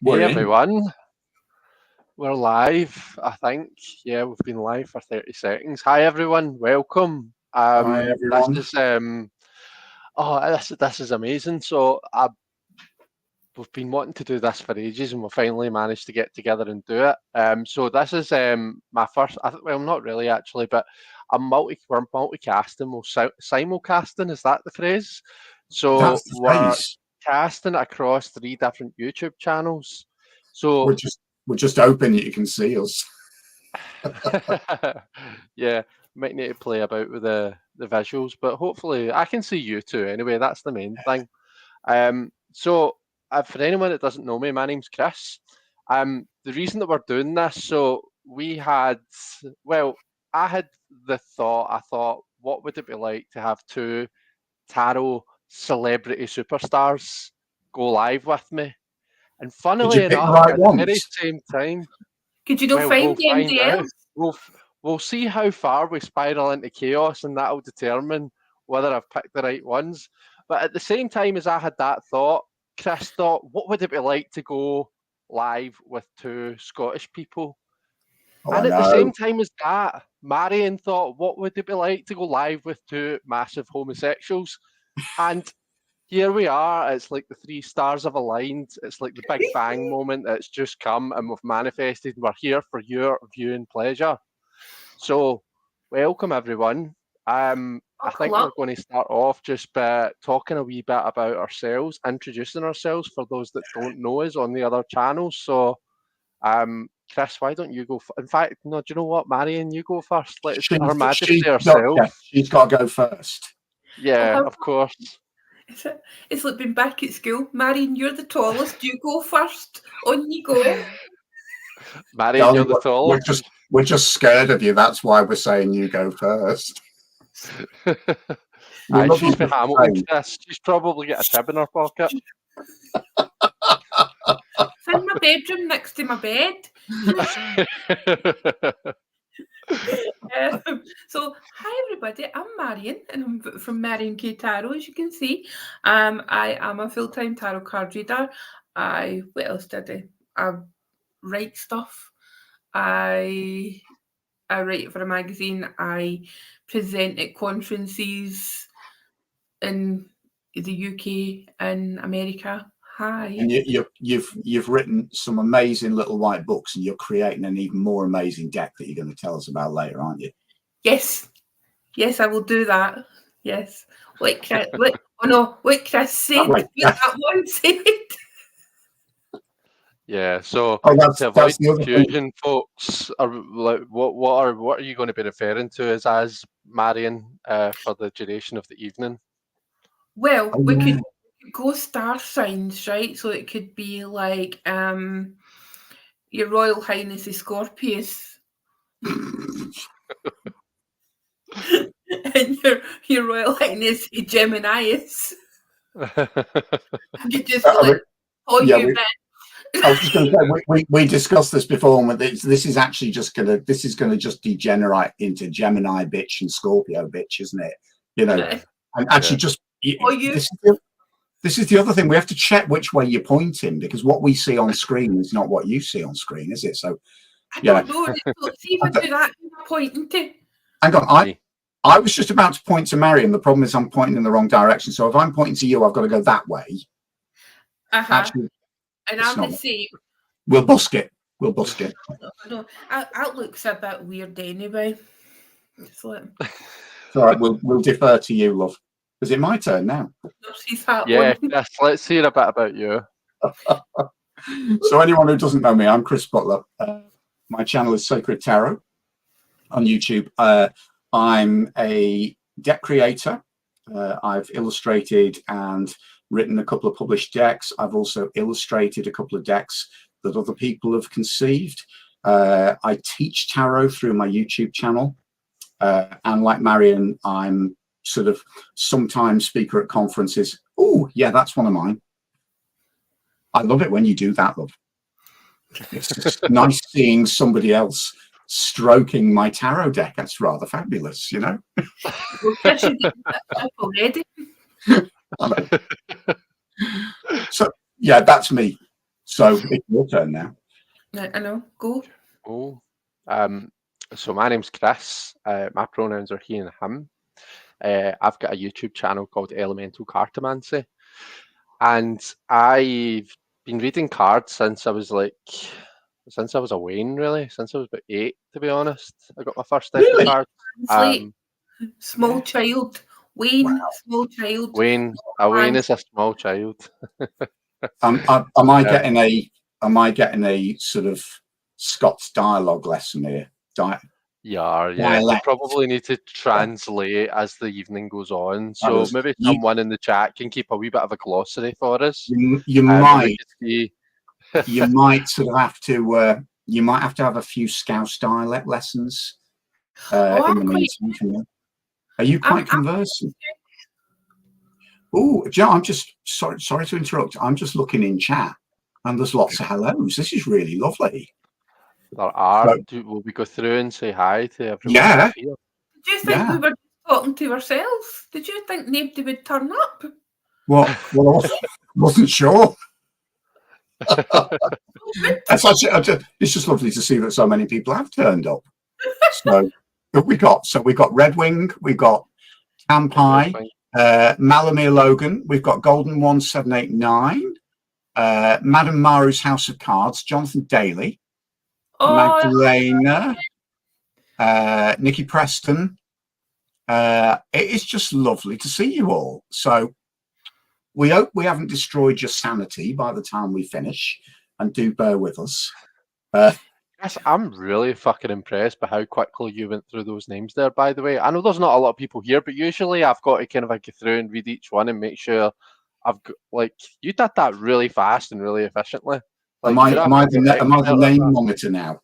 Hey We're in. everyone, we're live. I think, yeah, we've been live for 30 seconds. Hi everyone, welcome. Hi, This everyone. is this is amazing. We've been wanting to do this for ages, and we finally managed to get together and do it. So this is my first. Well, not really actually, but we're multicasting. We're simulcasting. Is that the phrase? So That's the we're phrase. casting across 3 different YouTube channels. We're So just hoping that you can see us. yeah, might need to play about with the visuals, but hopefully I can see you too. Anyway, that's the main thing. For anyone that doesn't know me, my name's Chris. The reason that we're doing this, I had the thought. I thought, what would it be like to have 2 tarot celebrity superstars go live with me? And Did funnily you pick the enough, right at the very ones? same time. Could you not Well, find we'll the find out. MDLs? We'll see how far we spiral into chaos, and that'll determine whether I've picked the right ones. But at the same time as I had that thought, Chris thought, what would it be like to go live with 2 Scottish people? Oh, And I at the same know. time as that, Marion thought, what would it be like to go live with 2 massive homosexuals? And here we are. It's like the 3 stars have aligned. It's like the Big Bang moment that's just come and we've manifested. We're here for your viewing pleasure. So, welcome everyone. I think we're going to start off just by talking a wee bit about ourselves, introducing ourselves for those that don't know us on the other channels. So, Chris, why don't you go? In fact, no, do you know what, Marion, you go first. Let's Her Majesty herself. She's got to go first. Yeah, of course. It's like being back at school. Marion, you're the tallest. You go first. On you go. Marion, you're the tallest. We're just scared of you. That's why we're saying you go first. She's for Hamilton, Chris. She's probably got a tib in her pocket. It's in my bedroom next to my bed. So, hi everybody, I'm Marion, and I'm from Marion K Tarot, as you can see. I am a full-time tarot card reader. What else did I do? I write stuff. I write for a magazine. I present at conferences in the UK and America. Hi. And you've written some amazing little white books, and you're creating an even more amazing deck that you're going to tell us about later, aren't you? Yes, I will do that. Yes, what Chris said. That one said. Yeah. So to avoid confusion, folks, what are you going to be referring to as Marion for the duration of the evening? Well, we could go star signs, right? So it could be like Your Royal Highness is Scorpius. And your Royal Highness is Geminius. You just I was just going to say we discussed this before, and this is actually just going to degenerate into Gemini bitch and Scorpio bitch, isn't it? You know, and actually this is the other thing. We have to check which way you're pointing, because what we see on screen is not what you see on screen, is it? So I don't know. See if I do that. I'm pointing to. Hang on, I was just about to point to Marion. The problem is I'm pointing in the wrong direction. So if I'm pointing to you, I've got to go that way. Actually, and I'm the same. We'll busk it. No, Outlook's a bit weird anyway. It's all right. We'll defer to you, love. Is it my turn now? Yes, let's hear a bit about you. So anyone who doesn't know me, I'm Chris Butler. My channel is Sacred Tarot on YouTube. I'm a deck creator. I've illustrated and written a couple of published decks. I've also illustrated a couple of decks that other people have conceived. I teach tarot through my YouTube channel. And like Marion, I'm sort of sometimes speaker at conferences. Oh, yeah, that's one of mine. I love it when you do that, love. It's nice seeing somebody else stroking my tarot deck. That's rather fabulous, you know. So yeah, that's me. So it's your turn now. I know. Go. Oh, so my name's Chris. My pronouns are he and him. I've got a YouTube channel called Elemental Cartomancy, and I've been reading cards since I was a Wayne, really, since I was about 8, to be honest. I got my first deck Really? of cards. Translate. Small yeah. child. Wayne, Wow. small child. Wayne is a small child. Am I getting a sort of Scots dialogue lesson here? Yeah. You Dialect. probably need to translate as the evening goes on. That So is- maybe you- someone in the chat can keep a wee bit of a glossary for us. You and might we could see you might sort of have to have a few Scouse dialect lessons in I'm the quite- meantime. From you. Are you quite I'm- conversant? Oh, Joe, I'm just sorry to interrupt. I'm just looking in chat, and there's lots of hellos. This is really lovely. there are. So- Will we go through and say hi to everyone? Yeah. that's here? Do you think Yeah. we were talking to ourselves? Did you think nobody would turn up? Well, I wasn't sure. It's just lovely to see that so many people have turned up. So we got Red Wing, we got Campai, Malamir Logan, we've got Golden 1789, Madame Maru's House of Cards, Jonathan Daly, Magdalena, Nikki Preston. It is just lovely to see you all. So we hope we haven't destroyed your sanity by the time we finish, and do bear with us. Yes, I'm really fucking impressed by how quickly you went through those names there, by the way. I know there's not a lot of people here, but usually I've got to kind of go through and read each one and make sure I've got, you did that really fast and really efficiently. Am I the name monitor now?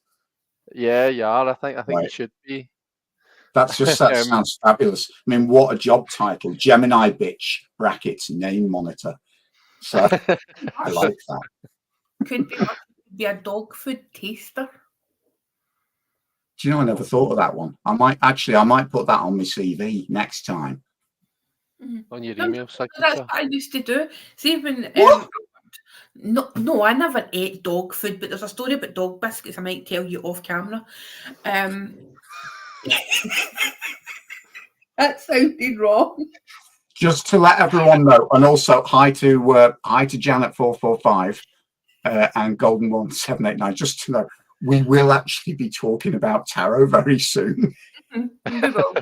Yeah, you are. I think Right. you should be. That sounds fabulous. I mean, what a job title. Gemini bitch, brackets, name monitor. So I like that. Could be a dog food taster. Do you know, I never thought of that one. I might put that on my CV next time. On your email signature. That's what I used to do. See when no, I never ate dog food, but there's a story about dog biscuits I might tell you off camera. That sounded wrong. Just to let everyone know, and also hi to Janet 445 and Golden 1789. Just to know, we will actually be talking about tarot very soon. We will.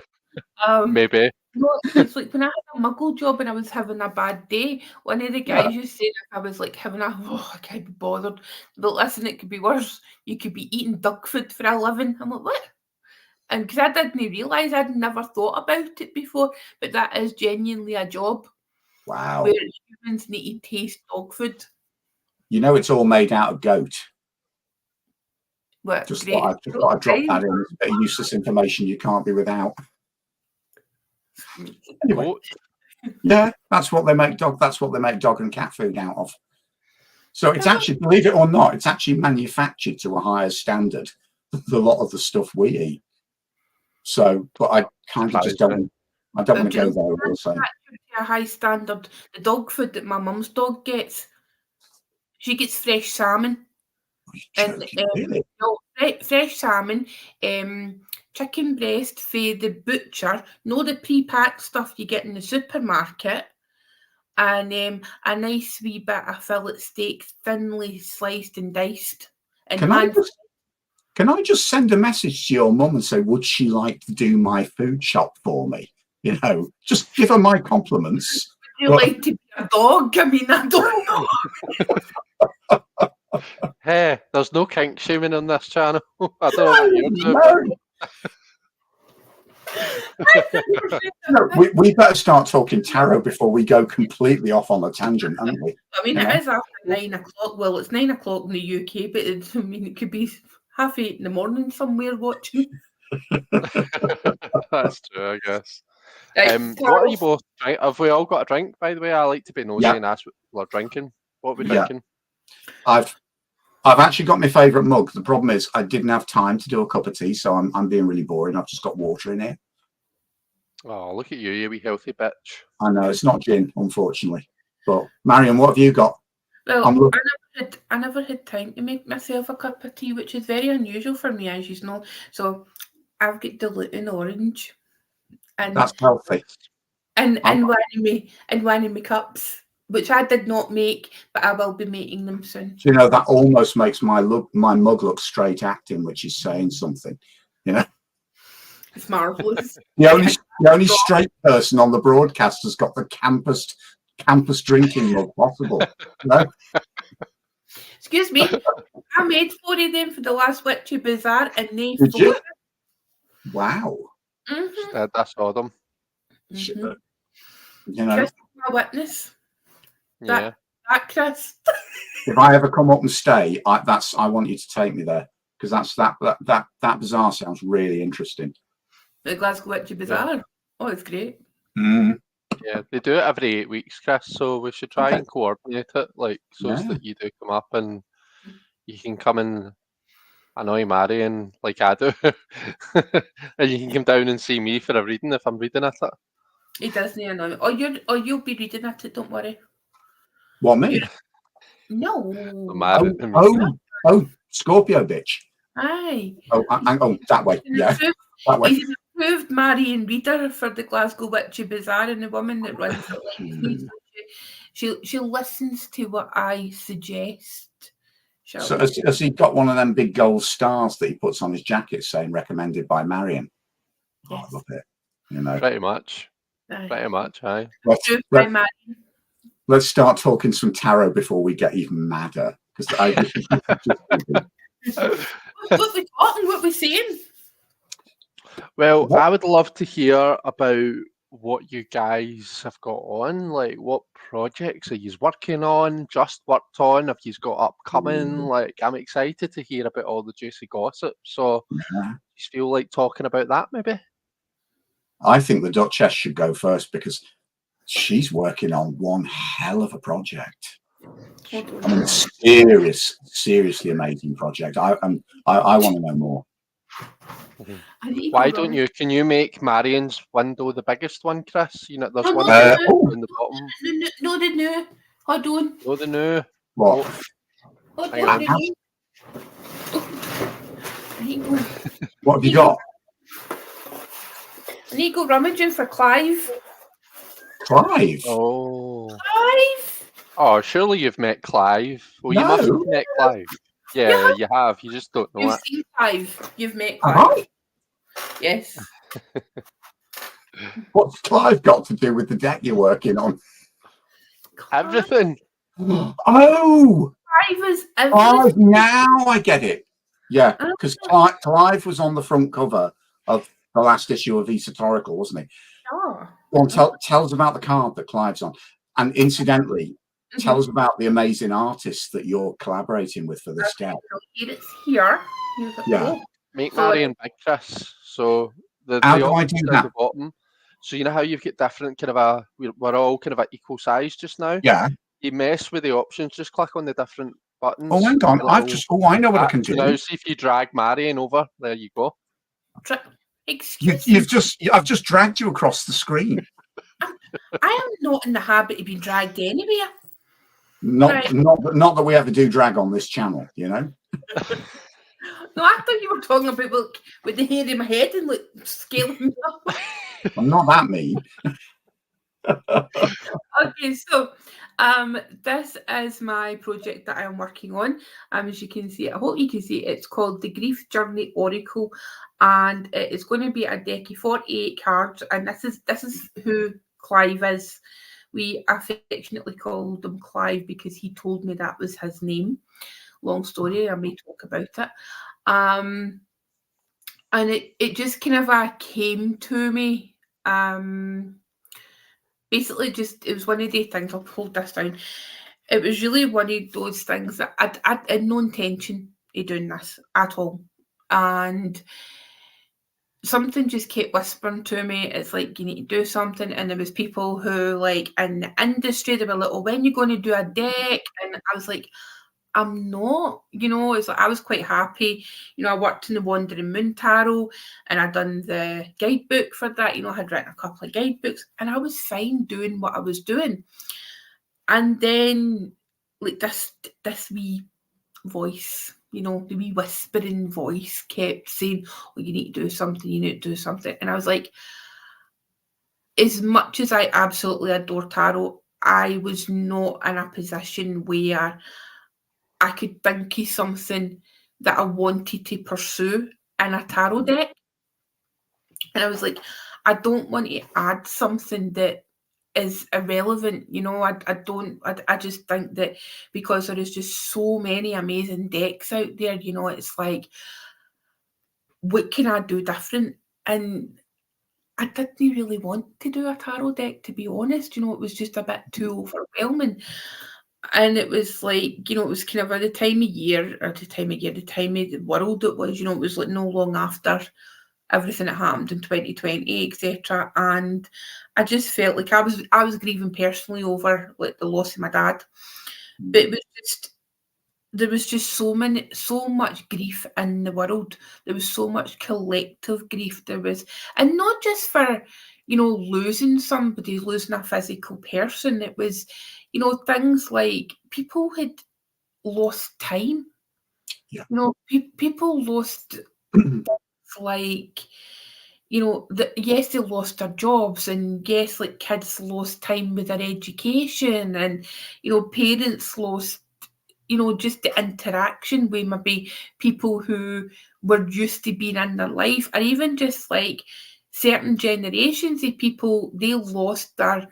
Maybe. No, it's like when I had a muggle job and I was having a bad day, one of the guys used to say if I was like having I can't be bothered. But listen, it could be worse. You could be eating duck food for a living. I'm like, what? And because I didn't realise, I'd never thought about it before, but that is genuinely a job. Wow. Where humans need to taste dog food. You know, it's all made out of goat. What, Just thought I'd drop that in. It's a bit of useless information you can't be without. Anyway, yeah, that's what they make dog and cat food out of. So it's actually, believe it or not, it's actually manufactured to a higher standard than a lot of the stuff we eat. So, but I kind of just don't want to go there. Also, a high standard. The dog food that my mum's dog gets, she gets fresh salmon. And really? no, fresh salmon, chicken breast for the butcher, no the pre-packed stuff you get in the supermarket, and a nice wee bit of fillet steak, thinly sliced and diced. And can I just send a message to your mum and say, would she like to do my food shop for me? You know, just give her my compliments. Would you like to be a dog? I mean, I don't know. Hey, there's no kink shaming on this channel. I don't know No, we better start talking tarot before we go completely off on a tangent, haven't we? I mean, it is after 9 o'clock. Well, it's 9 o'clock in the UK, but it could be 8:30 in the morning somewhere watching. That's true, I guess. Right, what are you both drinking? Have we all got a drink, by the way? I like to be nosy and ask what we're drinking. What are we drinking? I've actually got my favourite mug. The problem is I didn't have time to do a cup of tea, so I'm being really boring. I've just got water in here. Oh, look at you wee healthy bitch. I know, it's not gin, unfortunately. But Marion, what have you got? Well, I never had time to make myself a cup of tea, which is very unusual for me, as you know. So I've got diluting orange, and That's healthy. and one of my cups, which I did not make, but I will be making them soon. You know, that almost makes my mug look straight acting, which is saying something. You know, It's marvelous. the only straight person on the broadcast has got the campus drinking mug possible. You know? Excuse me, I made 4 of them for the last Witchy Bazaar, and they Did you? floated. Wow. I saw them. Mm-hmm. You know, Chris is my witness. Yeah. That Chris. if I ever come up and stay, I want you to take me there, because that bazaar sounds really interesting. The Glasgow Witchy Bazaar. Yeah. Oh, it's great. Mm. Yeah, they do it every 8 weeks, Chris. So we should try and coordinate it, like so that you do come up and you can come and annoy Marion like I do, and you can come down and see me for a reading if I'm reading at it. He doesn't annoy me. Or you'll be reading at it. Don't worry. What, me? No. Oh, Scorpio bitch. Aye. Oh, that way. Yeah, that way. He's an approved Marion reader for the Glasgow Witchy Bazaar, and the woman that runs it likes me. So she listens to what I suggest. So has he got one of them big gold stars that he puts on his jacket saying recommended by Marion? Yes. I love it. You know, pretty much. Pretty much, aye. Let's start talking some tarot before we get even madder. Because what we talking? What we saying? Well, I would love to hear about what you guys have got on. Like, what projects are you working on? Just worked on? Have you got upcoming? Like, I'm excited to hear about all the juicy gossip. So, you feel like talking about that, maybe? I think the Duchess should go first because she's working on one hell of a project. I mean, seriously amazing project. I want to know more. Why don't you? Can you make Marion's window the biggest one, Chris? You know, there's one in the bottom. No, the new. Hold on. No, the new. What? What have you got? I need to go rummaging for Clive. Clive? Oh. Clive? Oh, surely you've met Clive. Well, you must have met Clive. Yeah, you have. You just don't know You've it. seen Clive. You've met Clive. Yes. What's Clive got to do with the deck you're working on? Everything. Oh! Clive is everything. Oh, now I get it. Yeah, because Clive was on the front cover of the last issue of Esoterical, wasn't he? Oh. Go on, tell us about the card that Clive's on. And incidentally, tell us about the amazing artists that you're collaborating with for this deck. It's here. Yeah. Make Marion big, Chris. So how do I do that? The bottom. So you know how you've got different kind of we're all kind of at equal size just now? Yeah. You mess with the options, just click on the different buttons. Oh, hang on. I know what I can do. Now see if you drag Marion over. There you go. Excuse me. I've just dragged you across the screen. I am not in the habit of being dragged anywhere. Not that we ever do drag on this channel, you know. No, I thought you were talking about with the hair in my head and scaling me up. I'm not that mean. Okay, so this is my project that I am working on. As you can see, I hope you can see it's called the Grief Journey Oracle, and it is going to be a deck of 48 cards. And this is who Clive is. We affectionately called him Clive because he told me that was his name. Long story, I may talk about it. And it just kind of came to me. Basically, it was one of the things. I'll hold this down. It was really one of those things that I had no intention of doing this at all, and something just kept whispering to me. It's like you need to do something, and there was people who, like in the industry, they were like, "Oh, when are you going to do a deck?" And I was like, I'm not, it's like I was quite happy. I worked in the Wandering Moon Tarot and I'd done the guidebook for that. I had written a couple of guidebooks and I was fine doing what I was doing. And then like this wee voice, you know, the wee whispering voice kept saying, "Oh, you need to do something, you need to do something." And I was like, as much as I absolutely adore tarot, I was not in a position where I could think of something that I wanted to pursue in a tarot deck. And I was like, I don't want to add something that is irrelevant. You know, I just think that because there is just so many amazing decks out there, you know, it's like, what can I do different? And I didn't really want to do a tarot deck, to be honest. You know, it was just a bit too overwhelming. And it was like, you know, it was kind of at the time of year, or the time of the world it was, you know, it was like no long after everything that happened in 2020, etc. And I just felt like I was grieving personally over like the loss of my dad. But it was just, there was just so much grief in the world. There was so much collective grief. There was, and not just for, you know, losing somebody, losing a physical person. It was, you know, things like people had lost time. Yeah. You know, people lost like, you know, yes, they lost their jobs, and yes, like kids lost time with their education, and, you know, parents lost, you know, just the interaction with maybe people who were used to being in their life, or even just like certain generations of people, they lost their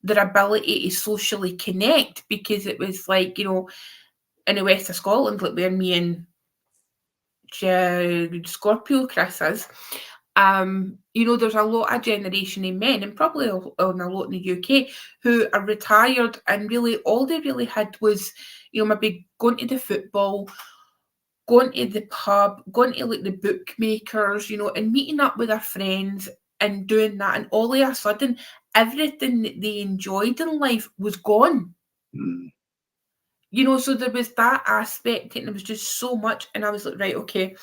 ability to socially connect, because it was like, you know, in the west of Scotland, like where me and Scorpio Chris is, you know, there's a lot of generation of men, and probably a lot in the UK, who are retired, and really all they really had was, you know, maybe going to the football, going to the pub, going to like the bookmakers, you know, and meeting up with their friends and doing that. And all of a sudden, everything that they enjoyed in life was gone. You know, so there was that aspect, and there was just so much. And I was like, right, okay.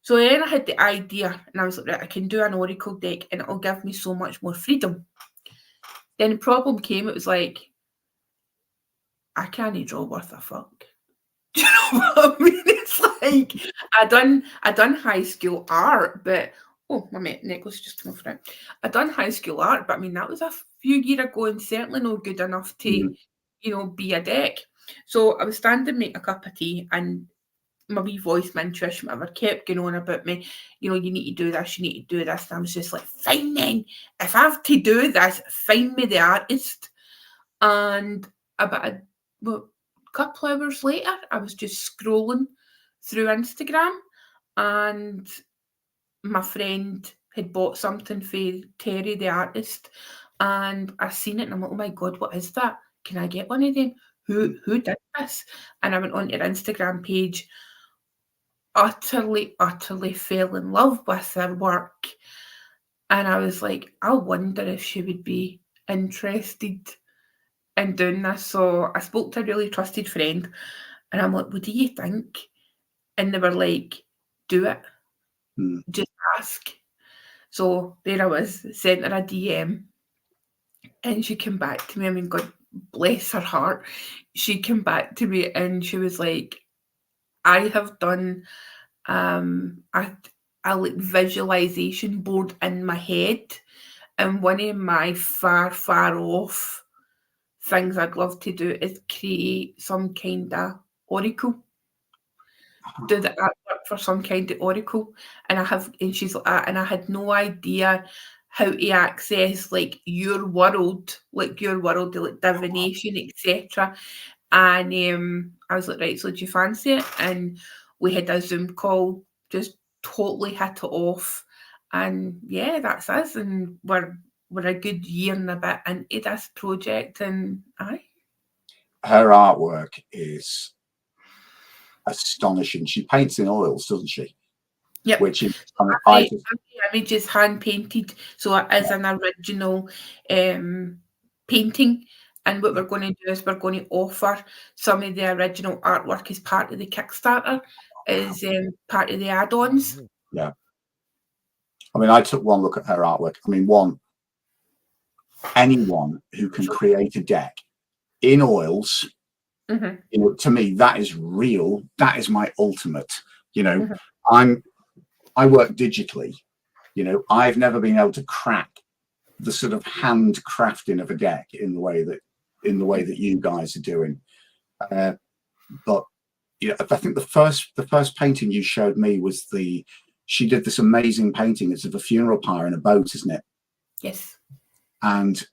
So then I had the idea, and I was like, right, I can do an oracle deck, and it'll give me so much more freedom. Then the problem came, it was like, I can't draw worth a fuck. Do you know what I mean? It's like, I done high school art, but oh, my necklace just came off now. I done high school art, but I mean, that was a few years ago, and certainly not good enough to, you know, be a deck. So I was standing making a cup of tea, and my wee voice, my intuition, whatever, kept going on about me, you know, you need to do this, you need to do this. And I was just like, fine then, if I have to do this, find me the artist. And about a couple hours later, I was just scrolling through Instagram, and my friend had bought something for Terry the artist, and I seen it, and I'm like, oh my God, what is that? Can I get one of them? Who did this? And I went on to her Instagram page, utterly fell in love with her work. And I was like, I wonder if she would be interested in doing this. So I spoke to a really trusted friend, and I'm like, what do you think? And they were like, do it. Just ask. So there I was, sent her a DM, and she came back to me. I mean, God bless her heart. She came back to me, and she was like, I have done a like visualization board in my head, and one of my far off things I'd love to do is create some kind of oracle, do the artwork for some kind of oracle. And she's like, and I had no idea how to access like your world, like divination, etc. And I was like, right, so do you fancy it? And we had a Zoom call, just totally hit it off. And yeah, that's us. And we're a good year and a bit into this project. And her artwork is astonishing. She paints in oils, doesn't she? Yep. Which is every image is hand painted, so it is an original painting. And what we're going to do is we're going to offer some of the original artwork as part of the Kickstarter, as part of the add-ons. Yeah. I mean, I took one look at her artwork. I mean, anyone who can create a deck in oils Mhm. You know, to me, that is real. That is my ultimate. You know, Mhm. I work digitally. You know, I've never been able to crack the sort of handcrafting of a deck in the way that you guys are doing. But you know, I think the first painting you showed me was she did this amazing painting. It's of a funeral pyre in a boat, isn't it? Yes. And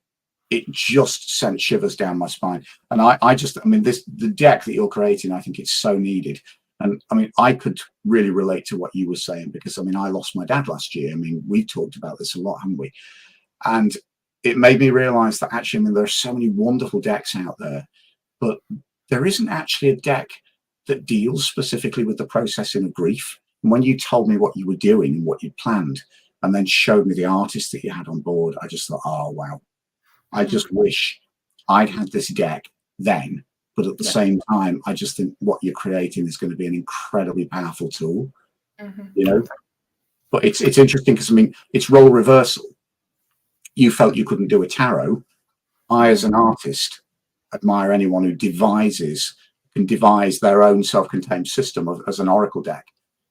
it just sent shivers down my spine. And I mean, the deck that you're creating, I think it's so needed. And I mean, I could really relate to what you were saying, because I mean, I lost my dad last year. I mean, we've talked about this a lot, haven't we? And it made me realize that actually, I mean, there are so many wonderful decks out there, but there isn't actually a deck that deals specifically with the processing of grief. And when you told me what you were doing and what you planned, and then showed me the artist that you had on board, I just thought, oh, wow. I just wish I'd had this deck then. But at the same time, I just think what you're creating is going to be an incredibly powerful tool, you know. But it's interesting because, I mean, it's role reversal. You felt you couldn't do a tarot. I, as an artist, admire anyone who can devise their own self-contained system as an oracle deck.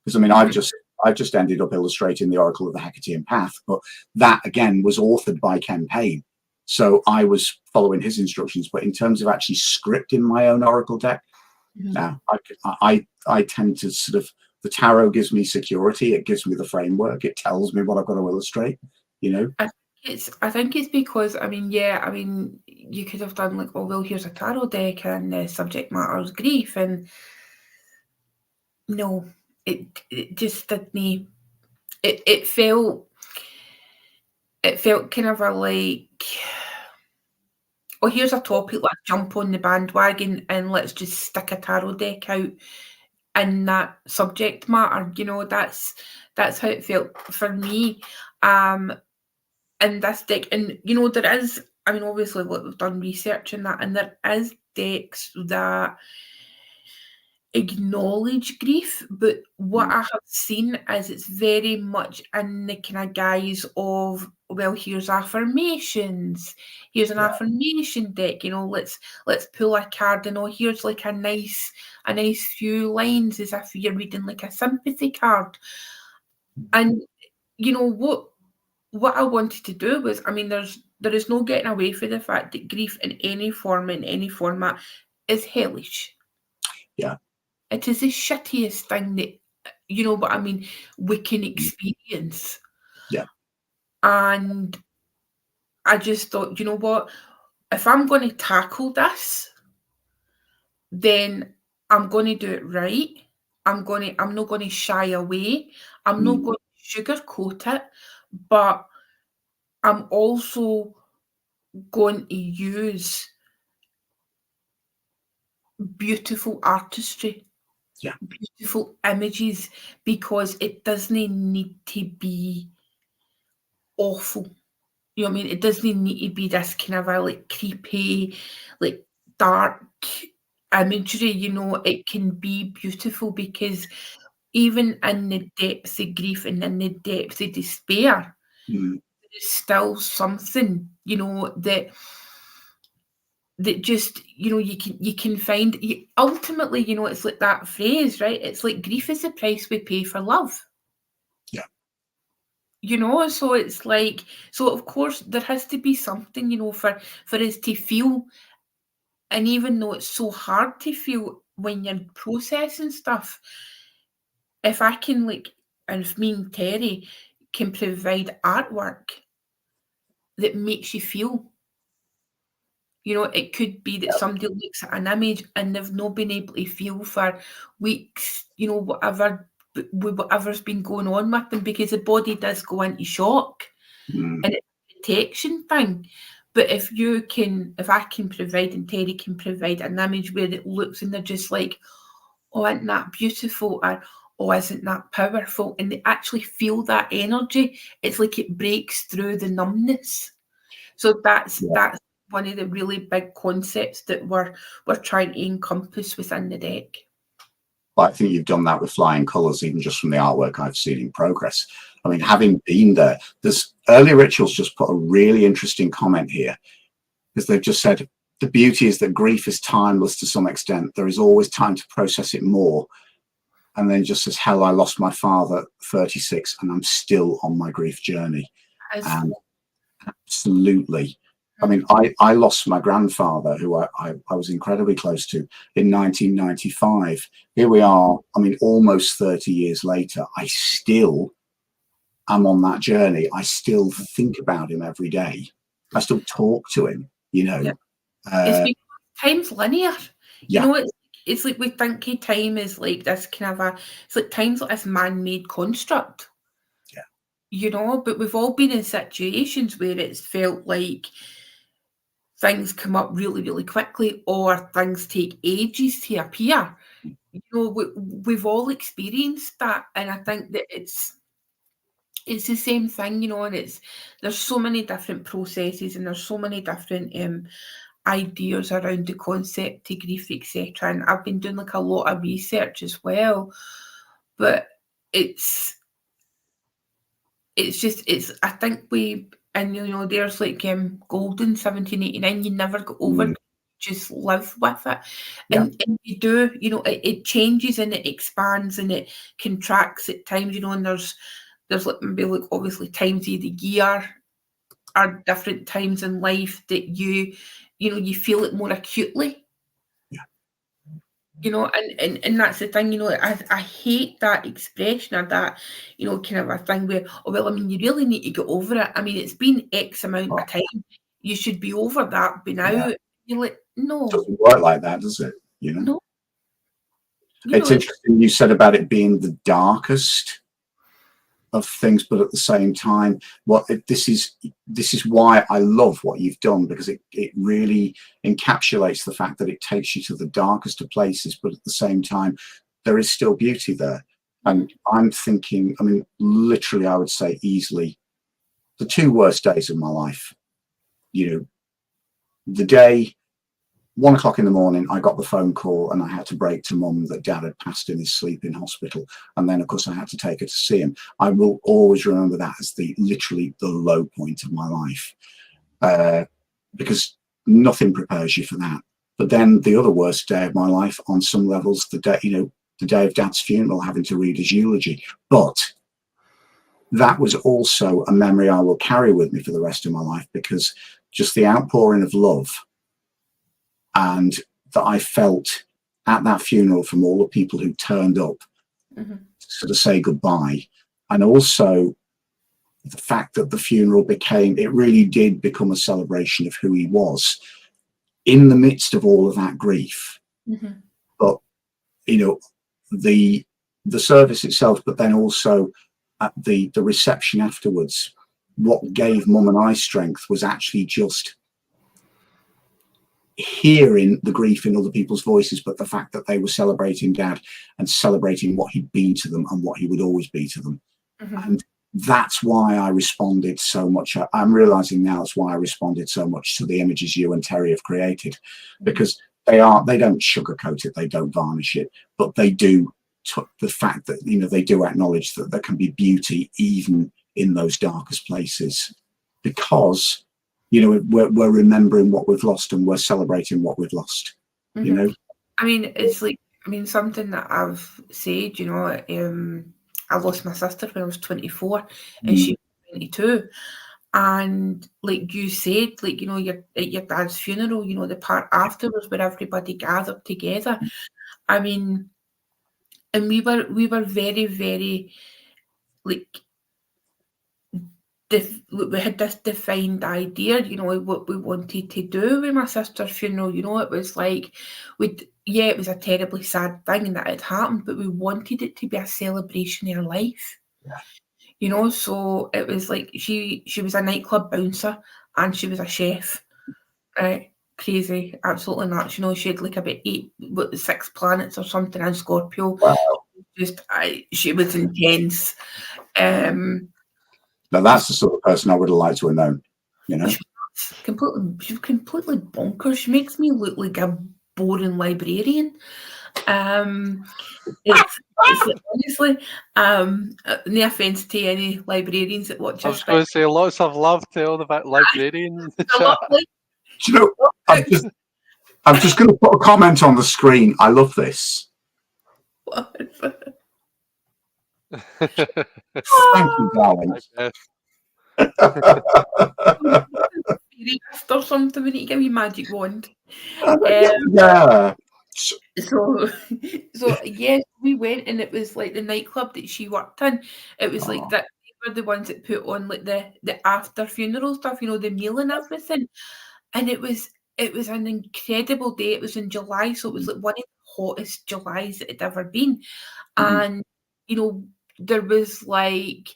Because I mean, I've just ended up illustrating the Oracle of the Hecatean Path, but that again was authored by Ken Payne. So I was following his instructions, but in terms of actually scripting my own oracle deck, now I tend to sort of, the tarot gives me security. It gives me the framework. It tells me what I've got to illustrate, you know. I think it's because, I mean, you could have done like, oh well, here's a tarot deck and the subject matter is grief, and no, it just didn't. It felt kind of like, oh, here's a topic, let's jump on the bandwagon and let's just stick a tarot deck out in that subject matter. You know, that's how it felt for me. In this deck, and you know, there is, I mean, obviously we've done research in that, and there is decks that acknowledge grief, but what I have seen is it's very much in the kind of guise of, well, here's affirmations, here's an affirmation deck, you know, let's pull a card, and oh, here's like a nice few lines as if you're reading like a sympathy card. And you know what I wanted to do was, I mean, there is no getting away from the fact that grief in any form, in any format, is hellish. Yeah. It is the shittiest thing that, you know what I mean, we can experience. Yeah. And I just thought, you know what, if I'm going to tackle this, then I'm going to do it right. I'm not going to shy away. I'm not going to sugarcoat it, but I'm also going to use beautiful artistry, beautiful images, because it doesn't need to be awful. You know what I mean? It doesn't need to be this kind of a like creepy, like dark imagery. You know, it can be beautiful, because even in the depths of grief and in the depths of despair, there's still something, you know, that just, you know, you can find, ultimately, you know, it's like that phrase, right? It's like, grief is the price we pay for love. Yeah. You know, so it's like, so of course there has to be something, you know, for us to feel. And even though it's so hard to feel when you're processing stuff, if I can, like, and if me and Terry can provide artwork that makes you feel, you know, it could be that somebody looks at an image and they've not been able to feel for weeks, you know, whatever's been going on with them, because the body does go into shock, and it's a protection thing. But if I can provide, and Terry can provide an image where it looks and they're just like, oh, isn't that beautiful? Or, oh, isn't that powerful? And they actually feel that energy. It's like it breaks through the numbness. So that's one of the really big concepts that we're trying to encompass within the deck. Well, I think you've done that with flying colours, even just from the artwork I've seen in progress. I mean, having been there, there's Early Rituals just put a really interesting comment here, because they've just said, the beauty is that grief is timeless to some extent. There is always time to process it more. And then just as hell, I lost my father at 36 and I'm still on my grief journey. And absolutely. I mean, I lost my grandfather, who I was incredibly close to, in 1995. Here we are, I mean, almost 30 years later, I still am on that journey. I still think about him every day. I still talk to him, you know. Yeah. It's because time's linear. Yeah. You know, it's like we think of time is like this kind of it's like time's like this man-made construct. Yeah. You know, but we've all been in situations where it's felt like things come up really, really quickly, or things take ages to appear. You know, we've all experienced that, and I think that it's the same thing, you know, and there's so many different processes, and there's so many different ideas around the concept of grief, etc. And I've been doing like a lot of research as well, but it's I think and you know, there's like golden 1789, you never go over, just live with it. And you do, you know, it changes and it expands and it contracts at times, you know, and there's like maybe like obviously times of the year are different times in life that you know, you feel it more acutely. You know, and that's the thing, you know, I hate that expression or that, you know, kind of a thing where, oh, well, I mean, you really need to get over it. I mean, it's been X amount of time. You should be over that by now. Yeah. You're like, no. It doesn't work like that, does it? You know? No. It's interesting you said about it being the darkest of things, but at the same time, this is why I love what you've done, because it really encapsulates the fact that it takes you to the darkest of places, but at the same time there is still beauty there. And I'm thinking, I mean, literally I would say easily the 2 worst days of my life, you know, the day 1 o'clock in the morning, I got the phone call and I had to break to Mum that Dad had passed in his sleep in hospital. And then, of course, I had to take her to see him. I will always remember that as literally the low point of my life, because nothing prepares you for that. But then the other worst day of my life, on some levels, the day of Dad's funeral, having to read his eulogy. But that was also a memory I will carry with me for the rest of my life, because just the outpouring of love and that I felt at that funeral from all the people who turned up to sort of say goodbye. And also the fact that the funeral it really did become a celebration of who he was in the midst of all of that grief. But, you know, the service itself, but then also at the reception afterwards, what gave Mum and I strength was actually just hearing the grief in other people's voices, but the fact that they were celebrating Dad and celebrating what he'd been to them and what he would always be to them. And that's why I responded so much. I'm realizing now that's why I responded so much to the images you and Terry have created, because they don't sugarcoat it, they don't varnish it, but they do the fact that, you know, they do acknowledge that there can be beauty even in those darkest places, because, you know, we're remembering what we've lost and we're celebrating what we've lost. You know, I mean, it's like, I mean, something that I've said, you know, I lost my sister when I was 24 and she was 22. And like you said, like, you know, at your dad's funeral, you know, the part afterwards where everybody gathered together. I mean, and we were very, very, like, we had this defined idea, you know, what we wanted to do with my sister's funeral. You know, it was like, it was a terribly sad thing that had happened, but we wanted it to be a celebration of her life. You know, so it was like she was a nightclub bouncer and she was a chef, right? Crazy, absolutely nuts. You know, she had like about 6 planets or something in Scorpio. Wow. She was intense. Now that's the sort of person I would have liked to have known, you know. She's completely bonkers. She makes me look like a boring librarian. It's like, honestly, no offence to any librarians that watch I was going to say lots of love to all the librarians in the chat. Do you know, I'm just going to put a comment on the screen. I love this. Thank you, darling. Or something, we need to give you magic wand. Yeah. So yes, we went, and it was like the nightclub that she worked in. It was like that. They were the ones that put on like the after funeral stuff, you know, the meal and everything. And it was an incredible day. It was in July, so it was like one of the hottest Julys it had ever been. And you know, there was like,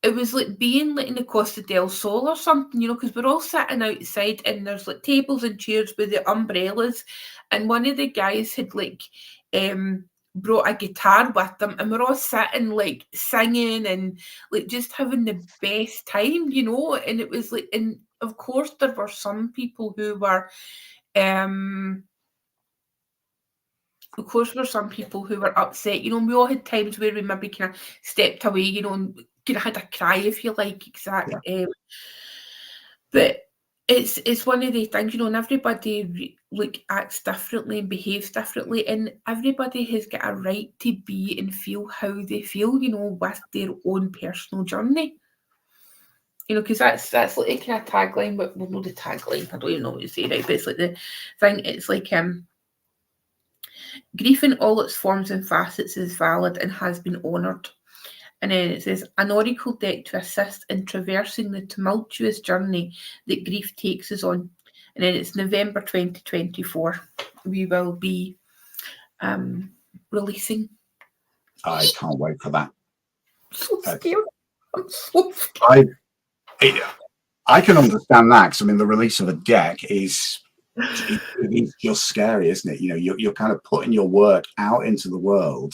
it was like being like in the Costa del Sol or something, you know, because we're all sitting outside and there's like tables and chairs with the umbrellas, and one of the guys had like brought a guitar with them, and we're all sitting like singing and like just having the best time, you know. And it was like, and of course there were some people who were upset. You know, we all had times where we maybe kind of stepped away, you know, and kind of had a cry, if you like, exactly. But it's one of the things, you know, and everybody like acts differently and behaves differently, and everybody has got a right to be and feel how they feel, you know, with their own personal journey. You know, because that's like a kind of tagline, but well, not the tagline, I don't even know what to say, right? But it's like the thing, it's like grief in all its forms and facets is valid and has been honoured. And then it says, an oracle deck to assist in traversing the tumultuous journey that grief takes us on. And then it's November 2024. We will be releasing. I can't wait for that. I'm so scared. I'm so scared. I can understand that, because I mean, the release of a deck is just scary, isn't it? You know, you're kind of putting your work out into the world,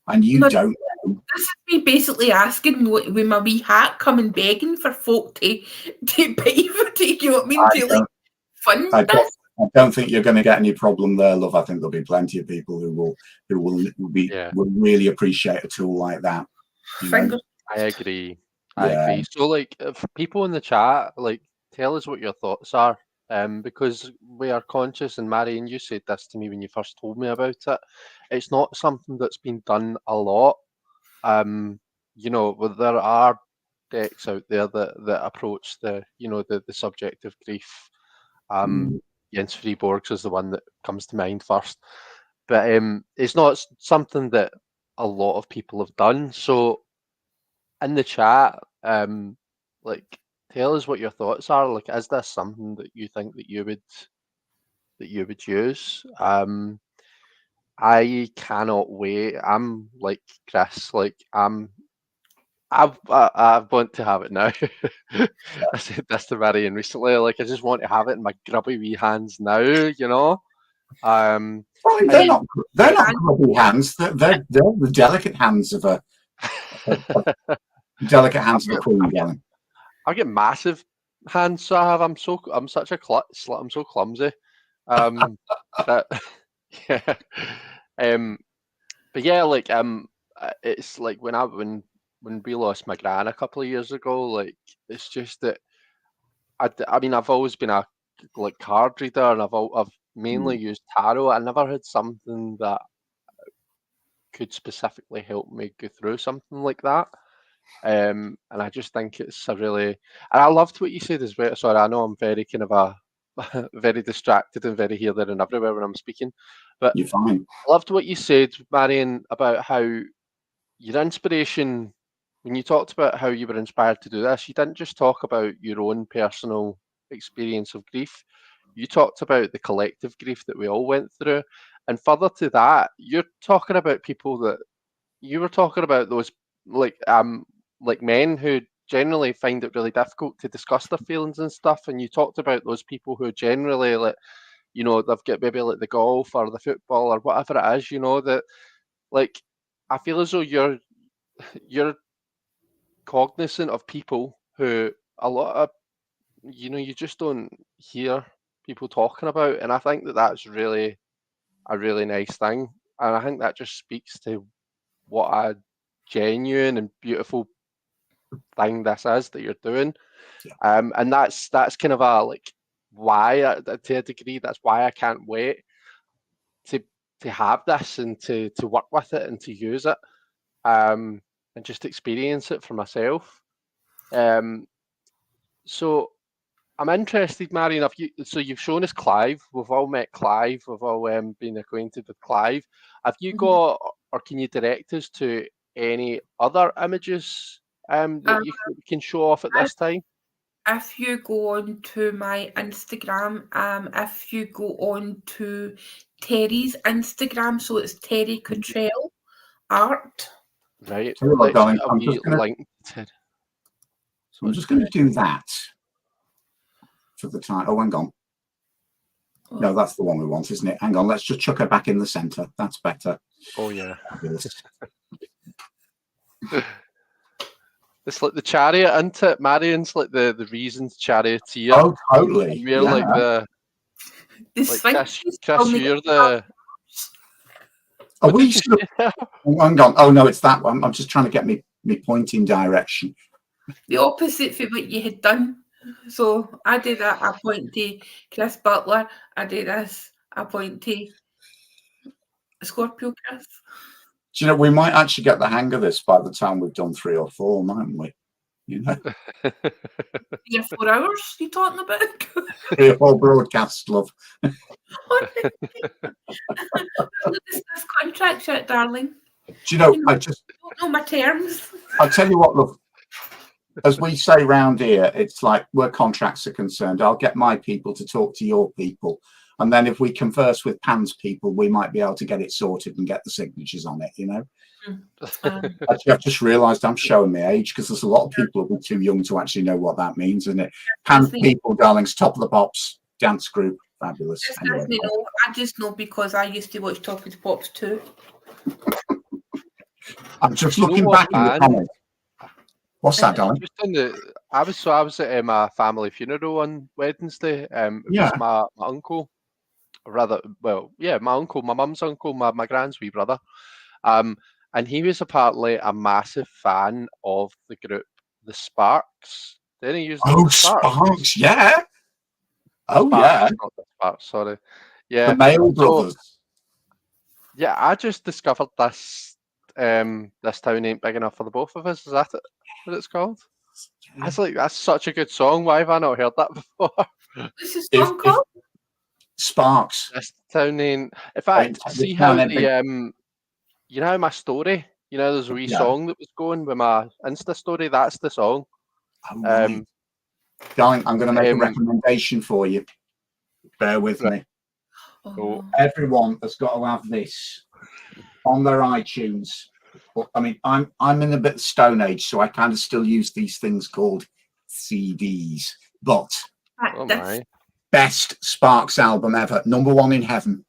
and you don't know. This is me basically asking with my wee hat, coming begging for folk to pay for take, you know what I mean? To like fund this. I don't think you're going to get any problem there, love. I think there'll be plenty of people who will really appreciate a tool like that. I agree. I agree. So, like, for people in the chat, like, tell us what your thoughts are, because we are conscious, and Marion, you said this to me when you first told me about it. It's not something that's been done a lot. You know, there are decks out there that approach the subject of grief. Jens Friborg's is the one that comes to mind first, but it's not something that a lot of people have done. So, in the chat, like, tell us what your thoughts are. Like, is this something that you think that you would use? I cannot wait. I'm like Chris. Like, I want to have it now. I said this to Marion recently. Like, I just want to have it in my grubby wee hands now. You know. Well, they're not grubby hands. They're the delicate hands of a delicate hands of a queen, darling. I get massive hands, so I have. I'm such a klutz. I'm so clumsy. That yeah. But yeah, like it's like when we lost my gran a couple of years ago. Like, it's just that I mean, I've always been a like card reader, and I've mainly used tarot. I never had something that could specifically help me go through something like that. And I just think it's a really, and I loved what you said as well. Sorry, I know I'm very kind of a very distracted and very here, there, and everywhere when I'm speaking, but you're fine. I loved what you said, Marion, about how your inspiration, when you talked about how you were inspired to do this, you didn't just talk about your own personal experience of grief. You talked about the collective grief that we all went through, and further to that, you're talking about people that you were talking about those like men who generally find it really difficult to discuss their feelings and stuff, and you talked about those people who generally, like, you know, they've got maybe like the golf or the football or whatever it is, you know, that, like, I feel as though you're cognizant of people who a lot of, you know, you just don't hear people talking about, and I think that that's really a really nice thing, and I think that just speaks to what a genuine and beautiful thing this is that you're doing. And that's kind of a like why, to a degree, that's why I can't wait to have this and to work with it and to use it, and just experience it for myself. So I'm interested, Marion. So you've shown us Clive. We've all met Clive. We've all been acquainted with Clive. Have you got, or can you direct us to any other images that you can show off at this time? If you go on to my Instagram, if you go on to Terry's Instagram, so it's Terry Cottrell Art. Right. Tell you what, Let's darling, get a I'm wee just gonna- link to. So I'm just going to do that for the time. Oh, hang on. No, that's the one we want, isn't it? Hang on, let's just chuck her back in the centre. That's better. Oh yeah. Fabulous. It's like the chariot, isn't it? Marion's like the reason's charioteer. Oh, totally. We're Yeah. like the Sphinx Chris, you're the. Are What we did you sort say? of- oh, hang on. Oh no, it's that one. I'm just trying to get me pointing direction. the opposite for what you had done. So I did that, I point to Chris Butler. I did this, I point to Scorpio Chris. Do you know, we might actually get the hang of this by the time we've done 3 or 4, mightn't we? You know, 3 or 4 hours you talking about? 3 or 4 broadcasts, love. This contract yet, darling. Do you know, I don't know my terms. I'll tell you what, love. As we say round here, it's like where contracts are concerned, I'll get my people to talk to your people. And then if we converse with Pan's people, we might be able to get it sorted and get the signatures on it, you know? Actually, I've just realised I'm showing my age because there's a lot of people who are too young to actually know what that means, isn't it? Pan's people, darlings, Top of the Pops, dance group, fabulous. Anyway, I just know because I used to watch Top of the Pops too. I'm just looking back in the comments. What's that, darling? I was at my family funeral on Wednesday. It was my uncle, rather, well, yeah, my uncle, my mum's uncle, my grand's wee brother. And he was apparently a massive fan of the group The Sparks. Didn't he use the Sparks? Yeah. Oh, Sparks, yeah. not the Sparks, sorry. Yeah. The Male Brothers. Yeah, I just discovered this town ain't big enough for the both of us. Is that what it's called? That's such a good song. Why have I not heard that before? This is song called Sparks. This town ain't. In fact, see how the you know my story. You know, there's a wee song that was going with my Insta story. That's the song. Oh, right. Darling, I'm going to make a recommendation for you. Bear with me. Oh. Everyone has got to have this on their iTunes. I mean, I'm in a bit of Stone Age, so I kind of still use these things called CDs. But best Sparks album ever, #1 in heaven.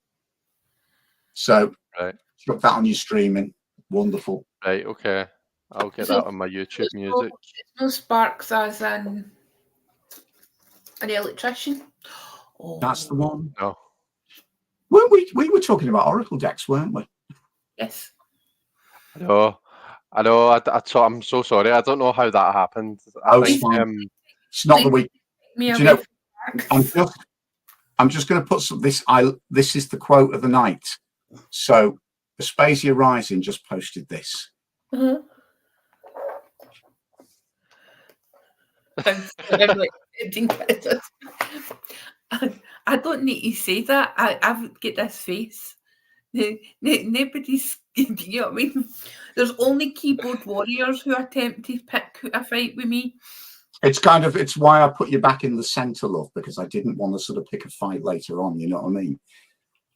So chuck that on your streaming. Wonderful. Right. Okay. I'll get that on my YouTube music. No Sparks as an electrician. Oh, that's the one. No. Weren't we were talking about Oracle decks, weren't we? Yes. I know. I'm so sorry. I don't know how that happened. It's fine. It's not the week. Do you know? I'm just going to put this. This is the quote of the night. So, Aspasia Rising just posted this. I don't need to say that. I get this face. Nobody's, you know what I mean? There's only keyboard warriors who attempt to pick a fight with me. It's why I put you back in the centre, love, because I didn't want to sort of pick a fight later on, you know what I mean?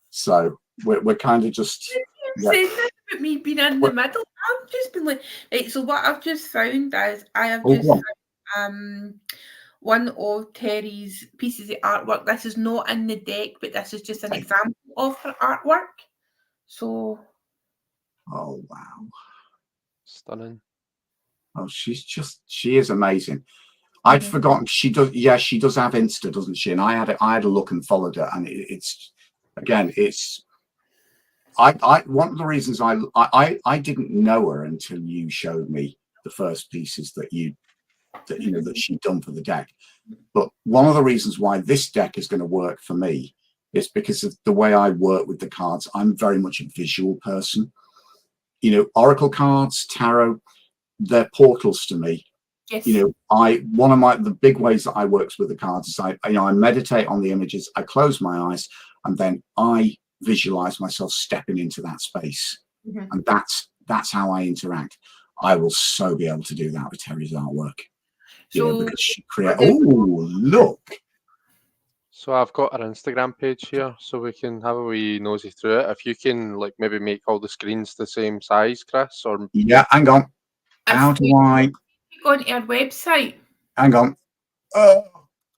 So we're kind of just saying that about me being in the middle. I've just been like, right, so what I've just found is I have just found, one of Terry's pieces of artwork. This is not in the deck, but this is just an example of her artwork. So, oh wow, stunning. Oh, she is amazing. I'd forgotten she does. Yeah, she does have Insta, doesn't she? And I had a look and followed her, and it's one of the reasons I didn't know her until you showed me the first pieces that you that she'd done for the deck. But one of the reasons why this deck is going to work for me is because of the way I work with the cards. I'm very much a visual person. Oracle cards, tarot, they're portals to me. Yes. One of the big ways that I work with the cards is I meditate on the images, I close my eyes, and then I visualize myself stepping into that space. And that's how I interact. I will so be able to do that with Terry's artwork. Because she creates. Oh, look. So I've got our Instagram page here, so we can have a wee nosy through it. If you can, maybe make all the screens the same size, Chris, or yeah, hang on. How do I go onto our website? Hang on. Oh,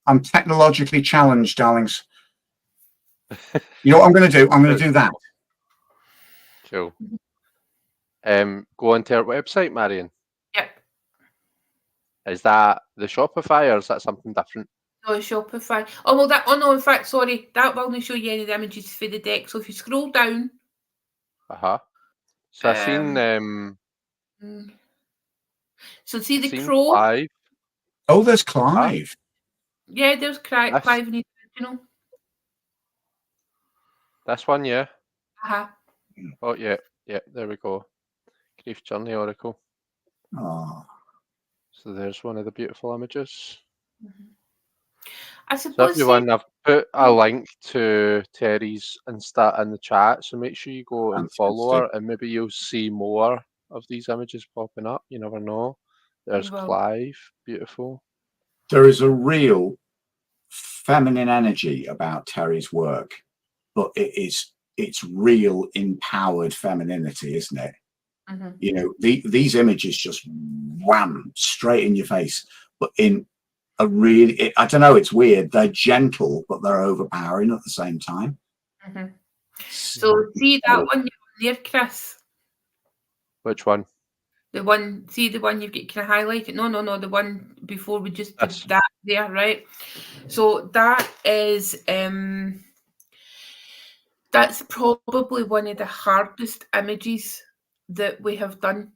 I'm technologically challenged, darlings. You know what I'm going to do? I'm going to do that. Cool. Go onto our website, Marion. Yep. Is that the Shopify or is that something different? No, Shopify. Oh, well, that. Oh, no, in fact, sorry. That will only show you any of the images for the deck. So if you scroll down. So I've seen. So see the crow? Clive. Oh, there's Clive. Yeah, there's Clive in his original. This one, yeah. Oh, yeah. There we go. Grief Journey Oracle. Oh. So there's one of the beautiful images. I suppose. So everyone, I've put a link to Terry's Insta in the chat, so make sure you go and follow her, and maybe you'll see more of these images popping up. You never know. There's Clive, beautiful. There is a real feminine energy about Terry's work, but it's real empowered femininity, isn't it? These images just wham straight in your face, but in a really, I don't know, it's weird. They're gentle, but they're overpowering at the same time. So see that one there, Chris? Which one? The one you've got kind of highlighted? No, the one before we just did that there, right? So that is that's probably one of the hardest images that we have done.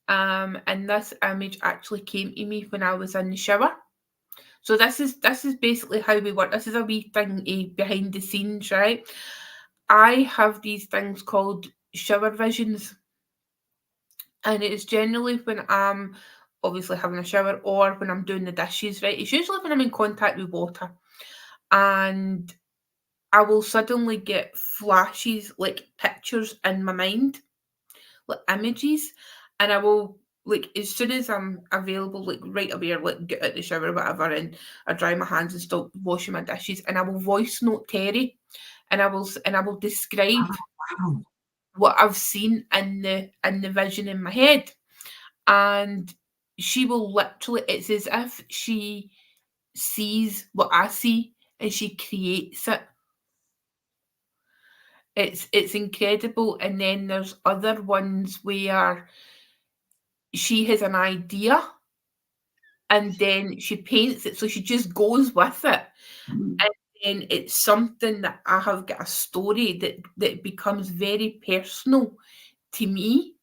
And this image actually came to me when I was in the shower. So this is basically how we work. This is a wee thing behind the scenes, right? I have these things called shower visions. And it is generally when I'm obviously having a shower or when I'm doing the dishes, right? It's usually when I'm in contact with water. And I will suddenly get flashes, like pictures in my mind, like images. And I will, as soon as I'm available, right away, get out the shower or whatever, and I dry my hands and stop washing my dishes, and I will voice note Terry, and I will describe what I've seen in the vision in my head, and she will literally, it's as if she sees what I see and she creates it. It's incredible. And then there's other ones where she has an idea and then she paints it, so she just goes with it. And then it's something that I have got a story that becomes very personal to me.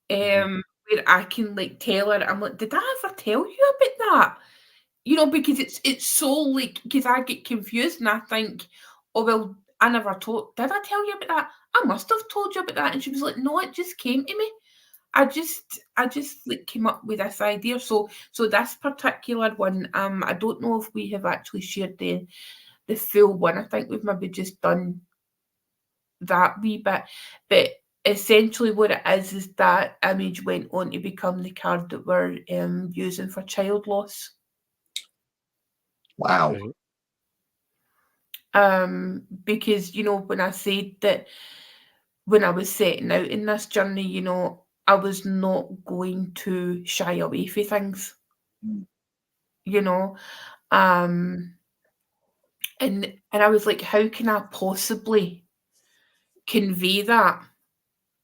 Where I can tell her, I'm like, did I ever tell you about that? Because it's so because I get confused and I think, oh well, I never told. Did I tell you about that? I must have told you about that. And she was like, no, it just came to me. I just came up with this idea. So this particular one, I don't know if we have actually shared the full one. I think we've maybe just done that wee bit, but essentially what it is that image went on to become the card that we're using for child loss. Wow. Because when I said that when I was setting out in this journey, I was not going to shy away from things. And I was like, how can I possibly convey that?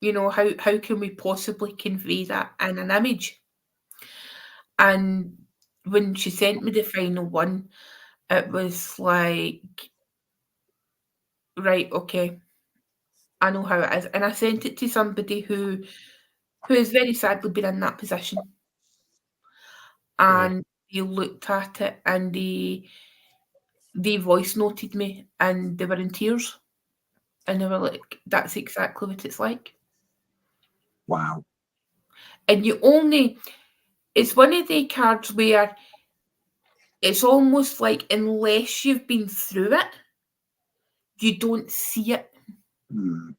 How can we possibly convey that in an image? And when she sent me the final one, it was like, right, okay, I know how it is. And I sent it to somebody who has very sadly been in that position. and they looked at it and they voice noted me, and they were in tears, and they were like, "That's exactly what it's like." Wow. And it's one of the cards where it's almost like unless you've been through it, you don't see it. Hmm.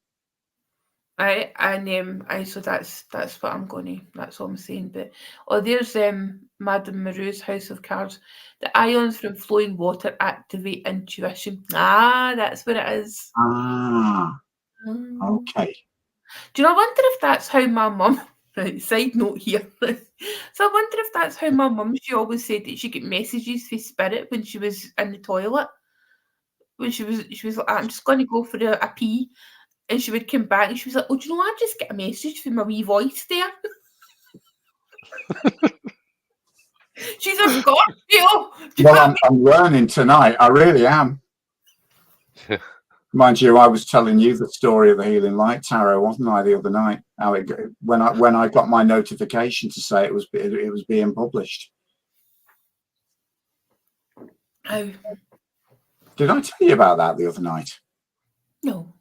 Right, and so that's what I'm that's all I'm saying. But there's Madame Maru's House of Cards. The ions from flowing water activate intuition. Ah, that's what it is. Ah, Mm. okay. Do you know? I wonder if that's how my mum. Right, side note here. So I wonder if that's how my mum. She always said that she got messages from spirit when she was in the toilet. When she was like, "I'm just going to go for a pee." And she would come back and she was like, "Oh, do you know, I just get a message from my wee voice there." She's a Scorpio. Well, I'm learning tonight. I really am. Mind you, I was telling you the story of the Healing Light Tarot, wasn't I, the other night? How it when I got my notification to say it was being published. Oh. Did I tell you about that the other night? No.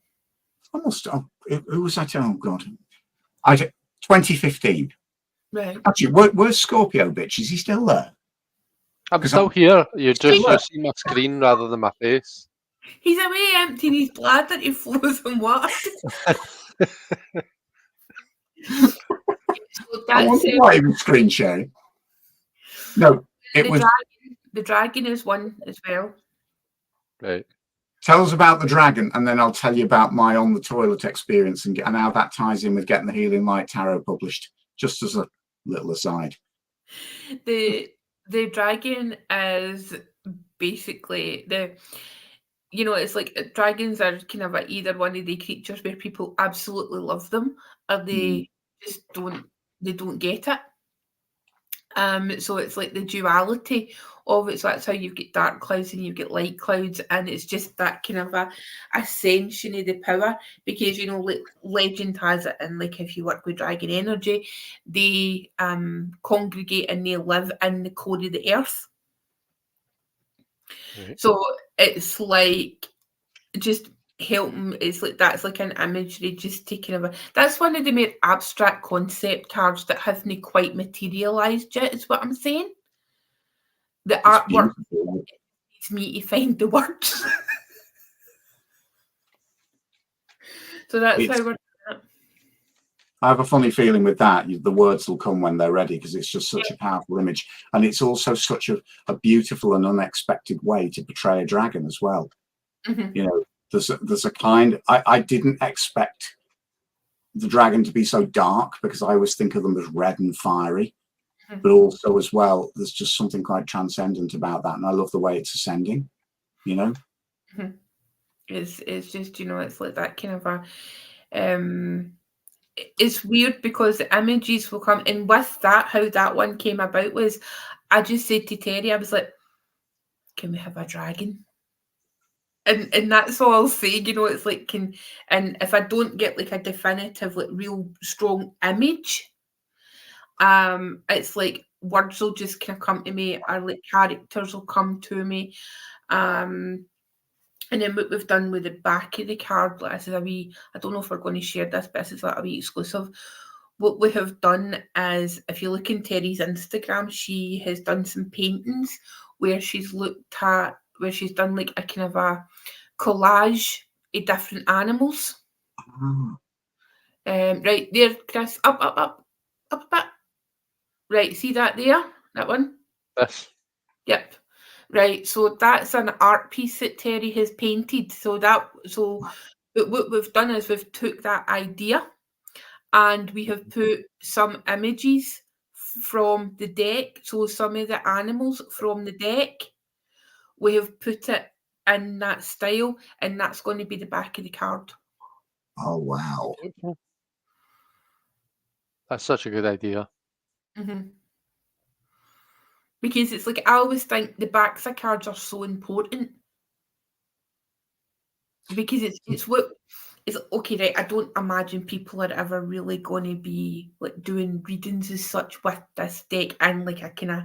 Who was that? Oh God, 2015. Right. Actually, where's Scorpio, bitch? Is he still there? I'm still here. You see my screen rather than my face. He's away emptying his bladder to flow some water. I wonder why he was screen sharing. No, the dragon is one as well. Right. Tell us about the dragon, and then I'll tell you about my on the toilet experience and how that ties in with getting the Healing Light Tarot published. Just as a little aside. The dragon is basically it's like dragons are kind of either one of the creatures where people absolutely love them, or they just don't get it. So it's like the duality of it. So that's how you get dark clouds and you get light clouds, and it's just that kind of a ascension of the power, because like legend has it, and like if you work with dragon energy, they congregate and they live in the core of the earth. Right. So it's like just helping. It's like that's like an imagery just taking over. That's one of the more abstract concept cards that haven't quite materialized yet, is what I'm saying. The artwork needs me to find the words. So that's how we're doing it. I have a funny feeling with that. The words will come when they're ready, because it's just such a powerful image, and it's also such a beautiful and unexpected way to portray a dragon as well. Mm-hmm. There's a kind. I didn't expect the dragon to be so dark, because I always think of them as red and fiery, but also as well, there's just something quite transcendent about that, and I love the way it's ascending. Mm-hmm. It's just it's like that kind of a it's weird because the images will come, and with that, how that one came about was, I just said to Terry, I was like, "Can we have a dragon?" And that's all I'll say. It's like, and if I don't get like a definitive, like real strong image, it's like words will just kind of come to me, or like characters will come to me. And then what we've done with the back of the card, like this is I don't know if we're going to share this, but this is like a wee exclusive. What we have done is, if you look in Terry's Instagram, she has done some paintings where she's done like a kind of a collage of different animals. Right there, Chris, up a bit. Right, see that there? That one? Yes. Yep. Right, so that's an art piece that Terry has painted. So what we've done is we've took that idea and we have put some images from the deck. So some of the animals from the deck, we have put it in that style, and that's going to be the back of the card. Oh, wow. That's such a good idea. Mm-hmm. Because it's like, I always think the backs of cards are so important, because it's what it's okay, right? I don't imagine people are ever really going to be like doing readings as such with this deck and like a kind of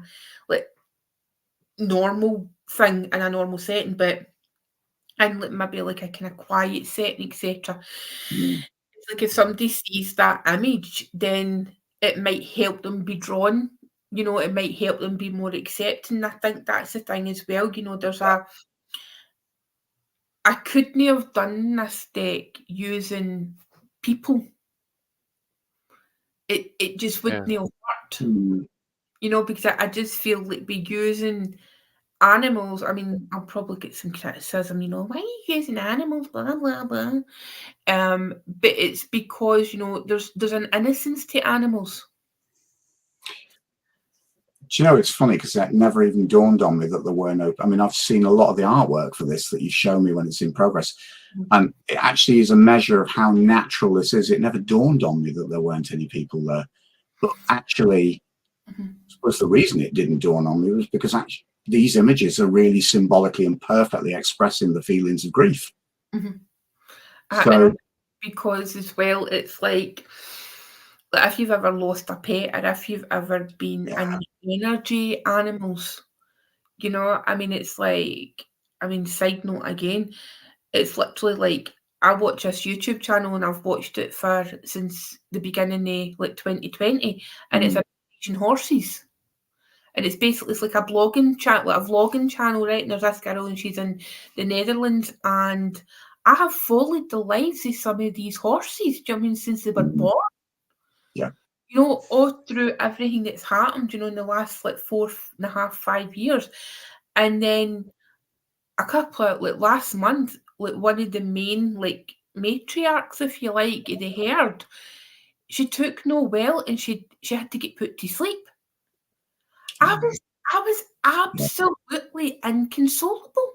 like normal thing in a normal setting, but and like maybe like a kind of quiet setting, etc. It's like if somebody sees that image, then it might help them be drawn. You know, it might help them be more accepting. I think that's the thing as well. You know, I couldn't have done this deck using people. It just wouldn't have worked. You know, because I just feel like be using animals. I mean, I'll probably get some criticism, you know, why are you using animals? Blah blah blah. But it's because, you know, there's an innocence to animals. Do you know, it's funny because that never even dawned on me that there were no. I mean, I've seen a lot of the artwork for this that you show me when it's in progress, and it actually is a measure of how natural this is. It never dawned on me that there weren't any people there, but actually, I suppose the reason it didn't dawn on me was because actually these images are really symbolically and perfectly expressing the feelings of grief. So, because as well, it's like if you've ever lost a pet or if you've ever been in energy animals, you know, I mean, it's like, I mean, side note again, it's literally like I watch this YouTube channel and I've watched it since the beginning of like 2020, and it's about Asian horses. And it's basically, it's like a vlogging channel, right? And there's this girl and she's in the Netherlands, and I have followed the lives of some of these horses, do you know what I mean, since they were born. Yeah. You know, all through everything that's happened, you know, in the last like 4.5, 5 years. And then a couple of like last month, like one of the main like matriarchs, if you like, of the herd, she took no well and she had to get put to sleep. I was absolutely inconsolable.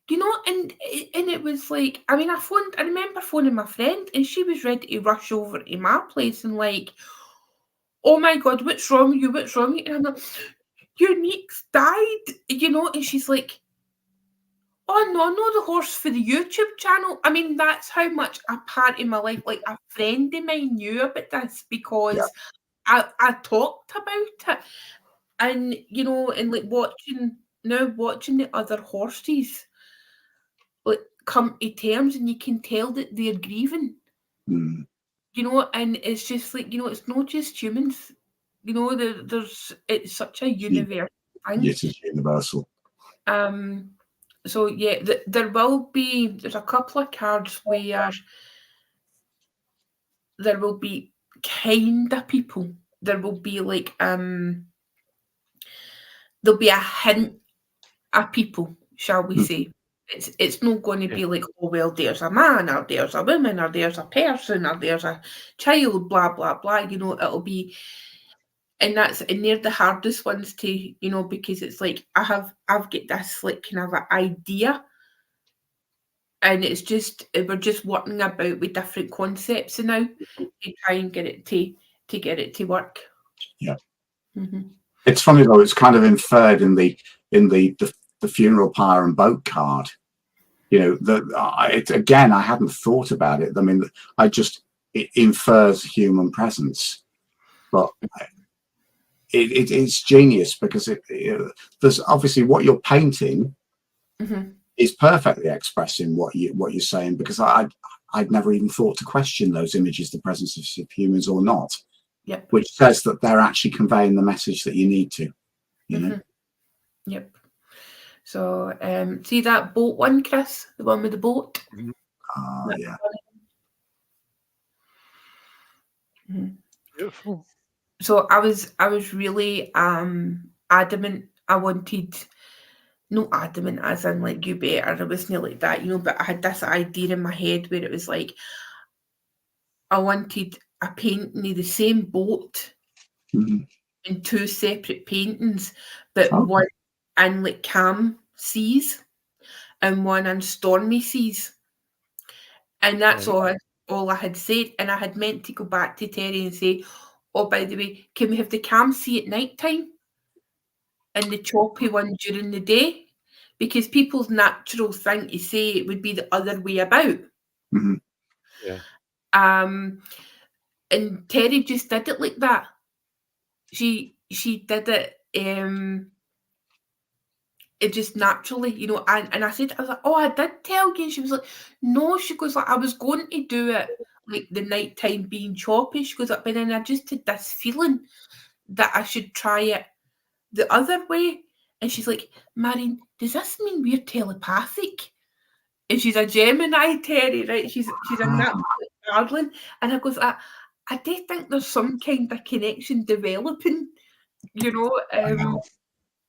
You know, and it was like, I mean, I remember phoning my friend and she was ready to rush over to my place and like, oh my God, what's wrong with you? What's wrong with you? And I'm like, your Nick's died, you know, and she's like, oh no, not the horse for the YouTube channel. I mean, that's how much a part of my life, like a friend of mine knew about this because I talked about it. And, you know, and like watching the other horses like come to terms, and you can tell that they're grieving. You know, and it's just like, you know, it's not just humans. You know, it's such a universal thing. Yes, it's universal. So yeah, there's a couple of cards where there will be kind of people. There will be like there'll be a hint of people, shall we say. It's not going to be like, oh well, there's a man, or there's a woman, or there's a person, or there's a child, blah blah blah. You know, it'll be, and they're the hardest ones to, you know, because it's like I've got this like kind of an idea, and it's just we're just working about with different concepts now to try and get it to work. Yeah. It's funny though, it's kind of inferred in the funeral pyre and boat card. You know, again, I hadn't thought about it. I mean, it infers human presence, but it's genius because there's obviously what you're painting is perfectly expressing what you're saying, because I'd never even thought to question those images, the presence of humans or not. Yep. Which says that they're actually conveying the message that you need to. You know? Yep. So see that boat one, Chris? The one with the boat? Yeah. Beautiful. So I was really adamant. I wanted, not adamant as in like you better, it wasn't like that, you know, but I had this idea in my head where it was like I wanted a painting of the same boat in two separate paintings, but one in like calm seas and one in stormy seas. And that's all I had said. And I had meant to go back to Terry and say, oh, by the way, can we have the calm sea at night time and the choppy one during the day? Because people's natural thing to say it would be the other way about. Mhm. Yeah. And Terry just did it like that. She did it. It just naturally, you know. And I said, I was like, oh, I did tell you. And she was like, no. She goes like, I was going to do it like the nighttime being choppy. She goes like, but then I just had this feeling that I should try it the other way. And she's like, Marion, does this mean we're telepathic? And she's a Gemini, Terry, right? She's an absolute darling. And I goes, I do think there's some kind of connection developing, you know.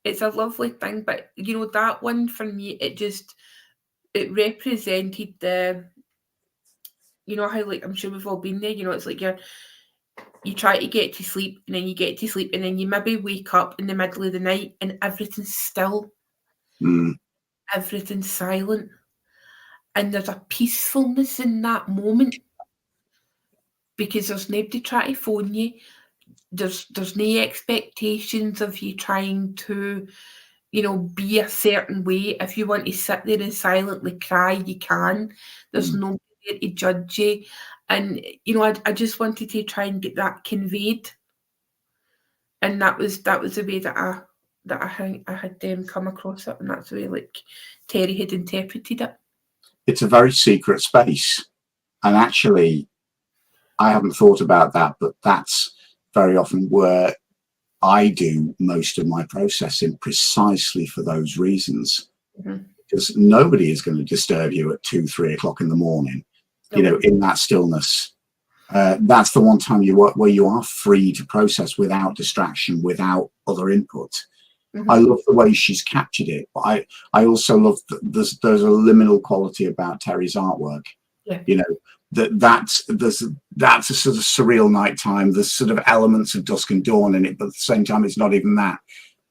It's a lovely thing, but you know, that one for me, it represented the, you know how, like, I'm sure we've all been there, you know, it's like you try to get to sleep and then you get to sleep and then you maybe wake up in the middle of the night and everything's still, everything's silent. And there's a peacefulness in that moment because there's nobody trying to phone you. There's no expectations of you trying to, you know, be a certain way. If you want to sit there and silently cry, you can. There's nobody there to judge you. And, you know, I just wanted to try and get that conveyed. And that was the way that I had come across it. And that's the way, like, Terry had interpreted it. It's a very secret space. And actually, I haven't thought about that, but that's very often where I do most of my processing, precisely for those reasons. Because nobody is going to disturb you at 2, 3 o'clock in the morning, you know, in that stillness. That's the one time where you are free to process without distraction, without other input. I love the way she's captured it, but I also love that there's a liminal quality about Terry's artwork. You know, that's a sort of surreal nighttime. There's sort of elements of dusk and dawn in it, but at the same time, it's not even that.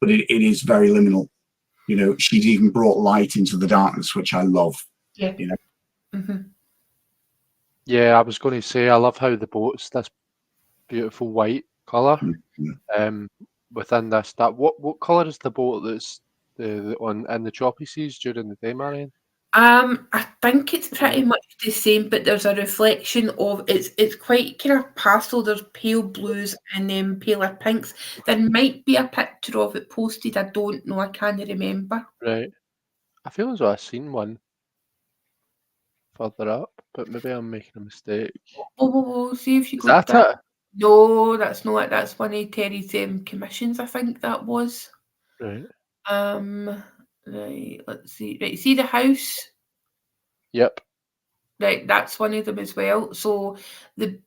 But it is very liminal. You know, she's even brought light into the darkness, which I love. Yeah. You know. Yeah, I was going to say I love how the boat's this beautiful white colour. Within this, what colour is the boat that's in the choppy seas during the day, Marion? I think it's pretty much the same, but there's a reflection of it's quite kind of pastel. There's pale blues and then paler pinks. There might be a picture of it posted. I don't know. I can't remember. Right. I feel as though I've seen one further up, but maybe I'm making a mistake. Oh, see if you Is go that it? No, that's not it. That's one of Terry's commissions. I think that was. Right. Right. Let's see. Right. See the house. Yep. Right, that's one of them as well. So the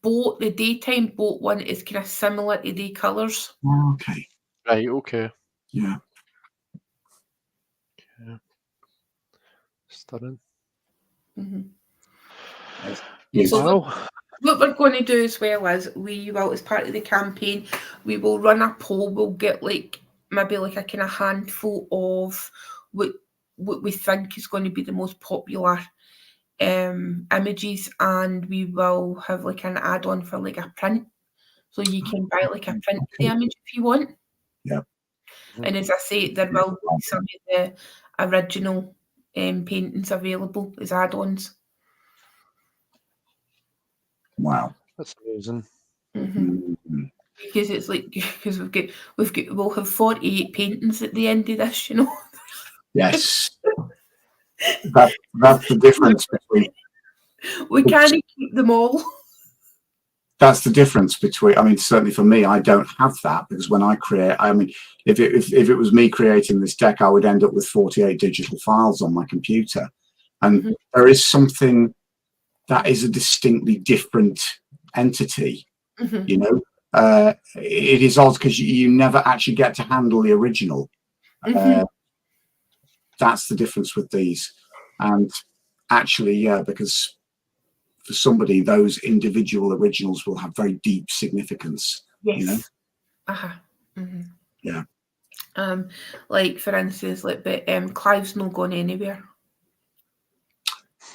daytime boat one is kind of similar to the colours. Okay. Right. Okay. Yeah. Stunning. So what we're going to do as well is we will, as part of the campaign, we will run a poll. We'll get maybe a kind of handful of what we think is going to be the most popular images, and we will have an add-on for a print, so you can buy a print of the image if you want. Yeah. And as I say, there will be some of the original paintings available as add-ons. Wow. That's amazing. Because it's because we'll have 48 paintings at the end of this, you know. Yes. That's the difference between. We can't keep them all. That's the difference between. I mean, certainly for me, I don't have that, because when I create, I mean, if it was me creating this deck, I would end up with 48 digital files on my computer, and there is something that is a distinctly different entity. You know, it is odd because you never actually get to handle the original. That's the difference with these, and actually, yeah, because for somebody, those individual originals will have very deep significance. Yes. You know? Yeah. Like for instance, Clive's not going anywhere.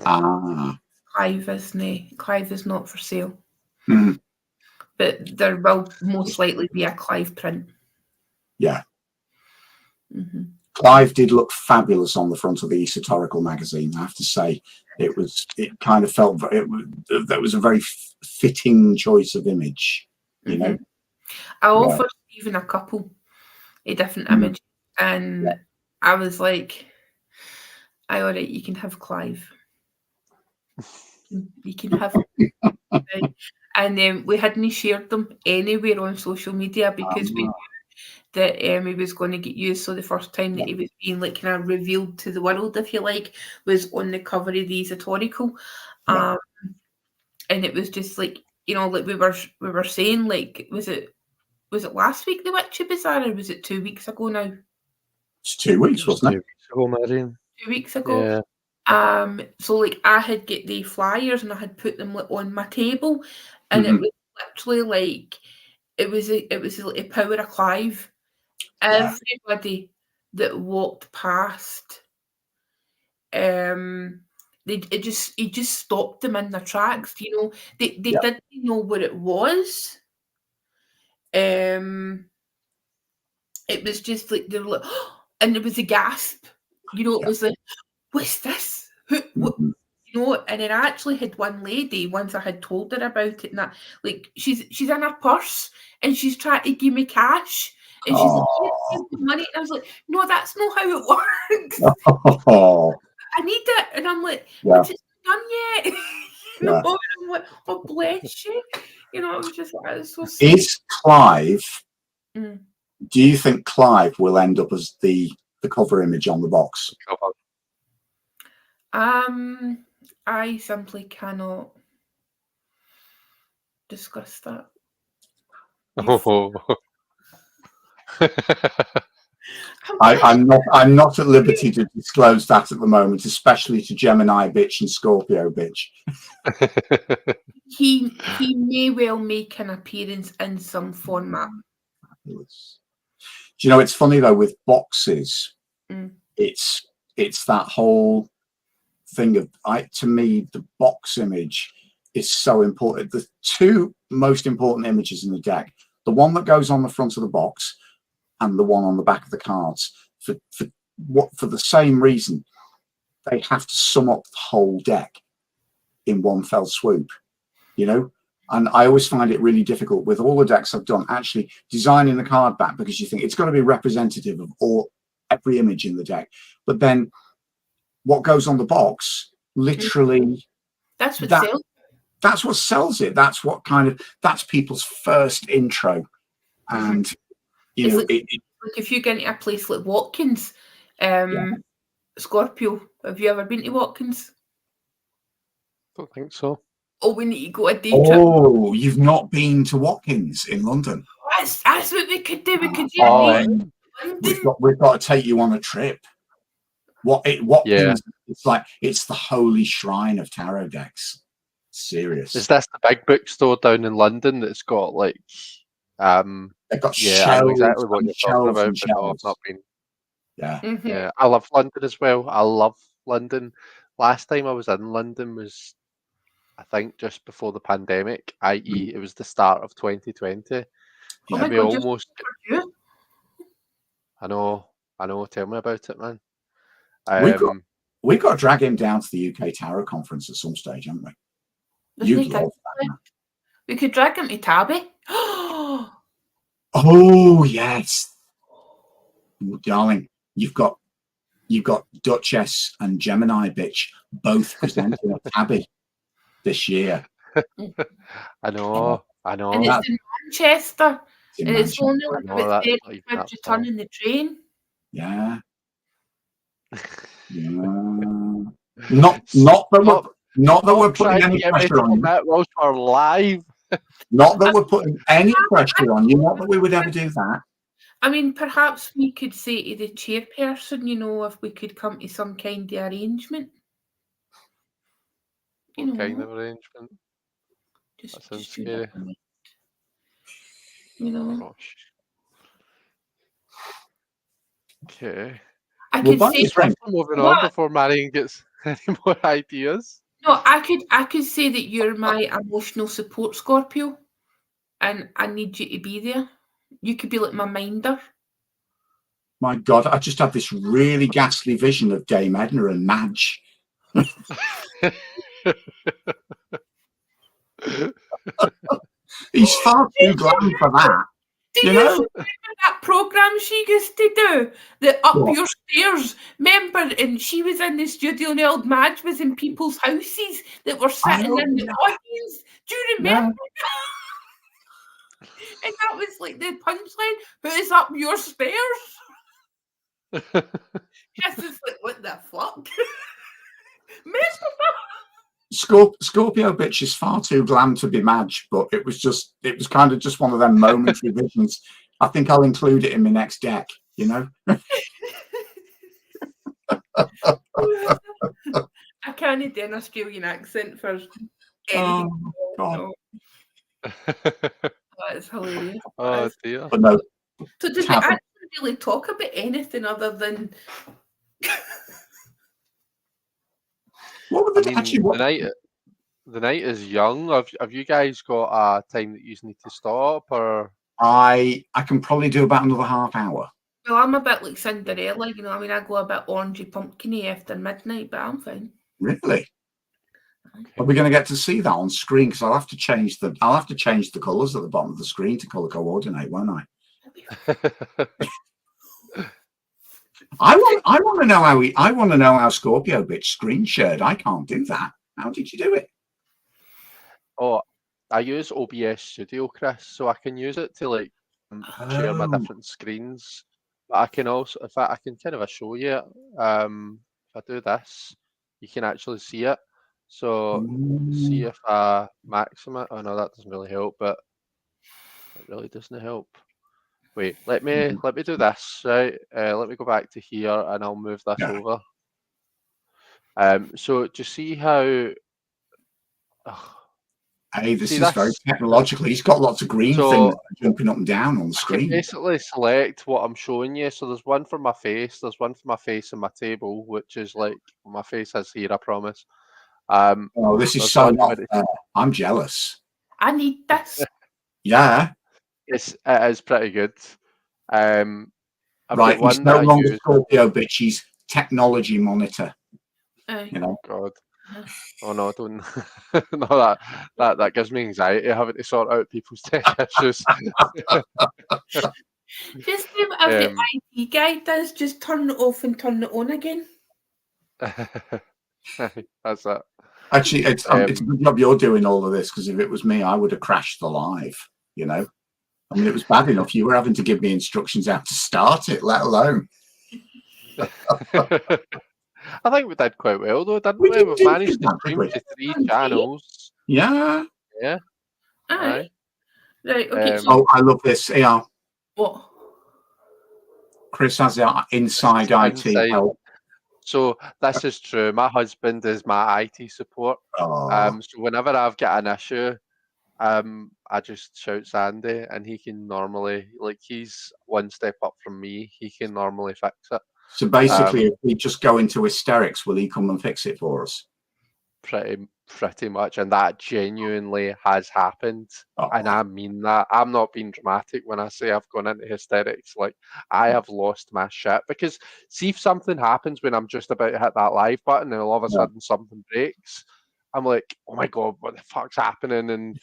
Clive is not for sale. But there will most likely be a Clive print. Yeah. Clive did look fabulous on the front of the Esoterical magazine, I have to say. It kind of felt that was a very fitting choice of image, you know. I offered even a couple of different images, and I was like, "All right, you can have Clive. You can have." And we hadn't shared them anywhere on social media because we knew that he was going to get used. So the first time that he was being like kind of revealed to the world, if you like, was on the cover of the Esoterical. And it was just like, you know, like we were saying, like, was it last week the Witchy Bazaar, or was it 2 weeks ago now? It's 2 weeks, wasn't it? 2 weeks ago, Marion. 2 weeks ago. Yeah. So like I had get the flyers and I had put them like on my table, and it was literally like it was like a power of Clive. Everybody that walked past, he just stopped them in their tracks. You know, they didn't know what it was. It was just like they were like, and there was a gasp. You know, it was like, what's this? What? You know, and then I actually had one lady once I had told her about it, and that like she's in her purse and she's trying to give me cash. And she's like, "Here's the money." And I was like, "No, that's not how it works. I need it." And I'm like, "But it's not done yet." You know, and I'm like, "Oh, bless you." You know, it was just like, it was so sweet. Is Clive? Do you think Clive will end up as the cover image on the box? I simply cannot discuss that. I'm not at liberty to disclose that at the moment, especially to Gemini bitch and Scorpio bitch. He may well make an appearance in some format. Do you know, it's funny though with boxes, it's that whole thing of to me the box image is so important. The two most important images in the deck, the one that goes on the front of the box and the one on the back of the cards, for the same reason, they have to sum up the whole deck in one fell swoop, you know. And I always find it really difficult with all the decks I've done, actually designing the card back, because you think it's got to be representative of every image in the deck. But then what goes on the box, literally, that's what sells. That's what sells it. That's what that's people's first intro. And you know, like if you get into a place like Watkins, Scorpio, have you ever been to Watkins? Don't think so. Oh, we need to go a day trip. Oh, you've not been to Watkins in London? That's what we could do. We could do a day in London. We've got to take you on a trip. Watkins, it's like it's the holy shrine of tarot decks. Serious. Is this the big bookstore down in London that's got like they've got I know exactly what you're talking about, but no, I've not been. Yeah. I love London as well. I love London. Last time I was in London was, I think, just before the pandemic, i.e. it was the start of 2020. Oh And my God, I know, tell me about it, man. We've got to drag him down to the UK Tarot Conference at some stage, haven't we? You'd love that, man. We could drag him to Tabby. Oh yes, darling, you've got Duchess and Gemini bitch both presenting at Tabby this year. And I know. it's in Manchester. And it's only like about 30 quid to turn in the train. Yeah. Not that we're putting any pressure on you. Whilst we're live. Not that we're putting any pressure on you. Not that we would ever do that. I mean, perhaps we could say to the chairperson, you know, if we could come to some kind of arrangement. You know, kind of arrangement. That sounds scary. You know. Gosh. Okay. I could say moving on before Marion gets any more ideas. No, I could say that you're my emotional support Scorpio, and I need you to be there. You could be like my minder. My God, I just had this really ghastly vision of Dame Edna and Madge. He's far too glam for that. Do You you know? remember that programme she used to do? The Up What? Your Stairs. Remember? And she was in the studio and the old Madge was in people's houses that were sitting in the audience. Do you remember? And that was like the punchline. Who's up your stairs? Just is like, what the fuck? Scorpio bitch is far too glam to be Madge, but it was kind of just one of them momentary visions. I think I'll include it in my next deck, you know. I can't do an Australian accent for Oh, anything. God. No. That is hilarious. Oh dear. But no, So did they actually really talk about anything other than what were they actually? What, the night is young. Have you guys got a time that you need to stop, or? I can probably do about another half hour. Well, I'm a bit like Cinderella, you know. I mean, I go a bit orangey pumpkiny after midnight, but I'm fine. Really? Are we going to get to see that on screen? Because I'll have to change the colours at the bottom of the screen to colour coordinate, won't I? I want to know how Scorpio bitch screen shared. I can't do that. How did you do it? Oh, I use OBS Studio, Chris, so I can use it to like share my different screens. But I can also, in fact, I can kind of show you. If I do this, you can actually see it. So see if I maximum it. Oh no, that doesn't really help, but it really doesn't help. Wait, let me do this, right? Let me go back to here and I'll move this over. So do you see how? Hey, this is very technological. He's got lots of green things jumping up and down on the screen. I can basically select what I'm showing you. So there's one for my face. There's one for my face and my table, which is like my face is here. I promise. Oh, this is so not fair. I'm jealous. I need this. Yeah. It is pretty good. Right, he's no longer Scorpio bitch. He's technology monitor. You know. God. Oh no, don't. No, that gives me anxiety having to sort out people's tech issues. Just do whatever the IT guy does. Just turn it off and turn it on again. That's it. Actually, it's a good job you're doing all of this, because if it was me, I would have crashed the live. You know, I mean, it was bad enough you were having to give me instructions how to start it, let alone. I think we did quite well, though, didn't we? We've managed to stream to 3 channels. Yeah. Yeah. Aye. Right. Okay. Oh, I love this. Yeah. What? Chris has the inside IT help. So this is true. My husband is my IT support. So whenever I've got an issue, I just shout Sandy, and he can normally, like, he's one step up from me. He can normally fix it. So basically, if we just go into hysterics, will he come and fix it for us? Pretty much, and that genuinely has happened. And I mean that. I'm not being dramatic when I say I've gone into hysterics. Like, I have lost my shit, because see if something happens when I'm just about to hit that live button and all of a sudden something breaks, I'm like, oh my God, what the fuck's happening? And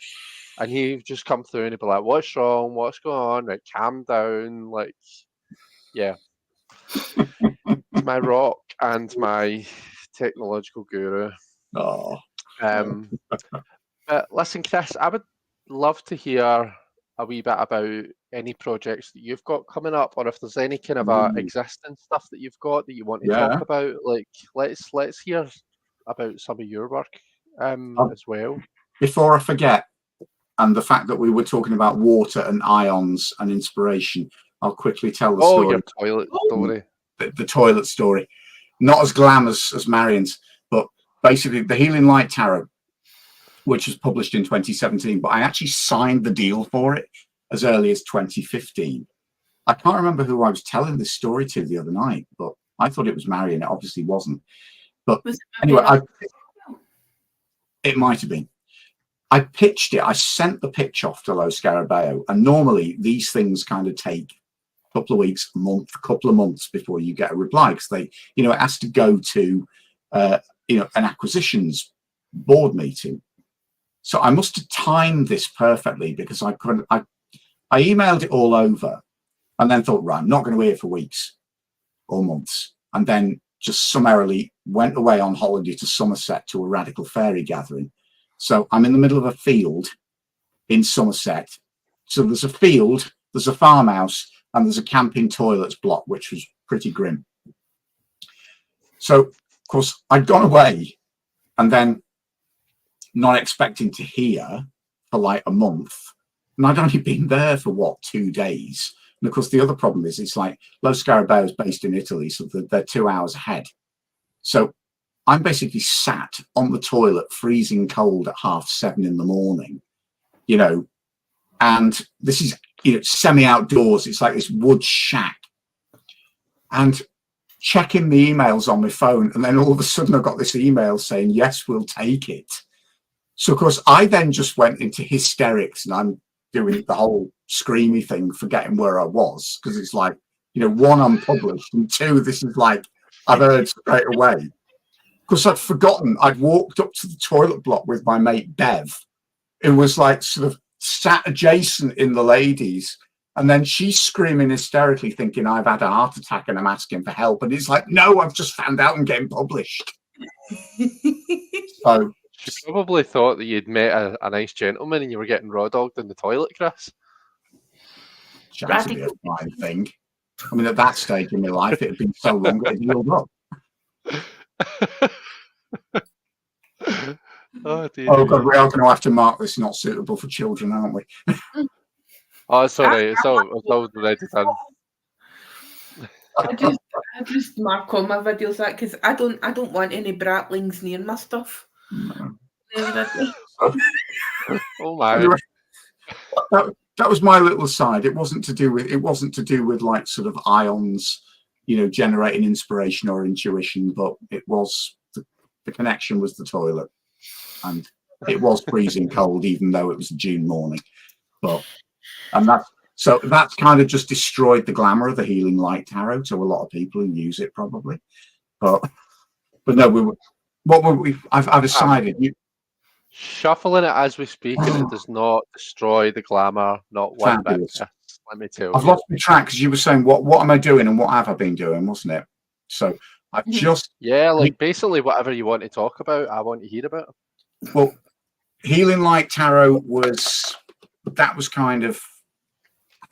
he just come through and he'd be like, what's wrong? What's going on? Like, calm down. Like, yeah. It's my rock and my technological guru. But listen, Chris, I would love to hear a wee bit about any projects that you've got coming up, or if there's any kind of existing stuff that you've got that you want to talk about. Like, let's hear about some of your work as well. Before I forget, and the fact that we were talking about water and ions and inspiration, I'll quickly tell the story. Your toilet story. The toilet story. Not as glam as Marion's, but basically the Healing Light Tarot, which was published in 2017, but I actually signed the deal for it as early as 2015. I can't remember who I was telling this story to the other night, but I thought it was Marion. It obviously wasn't. But anyway, it might have been. I pitched it. I sent the pitch off to Lo Scarabeo, and normally these things kind of take a couple of weeks, couple of months before you get a reply, because it has to go to an acquisitions board meeting. So I must have timed this perfectly, because I emailed it all over and then thought, right, I'm not going to hear for weeks or months, and then just summarily went away on holiday to Somerset to a radical fairy gathering. So I'm in the middle of a field in Somerset. So there's a field, there's a farmhouse, and there's a camping toilets block, which was pretty grim. So, of course, I'd gone away and then not expecting to hear for like a month. And I'd only been there for, what, 2 days. And of course, the other problem is it's like Lo Scarabeo is based in Italy, so they're 2 hours ahead. So I'm basically sat on the toilet, freezing cold at 7:30 in the morning, and this is, semi-outdoors. It's like this wood shack. And checking the emails on my phone, and then all of a sudden I got this email saying, yes, we'll take it. So, of course, I then just went into hysterics, and I'm doing the whole screamy thing, forgetting where I was, because it's like, one, unpublished, and two, this is like, I've heard straight away. Because I'd forgotten, I'd walked up to the toilet block with my mate Bev. It was like sort of sat adjacent in the ladies, and then she's screaming hysterically, thinking I've had a heart attack and I'm asking for help. And it's like, no, I've just found out I'm getting published. So she probably thought that you'd met a nice gentleman and you were getting raw dogged in the toilet, Chris. Chance to be a fine thing. I mean, at that stage in my life, it had been so long it had healed up. Oh, God, we are going to have to mark this not suitable for children, aren't we? Oh, sorry, it's all already done. I just mark all my videos that, because I don't want any bratlings near my stuff. No. Oh my! Anyway, that was my little aside. It wasn't to do with like sort of ions, generating inspiration or intuition, but it was the connection was the toilet, and it was freezing cold, even though it was a June morning. That's kind of just destroyed the glamour of the Healing Light Tarot to a lot of people who use it, probably. But no, I've decided. Shuffling it as we speak, and it does not destroy the glamour, not one bit. Let me tell you. I've lost my track, because you were saying what am I doing and what have I been doing, wasn't it? So I've just basically whatever you want to talk about, I want to hear about. Well, Healing Light Tarot was kind of,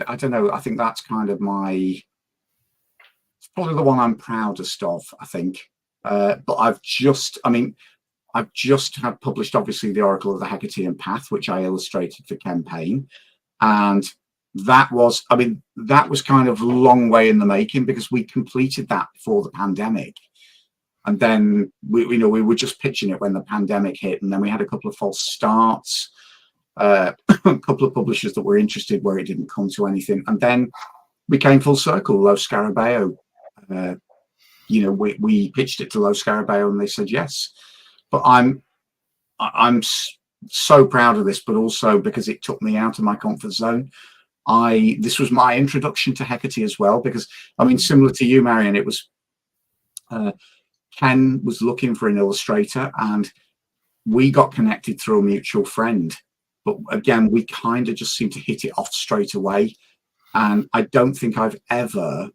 I don't know, I think that's kind of it's probably the one I'm proudest of, I think. But I've just had published, obviously, the Oracle of the Hecatean Path, which I illustrated for campaign. And that was kind of a long way in the making, because we completed that before the pandemic. And then we were just pitching it when the pandemic hit, and then we had a couple of false starts, a couple of publishers that were interested where it didn't come to anything, and then we came full circle. Lo Scarabeo, we pitched it to Lo Scarabeo, and they said yes. But I'm so proud of this, but also because it took me out of my comfort zone. This was my introduction to Hecate as well, because similar to you, Marion, it was. Ken was looking for an illustrator, and we got connected through a mutual friend. But again, we kind of just seemed to hit it off straight away. And I don't think I've ever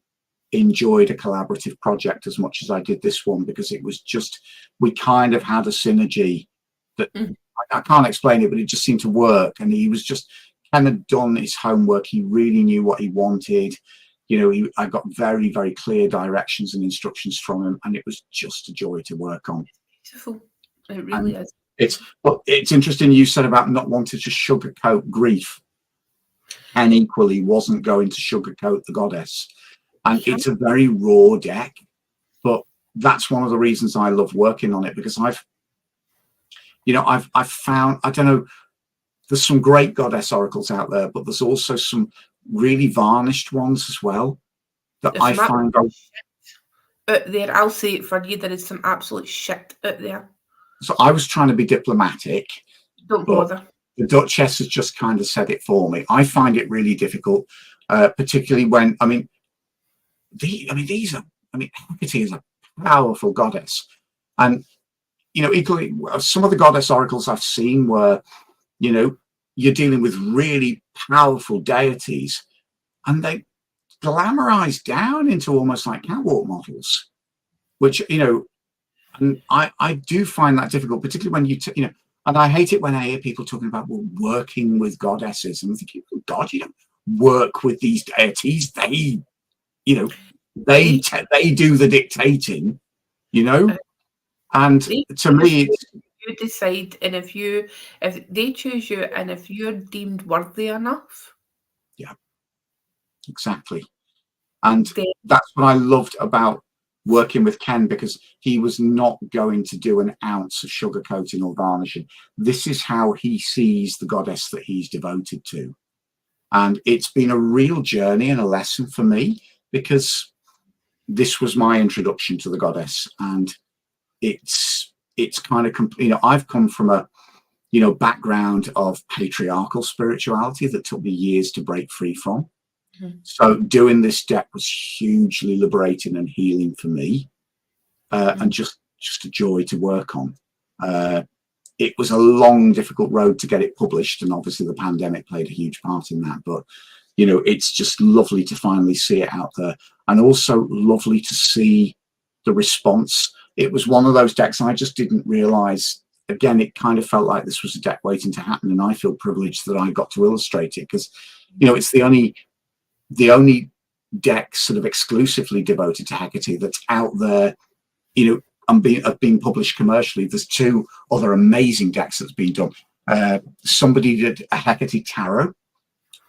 enjoyed a collaborative project as much as I did this one, because it was just, we kind of had a synergy that I can't explain it, but it just seemed to work. And he was just kind of done his homework. He really knew what he wanted. I got very, very clear directions and instructions from him, and it was just a joy to work on. Beautiful. It really is. It's interesting you said about not wanting to sugarcoat grief, and equally wasn't going to sugarcoat the goddess. And it's a very raw deck, but that's one of the reasons I love working on it, because I've found, I don't know, there's some great goddess oracles out there, but there's also some really varnished ones as well that I find out there. I'll say it for you, there is some absolute shit out there. So I was trying to be diplomatic. Don't bother. The Duchess has just kind of said it for me. I find it really difficult, particularly when Hecate is a powerful goddess, and you know, equally, some of the goddess oracles I've seen were, you know, you're dealing with really powerful deities, and they glamorize down into almost like catwalk models, which, you know, and I do find that difficult, particularly when you know, and I hate it when I hear people talking about, well, working with goddesses, and I'm thinking, oh God, you don't work with these deities. They, you know, they do the dictating, you know, and to me, it's, you decide, and if they choose you, and if you're deemed worthy enough, yeah, exactly. And then that's what I loved about working with Ken, because he was not going to do an ounce of sugarcoating or varnishing. This is how he sees the goddess that he's devoted to. And it's been a real journey and a lesson for me, because this was my introduction to the goddess. And it's kind of, you know, I've come from a, you know, background of patriarchal spirituality that took me years to break free from. So doing this deck was hugely liberating and healing for me, and just a joy to work on. It was a long, difficult road to get it published, and obviously the pandemic played a huge part in that. But, you know, it's just lovely to finally see it out there, and also lovely to see the response. It was one of those decks I just didn't realize. Again, it kind of felt like this was a deck waiting to happen, and I feel privileged that I got to illustrate it, because, you know, it's the only deck sort of exclusively devoted to Hecate that's out there, you know, and being published commercially. There's two other amazing decks that's been done. Somebody did a Hecate tarot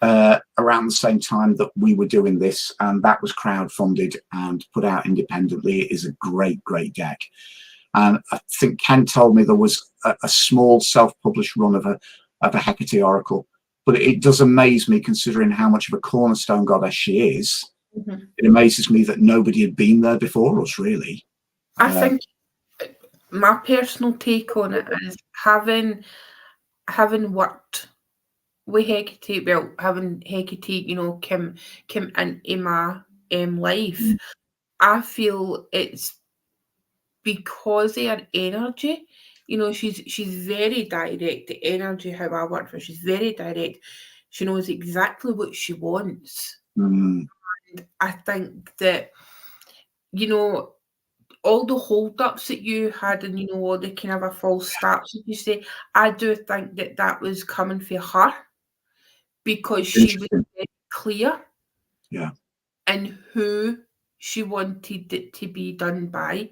around the same time that we were doing this, and that was crowdfunded and put out independently. It is a great deck. And I think Ken told me there was a small self-published run of a Hecate oracle. But it does amaze me, considering how much of a cornerstone goddess she is. It amazes me that nobody had been there before us, really. I think my personal take on it is having worked with Hecate, well, having Hecate, you know, come into my life, I feel it's because of her energy. You know, she's very direct. The energy, how I work for her, she's very direct. She knows exactly what she wants. And I think that, you know, all the hold-ups that you had, and, you know, all the kind of a false starts, as you say, I do think that was coming for her, because she was very clear in who she wanted it to be done by.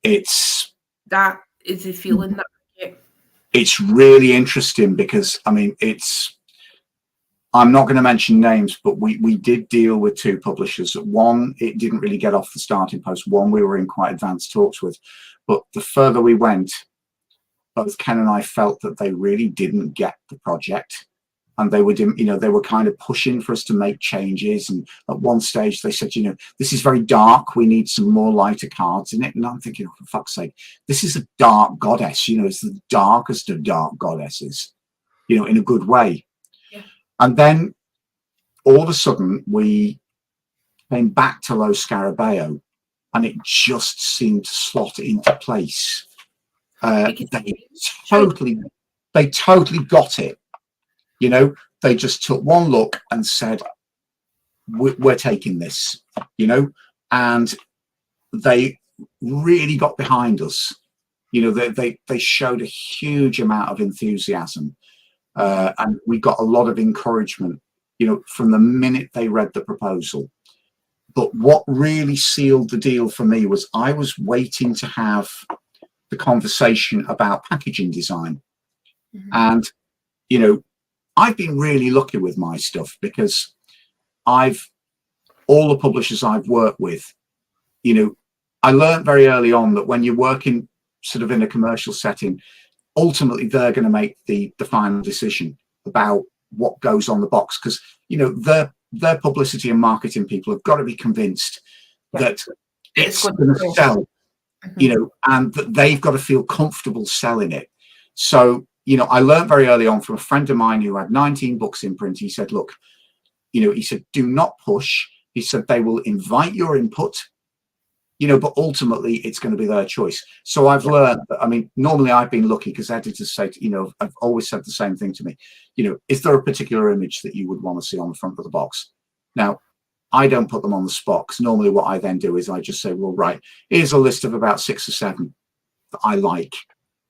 That is the feeling that I get. It's really interesting, because, I mean, I'm not going to mention names, but we did deal with two publishers. One, it didn't really get off the starting post. One, we were in quite advanced talks with. But the further we went, both Ken and I felt that they really didn't get the project. And they were, you know, they were kind of pushing for us to make changes. And at one stage they said, you know, this is very dark. We need some more lighter cards in it. And I'm thinking, oh, for fuck's sake, this is a dark goddess. You know, it's the darkest of dark goddesses, you know, in a good way. Yeah. And then all of a sudden we came back to Lo Scarabeo, and it just seemed to slot into place. They totally got it. You know, they just took one look and said, we're taking this, you know, and they really got behind us. You know, they showed a huge amount of enthusiasm, and we got a lot of encouragement, you know, from the minute they read the proposal. But what really sealed the deal for me was I was waiting to have the conversation about packaging design. And, you know, I've been really lucky with my stuff, because all the publishers I've worked with, you know, I learned very early on that when you're working sort of in a commercial setting, ultimately they're going to make the final decision about what goes on the box, because, you know, their publicity and marketing people have got to be convinced that it's going to sell, you know, and that they've got to feel comfortable selling it. So, you know, I learned very early on from a friend of mine who had 19 books in print. He said, look, you know, he said, do not push. He said, they will invite your input. you know, but ultimately it's going to be their choice. So I've learned that, I mean, normally I've been lucky because editors say, you know, I've always said the same thing to me, you know, is there a particular image that you would want to see on the front of the box? Now, I don't put them on the spot, because normally what I then do is I just say, well, right, here's a list of about 6 or 7 that I like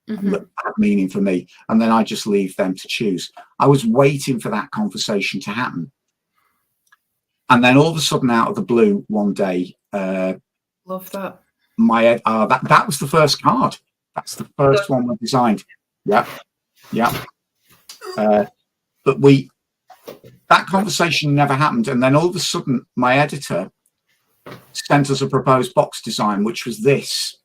and that have meaning for me. And then I just leave them to choose. I was waiting for that conversation to happen. And then all of a sudden, out of the blue, one day, love that. That was the first card. That's the first one we designed. Yeah, yeah. But that conversation never happened. And then all of a sudden, my editor sent us a proposed box design, which was this.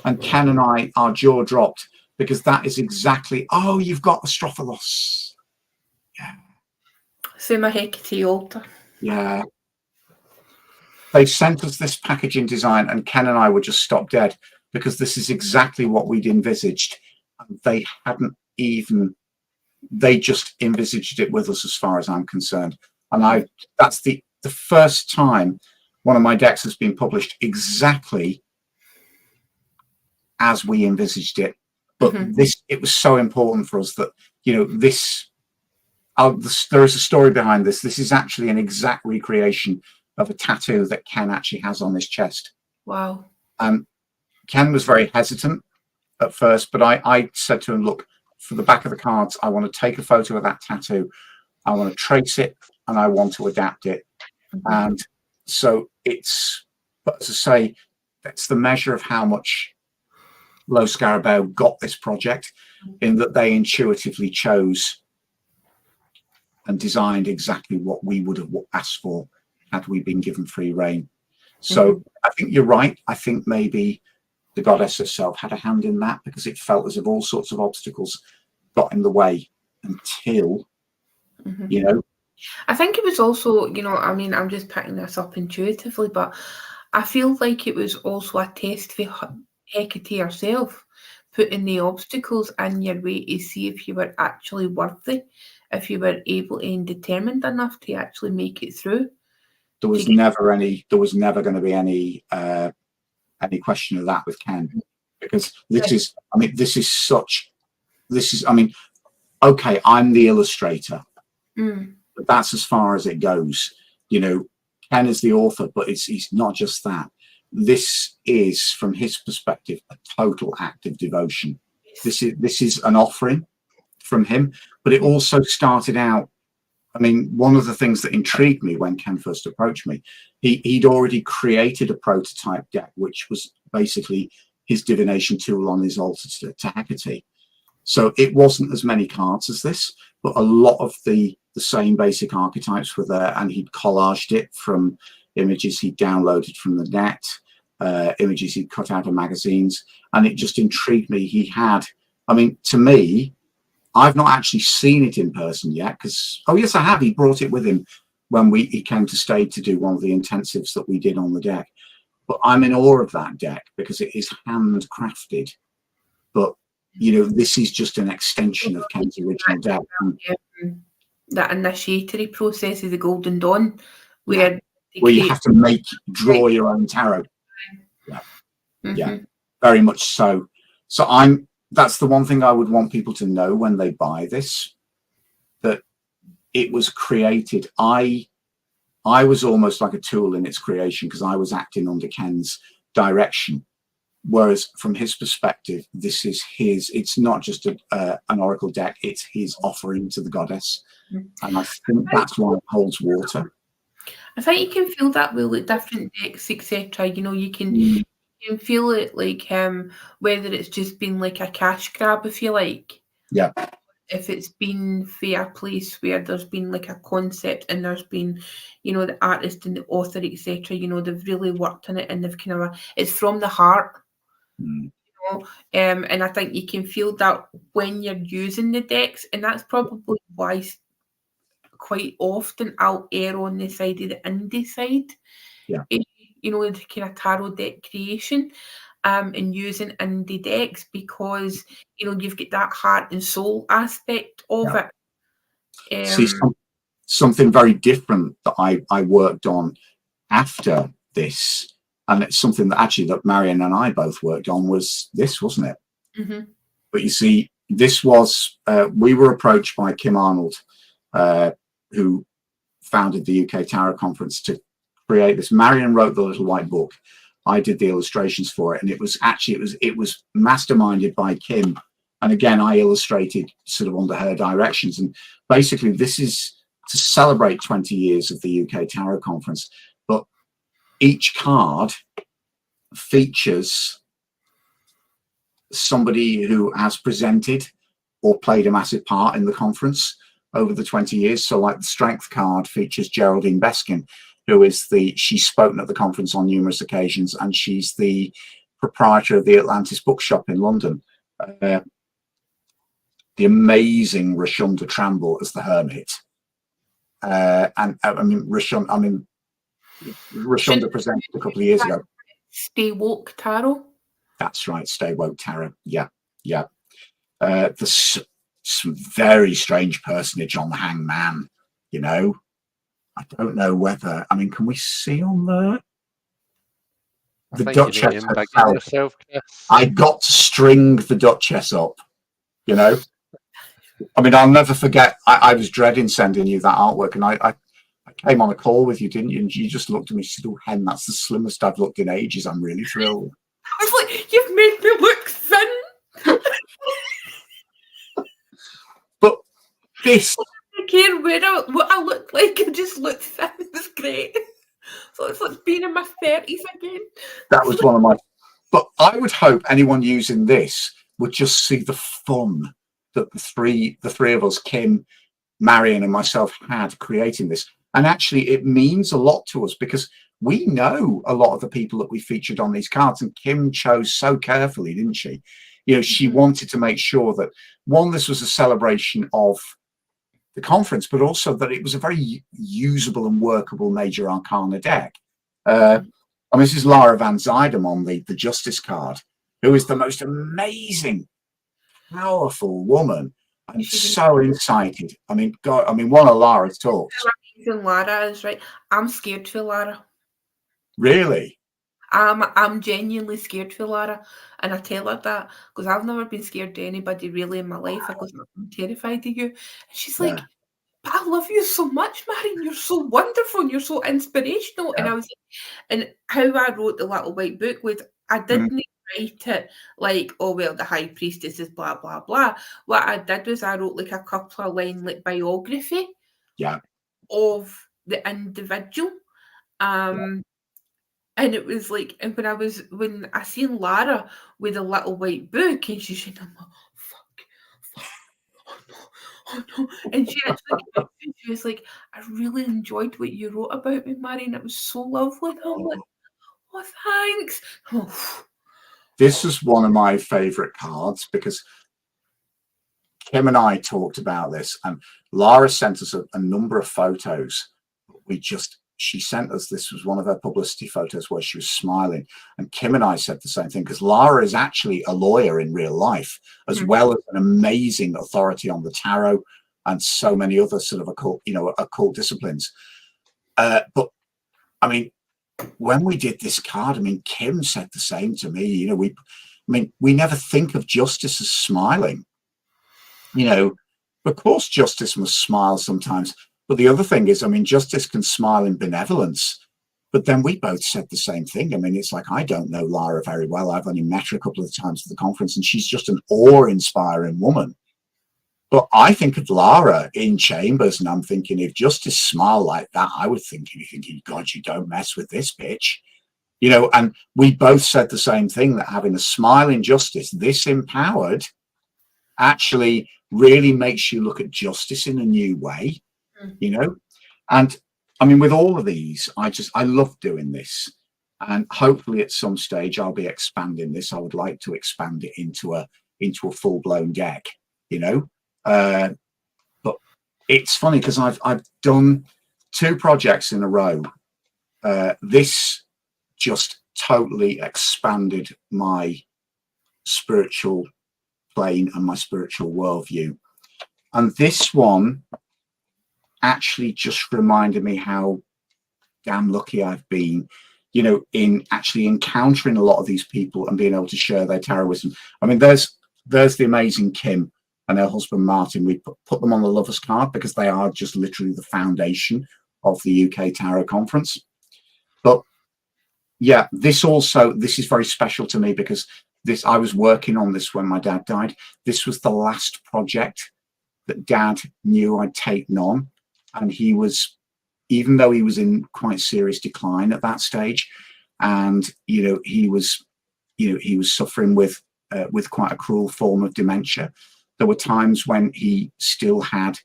And Ken and I, our jaw dropped, because that is exactly, oh, you've got Astrophilos. Yeah. Suma Hecate altar. Yeah. They sent us this packaging design, and Ken and I were just stopped dead, because this is exactly what we'd envisaged. And they hadn't even, they just envisaged it with us, as far as I'm concerned. And that's the first time one of my decks has been published exactly as we envisaged it. But it was so important for us that, you know, there is a story behind this. This is actually an exact recreation of a tattoo that Ken actually has on his chest. Wow. Ken was very hesitant at first, but I said to him, look, for the back of the cards, I want to take a photo of that tattoo. I want to trace it, and I want to adapt it. And so but as I say, that's the measure of how much Low Scarabeo got this project, in that they intuitively chose and designed exactly what we would have asked for had we been given free rein. So I think you're right. I think maybe the goddess herself had a hand in that, because it felt as if all sorts of obstacles got in the way until, you know. I think it was also, you know, I mean, I'm just picking this up intuitively, but I feel like it was also a test for Hecate herself, putting the obstacles in your way to see if you were actually worthy, if you were able and determined enough to actually make it through. There was never going to be any question of that with Ken, because okay, I'm the illustrator, but that's as far as it goes. You know, Ken is the author, but he's not just that. This is, from his perspective, a total act of devotion. This is an offering from him, but it also started out, I mean, one of the things that intrigued me when Ken first approached me, he'd already created a prototype deck, which was basically his divination tool on his altar to Hecate. So it wasn't as many cards as this, but a lot of the same basic archetypes were there, and he'd collaged it from images he'd downloaded from the net, images he'd cut out of magazines, and it just intrigued me. He had, I mean, to me, I've not actually seen it in person yet, because, oh yes, I have. He brought it with him when he came to Stade to do one of the intensives that we did on the deck. But I'm in awe of that deck, because it is handcrafted. But, you know, this is just an extension of Ken's original deck. That initiatory process is the Golden Dawn, where you have to draw your own tarot. Yeah, very much so. So that's the one thing I would want people to know when they buy this, that it was created. I was almost like a tool in its creation, because I was acting under Ken's direction. Whereas from his perspective, this is it's not just an oracle deck, it's his offering to the goddess. And I think that's why it holds water. I think you can feel that with different decks, etc. You know, you can feel it like whether it's just been like a cash grab, if you like. Yeah. If it's been for a place where there's been like a concept, and there's been, you know, the artist and the author, etc. You know, they've really worked on it, and they've kind of, it's from the heart. You know, and I think you can feel that when you're using the decks, and that's probably why quite often I'll err on the side of the indie side. Yeah. You know, the kind of tarot deck creation, and using indie decks, because, you know, you've got that heart and soul aspect of it. See, something very different that I worked on after this and it's something that actually that Marion and I both worked on, was this, wasn't it? Mm-hmm. But you see, this was, we were approached by Kim Arnold, who founded the UK Tarot Conference, to create this. Marion wrote the little white book. I did the illustrations for it, and it was actually, it was masterminded by Kim. And again, I illustrated sort of under her directions. And basically, this is to celebrate 20 years of the UK Tarot Conference. But each card features somebody who has presented or played a massive part in the conference over the 20 years. So like the Strength card features Geraldine Beskin, who is she's spoken at the conference on numerous occasions, and she's the proprietor of the Atlantis bookshop in London. The amazing Rashonda Tramble as the Hermit. And Rashonda presented a couple of years ago. Stay Woke Tarot. That's right, Stay Woke Tarot. Yeah, yeah. There's some very strange personage on the Hangman, you know. I don't know whether, I mean, can we see on there? The Duchess herself. I got to string the Duchess up, you know. I mean, I'll never forget, I was dreading sending you that artwork, and I came on a call with you, didn't you? And you just looked at me and said, "Oh, Hen, that's the slimmest I've looked in ages. I'm really thrilled." I was like, "You've made me look thin." But this... I care what I look like. I just look thin. It was great. So it's like being in my 30s again. That was one of my... But I would hope anyone using this would just see the fun that the three of us, Kim, Marion and myself, had creating this. And actually it means a lot to us, because we know a lot of the people that we featured on these cards, and Kim chose so carefully, didn't she? You know, she wanted to make sure that, one, this was a celebration of the conference, but also that it was a very usable and workable major arcana deck. I mean, this is Lara Van Zydam on the Justice card, who is the most amazing, powerful woman, and so incited. I mean, God, I mean, one of Lara's talks. Lara is right. I'm scared for Lara. Really? I'm genuinely scared for Lara, and I tell her that because I've never been scared to anybody really in my life. Because I'm terrified of you. And she's like, "But I love you so much, Marion. You're so wonderful and you're so inspirational." And I was, and how I wrote the little white book was, I didn't write it like, "Oh well, the High Priestess is blah blah blah." What I did was I wrote like a couple of line like biography of the individual. And it was like, and when I seen Lara with a little white book, and she said, "I'm like, fuck, oh no," and she actually, she was like, "I really enjoyed what you wrote about me, Marion. It was so lovely." And I'm like, "Oh, thanks." This is one of my favorite cards, because Kim and I talked about this, and Lara sent us a number of photos. She sent us, this was one of her publicity photos where she was smiling, and Kim and I said the same thing, because Lara is actually a lawyer in real life, as well as an amazing authority on the tarot and so many other sort of occult disciplines. But I mean, when we did this card, I mean, Kim said the same to me. You know, we never think of Justice as smiling. You know, of course, Justice must smile sometimes. But the other thing is, I mean, Justice can smile in benevolence. But then we both said the same thing. I mean, it's like, I don't know Lara very well. I've only met her a couple of times at the conference, and she's just an awe-inspiring woman. But I think of Lara in chambers, and I'm thinking, if Justice smiled like that, I would think, you're thinking, God, you don't mess with this bitch. You know, and we both said the same thing, that having a smile in Justice, this empowered, actually really makes you look at Justice in a new way. You know, and I mean, with all of these, I love doing this, and hopefully at some stage I'll be expanding this. I would like to expand it into a full-blown deck, you know. But it's funny because I've done 2 projects in a row. This just totally expanded my spiritual plane and my spiritual worldview, and this one actually just reminded me how damn lucky I've been. you know, in actually encountering a lot of these people and being able to share their tarot wisdom. I mean, there's the amazing Kim and her husband Martin. We put them on the lovers card because they are just literally the foundation of the UK Tarot Conference. But yeah, this is very special to me because I was working on this when my dad died. This was the last project that Dad knew I'd taken on, and he was, even though he was in quite serious decline at that stage, and he was suffering with quite a cruel form of dementia. There were times when he still had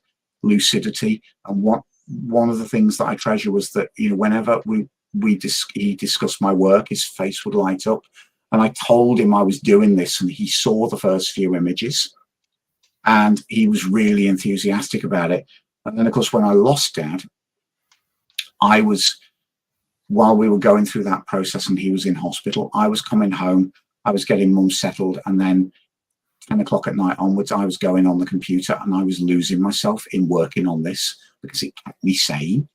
lucidity, and one of the things that I treasure was that whenever he discussed my work, his face would light up, and I told him I was doing this, and he saw the first few images, and he was really enthusiastic about it. And then, of course, when I lost Dad, while we were going through that process and he was in hospital, I was coming home, I was getting Mum settled, and then 10 o'clock at night onwards, I was going on the computer and I was losing myself in working on this because it kept me sane.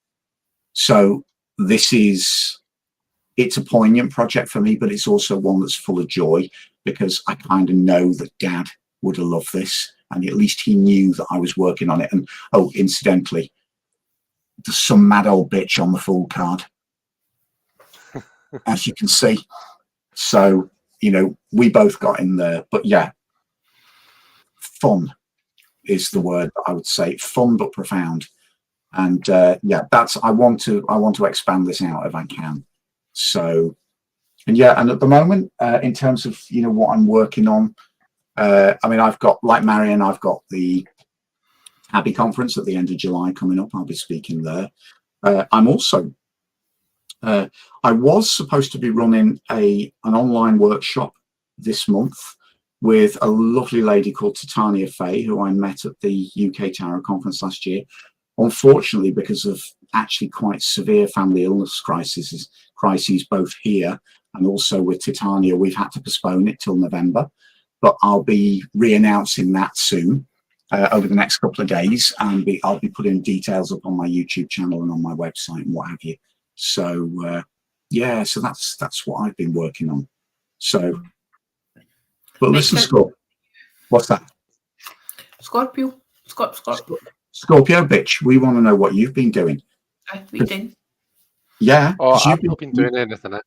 So it's a poignant project for me, but it's also one that's full of joy because I kind of know that Dad would have loved this, and at least he knew that I was working on it. And oh, incidentally, there's some mad old bitch on the Fool card, as you can see. So, we both got in there. But yeah, fun is the word that I would say. Fun but profound. And yeah, I want to expand this out if I can. So, and yeah, and at the moment, in terms of what I'm working on, I mean, I've got, like Marion, I've got the Abbey conference at the end of July coming up. I'll be speaking there. I'm also, I was supposed to be running an online workshop this month with a lovely lady called Titania Fay, who I met at the UK Tarot Conference last year. Unfortunately, because of actually quite severe family illness crises both here and also with Titania, we've had to postpone it till November. But I'll be re-announcing that soon over the next couple of days, and I'll be putting details up on my YouTube channel and on my website and what have you. So yeah, so that's what I've been working on. So, but listen, Scorpio, what's that? Scorpio. Scorpio, bitch, we want to know what you've been doing. I've been doing. Yeah. I've not been doing anything.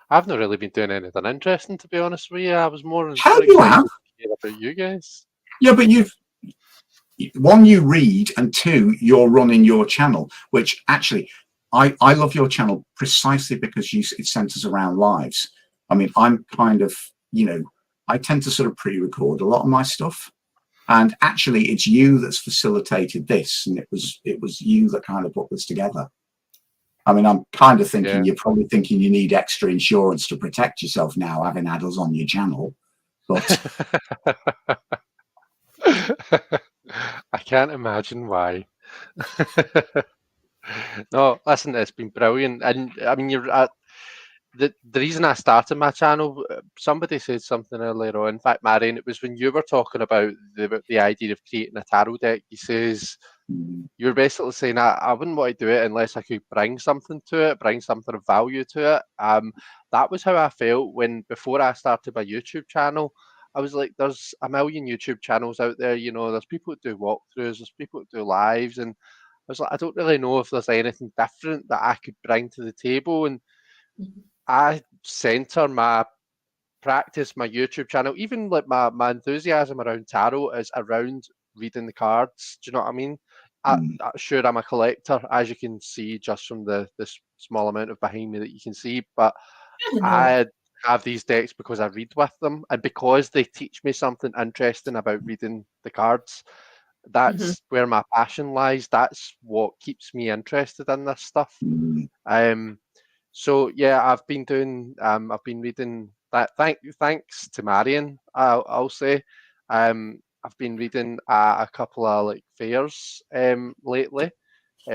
I've not really been doing anything interesting, to be honest with you. I was more excited to hear about you guys. Yeah, but one, you read, and two, you're running your channel, which actually, I love your channel precisely because it centers around lives. I mean, I'm kind of, I tend to sort of pre-record a lot of my stuff. And actually, it's you that's facilitated this, and it was you that kind of put this together. I mean, I'm kind of thinking you're probably thinking you need extra insurance to protect yourself now, having had us on your channel. But I can't imagine why. No, listen, it's been brilliant, and I mean, the reason I started my channel, somebody said something earlier on. In fact, Marion, it was when you were talking about the idea of creating a tarot deck. He says you were basically saying I wouldn't want to do it unless I could bring something to it, bring something of value to it. That was how I felt before I started my YouTube channel. I was like, there's a million YouTube channels out there. There's people that do walkthroughs, there's people that do lives, and I was like, I don't really know if there's anything different that I could bring to the table. And I center my practice, my YouTube channel, even like my enthusiasm around tarot is around reading the cards. Do you know what I mean? Sure, I'm a collector, as you can see just from this small amount of behind me that you can see, but I have these decks because I read with them and because they teach me something interesting about reading the cards. That's where my passion lies. That's what keeps me interested in this stuff. So yeah, I've been reading that. Thanks to Marion, I'll say. I've been reading a couple of like fairs lately.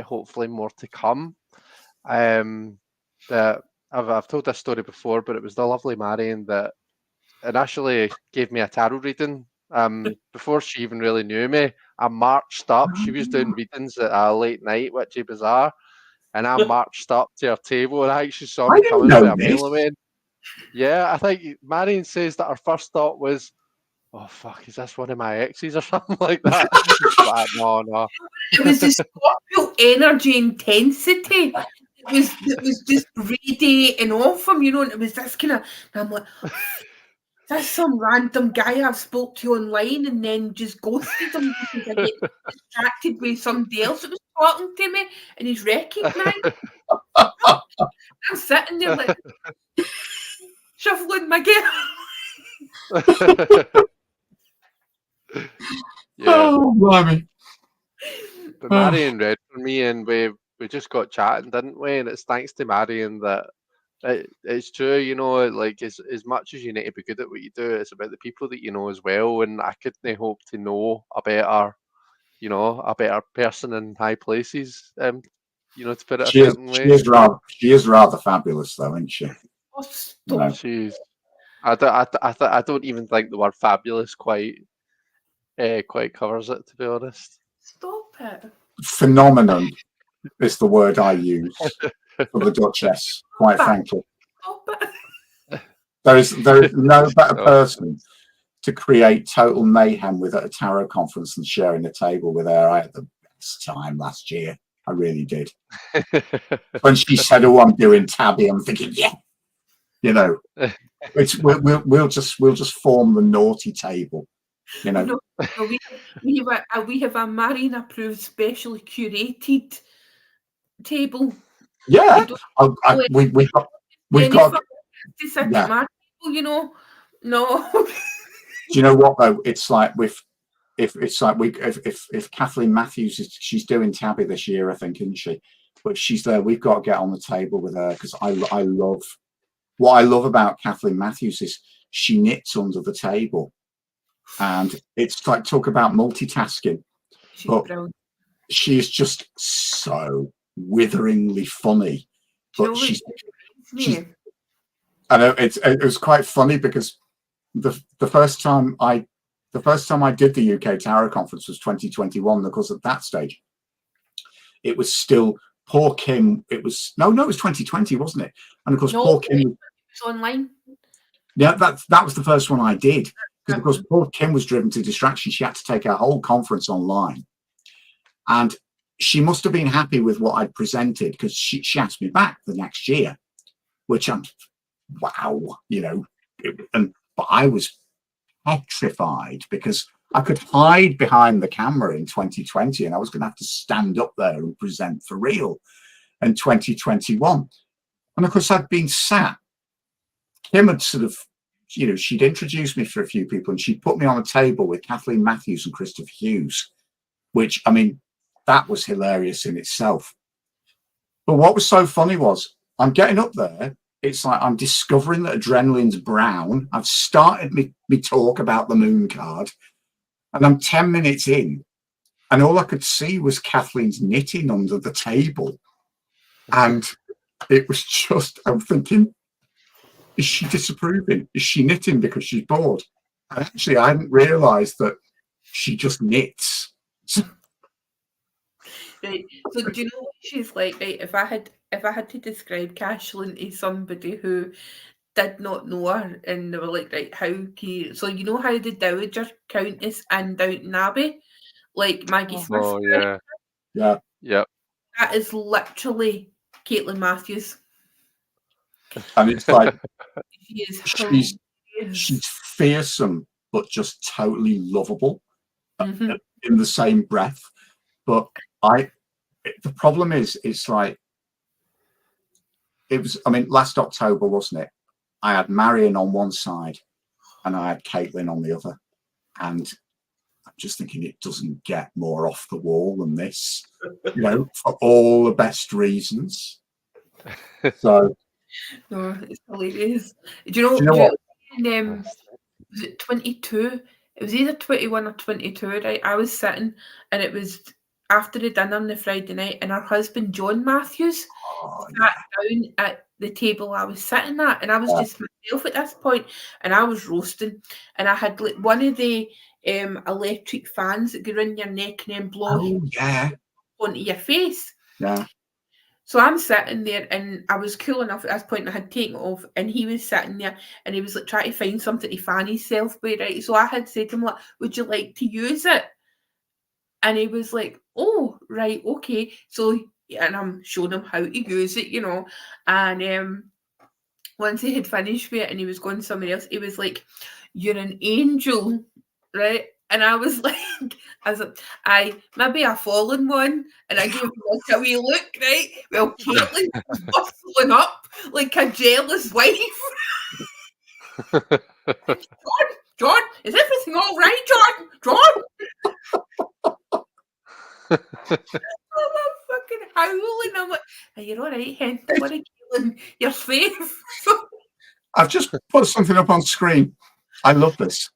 Hopefully more to come. That I've told this story before, but it was the lovely Marion that initially gave me a tarot reading. Before she even really knew me, I marched up. She was doing readings at a late night, which is bizarre. and I marched up to her table, and I actually saw I me didn't coming know with a this. meal away. Yeah, I think Marion says that her first thought was, "Oh fuck, is this one of my exes or something like that?" But no. It was the Scorpio energy intensity. It was just radiating off him, you know, and it was this kind of, and I'm like, that's some random guy I've spoke to online and then just ghosted him because I get distracted with somebody else that was talking to me and he's recognised. I'm sitting there like shuffling my gear. Yeah, Oh, blimey. but Marion read for me, and we just got chatting, didn't we? And it's thanks to Marion that it's true, you know, like as much as you need to be good at what you do, it's about the people that you know as well. And I couldn't hope to know a better person in high places. You know, to put it a certain way. She is rather fabulous, though, isn't she? Oh, stop. No. She's. I don't even think the word fabulous quite covers it, to be honest. Stop it. Phenomenon is the word I use for the Duchess, quite frankly. Stop it. There is no better person to create total mayhem with at a tarot conference than sharing a table with her. I had the best time last year. I really did. When she said, "Oh, I'm doing Tabby," I'm thinking, yeah, you know, we'll just form the naughty table, you know. No, we have a Marion approved, specially curated table. Yeah, we've got to sit at my table, you know. No. Do you know what though? It's like if Kathleen Matthews she's doing Tabby this year, I think, isn't she? But she's there. We've got to get on the table with her because I love what I love about Kathleen Matthews is she knits under the table, and it's like talk about multitasking. But she is just so witheringly funny. But she's I know it was quite funny because the first time I did the UK Tarot Conference was 2021. Of course, at that stage, it was still poor Kim. It was 2020, wasn't it? And of course, poor Kim was online. Yeah, that was the first one I did because of course poor Kim was driven to distraction. She had to take her whole conference online, and she must have been happy with what I'd presented because she asked me back the next year, which I'm wow, you know, but I was petrified because I could hide behind the camera in 2020 and I was going to have to stand up there and present for real in 2021. And of course, I'd been sat. Kim had sort of, you know, she'd introduced me for a few people and she put me on a table with Kathleen Matthews and Christopher Hughes, which, I mean, that was hilarious in itself. But what was so funny was I'm getting up there. It's like I'm discovering that adrenaline's brown. I've started me talk about the moon card and I'm 10 minutes in and all I could see was Kathleen's knitting under the table. And it was just, I'm thinking, is she disapproving? Is she knitting because she's bored? And actually, I hadn't realised that she just knits. Right. So do you know what she's like? Right. If I had to describe Cashland to somebody who did not know her and they were like, right, how can you, so you know how the Dowager Countess and Downton Abbey, like Maggie Smith. Oh yeah. Yeah. Yep. That is literally Caitlin Matthews. And it's like She is she's fearsome, but just totally lovable in the same breath. But the problem is, it's like, it was, I mean, last October, wasn't it? I had Marion on one side and I had Caitlin on the other. And I'm just thinking it doesn't get more off the wall than this, you know, for all the best reasons. So. No, it's hilarious. Do you know what? Was it 22? It was either 21 or 22, right? I was sitting and it was after the dinner on the Friday night and her husband, John Matthews, sat down at the table I was sitting at and I was just myself at this point and I was roasting and I had like one of the electric fans that go around your neck and then blow onto your face. Yeah. So I'm sitting there, and I was cool enough at this point. I had taken it off, and he was sitting there, and he was like trying to find something to fan himself with, right? So I had said to him, like, "Would you like to use it?" And he was like, "Oh, right, okay." So, and I'm showing him how to use it, you know. And once he had finished with it and he was going somewhere else, he was like, "You're an angel," right? And I was like, I was like, "I maybe a fallen one," and I gave him like a wee look, right? Well, Caitlin was bustling up like a jealous wife. John, is everything all right, John? John? I'm fucking howling. I'm like, "Are you all right, hen? Don't worry, Caitlin, you're safe." I've just put something up on screen. I love this.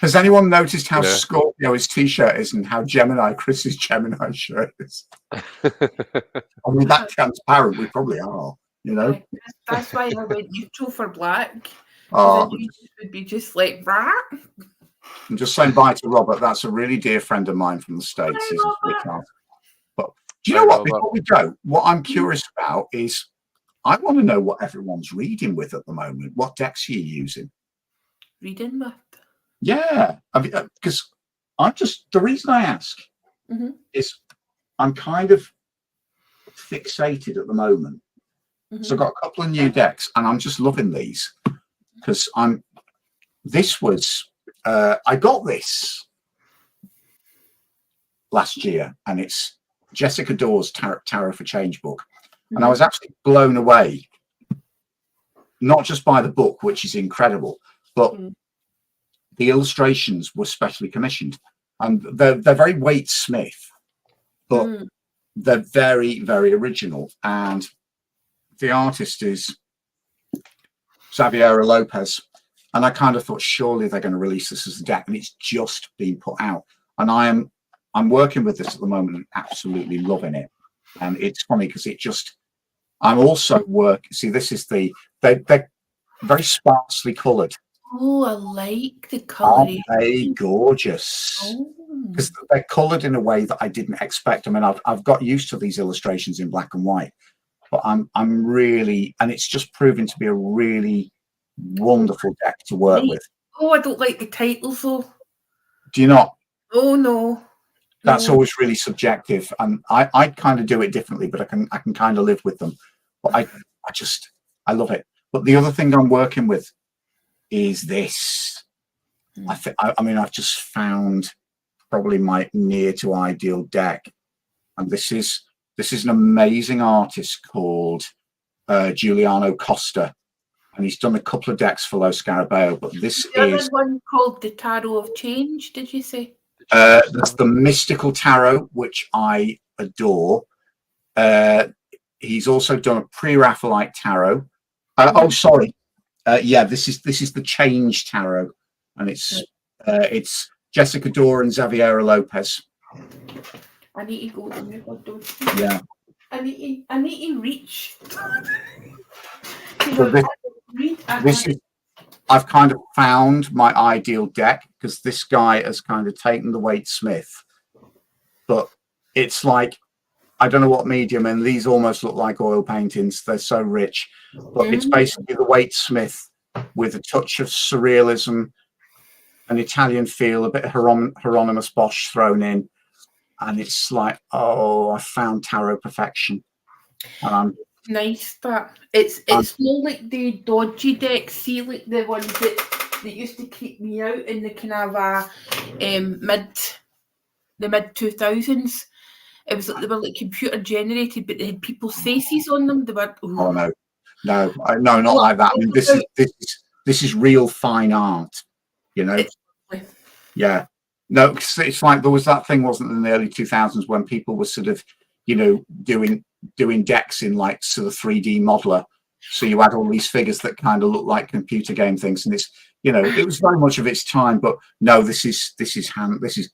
Has anyone noticed how Scorpio his t-shirt is and how Gemini Chris's Gemini shirt is? I mean, that transparent, we probably are, you know? That's why I went neutral for black. Oh, I knew it would be just like that. I'm just saying bye to Robert. That's a really dear friend of mine from the States. Hi, He's a Robert. sweetheart. But do you know what? Before we go, what I'm curious about is I want to know what everyone's reading with at the moment. What decks are you using? Reading with? Yeah, because I'm just, the reason I ask is I'm kind of fixated at the moment. So I've got a couple of new decks and I'm just loving these because I got this last year and it's Jessica Dawes' Tarot for Change book. And I was actually blown away, not just by the book, which is incredible, but the illustrations were specially commissioned. And they're very Waite Smith, but they're very, very original. And the artist is Xaviera Lopez. And I kind of thought, surely they're going to release this as a deck. And it's just been put out. And I'm working with this at the moment and absolutely loving it. And it's funny because I'm also see, this is they're very sparsely coloured. Oh, I like the colour. Aren't they gorgeous? Because they're coloured in a way that I didn't expect. I mean, I've got used to these illustrations in black and white, but I'm really, and it's just proving to be a really wonderful deck to work with. Oh, I don't like the titles though. I Do you not? Oh no. That's always really subjective, and I kind of do it differently, but I can kind of live with them. But I love it. But the other thing I'm working with is this. I mean, I've just found probably my near to ideal deck, and this is an amazing artist called Giuliano Costa, and he's done a couple of decks for Lo Scarabeo. But this is one called the Tarot of Change. Did you say? That's the Mystical Tarot, which I adore. He's also done a pre-Raphaelite tarot. Oh, sorry. Yeah, this is the Change Tarot, and it's Jessica Dore and Xaviera Lopez. I need to go in there. Yeah. I need to reach. So this is. I've kind of found my ideal deck because this guy has kind of taken the Waite Smith, but it's like, I don't know what medium, and these almost look like oil paintings. They're so rich, but it's basically the Waite Smith with a touch of surrealism, an Italian feel, a bit of Hieronymus Bosch thrown in. And it's like, oh, I found tarot perfection. Nice, but it's more like the dodgy decks. See, like the ones that used to creep me out in the kind of mid 2000s. It was like they were like computer generated, but they had people's faces on them. They were oh no, not like that. I mean, this is real fine art, you know. Yeah, no, it's like there was that thing, wasn't it, in the early 2000s when people were sort of, you know, doing decks in like sort of 3D modeler. So you had all these figures that kind of look like computer game things, and it's, you know, it was very much of its time. But no, this is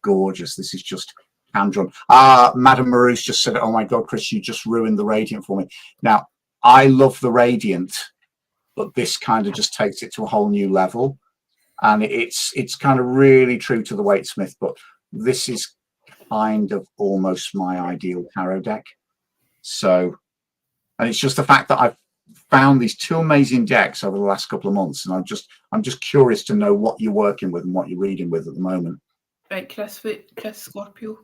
gorgeous. This is just hand drawn. Madame Marouche just said, "Oh my God, Chris, you just ruined the Radiant for me." Now, I love the Radiant, but this kind of just takes it to a whole new level, and it's kind of really true to the Waite Smith. But this is kind of almost my ideal tarot deck. So And it's just the fact that I've found these 2 amazing decks over the last couple of months, and I'm just curious to know what you're working with and what you're reading with at the moment. Right, Chris Scorpio.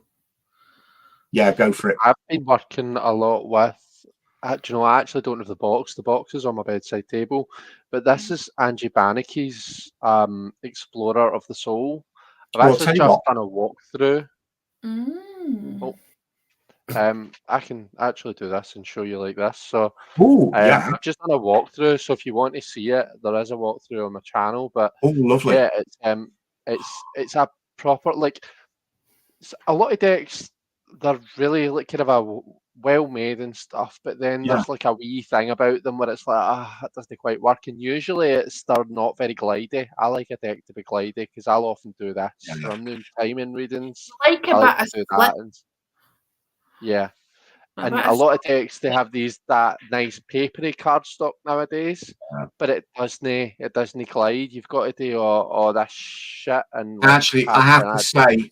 Yeah, go for it. I've been working a lot with. Do you know, I actually don't have the box. The box is on my bedside table, but this is Angie Banicki's Explorer of the Soul. I've Well, I'll actually tell you just what. done a walkthrough. Mm. Oh, I can actually do this and show you like this. So Oh, yeah. I've just done a walkthrough. So if you want to see it, there is a walkthrough on my channel. But Oh, lovely. yeah, it's a proper, like, a lot of decks. They're really like kind of a well made and stuff, but then Yeah. there's like a wee thing about them where it's like, it doesn't quite work. And usually they're not very glidey. I like a deck to be glidey because I'll often do this Yeah. when I'm doing timing readings. Like I a like bit to do of that. split. And yeah, A and bit a of lot of decks, they have that nice papery cardstock nowadays, Yeah. but it doesn't glide. You've got to do all this shit and like Actually, I have to say,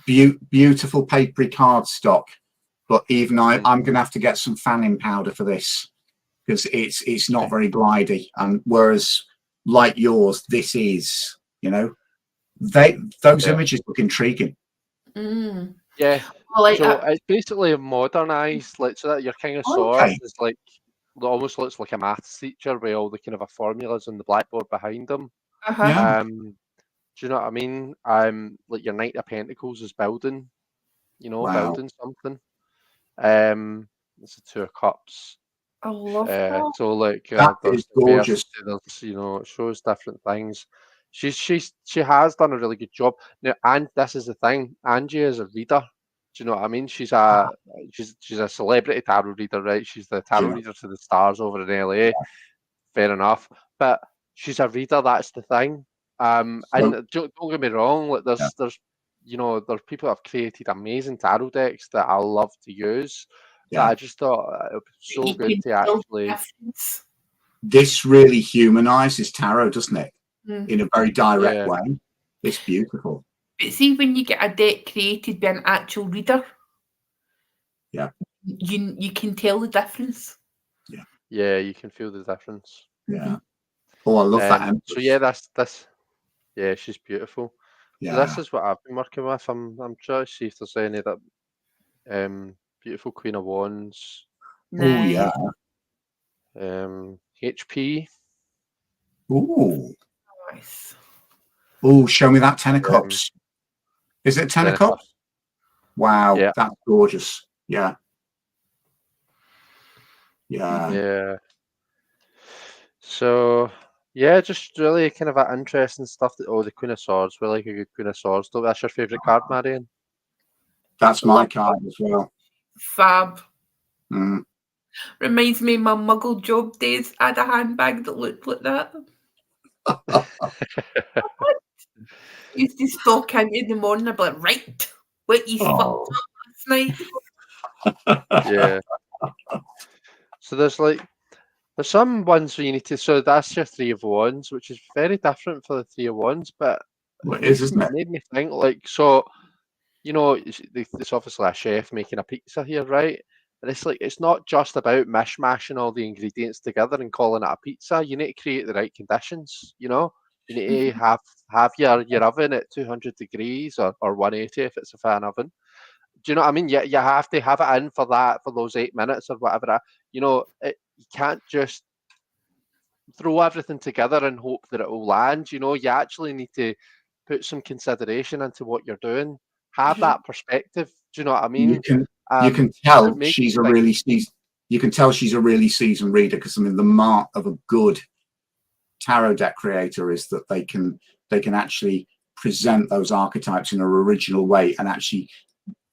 beautiful papery cardstock. But even I'm going to have to get some fanning powder for this because it's not very glidey. And whereas, like yours, this is, you know, those images look intriguing. Mm. Yeah. I like So that. it's basically modernized, like, so that your King of Swords is like almost looks like a maths teacher with all the kind of formulas on the blackboard behind them. Yeah. Do you know what I mean? Like your Knight of Pentacles is building, Wow. building something. It's a 2 of Cups. I love that. So like That there's is gorgeous. there's, it shows different things. She has done a really good job now, and this is the thing. Angie is a reader. Do you know what I mean? She's a celebrity tarot reader, right? She's the tarot Yeah. reader to the stars over in LA. Fair enough, but she's a reader. That's the thing. And don't get me wrong. Like there's there's people that have created amazing tarot decks that I love to use. Yeah. That I just thought it was so You good can to tell actually. the difference. This really humanizes tarot, doesn't it? Mm. In a very direct Yeah. way. It's beautiful. But see, when you get a deck created by an actual reader, Yeah. you can tell the difference. Yeah, you can feel the difference. Yeah. Oh, I love that. So yeah, that's yeah, she's beautiful. Yeah. So this is what I've been working with. I'm trying to see if there's any that beautiful Queen of Wands. Oh yeah. HP. Ooh. Nice. Oh, show me that 10 of Cups. Is it 10 of Cups? Wow, Yeah. that's gorgeous. Yeah. Yeah. Yeah. So yeah, just really kind of interesting stuff. The Queen of Swords. We like a good Queen of Swords. Though that's your favourite card, Marion? That's my card as well. Fab. Mm. Reminds me of my Muggle job days. I had a handbag that looked like that. Used to stalk in the morning. I'd be like, right, what you fucked up last night? Yeah. So there's some ones where you need to. So that's your 3 of Wands, which is very different for the 3 of Wands, but It is, isn't it? made me think, like, so it's obviously a chef making a pizza here, right? And it's like it's not just about mishmashing all the ingredients together and calling it a pizza. You need to create the right conditions. You need to have your oven at 200 degrees or 180 if it's a fan oven. Do you know what I mean? You have to have it in for those 8 minutes or whatever. You can't just throw everything together and hope that it will land. You actually need to put some consideration into what you're doing. Have that perspective. Do you know what I mean? You can tell she's a really seasoned. You can tell she's a really seasoned reader because I mean the mark of a good tarot deck creator is that they can actually present those archetypes in an original way and actually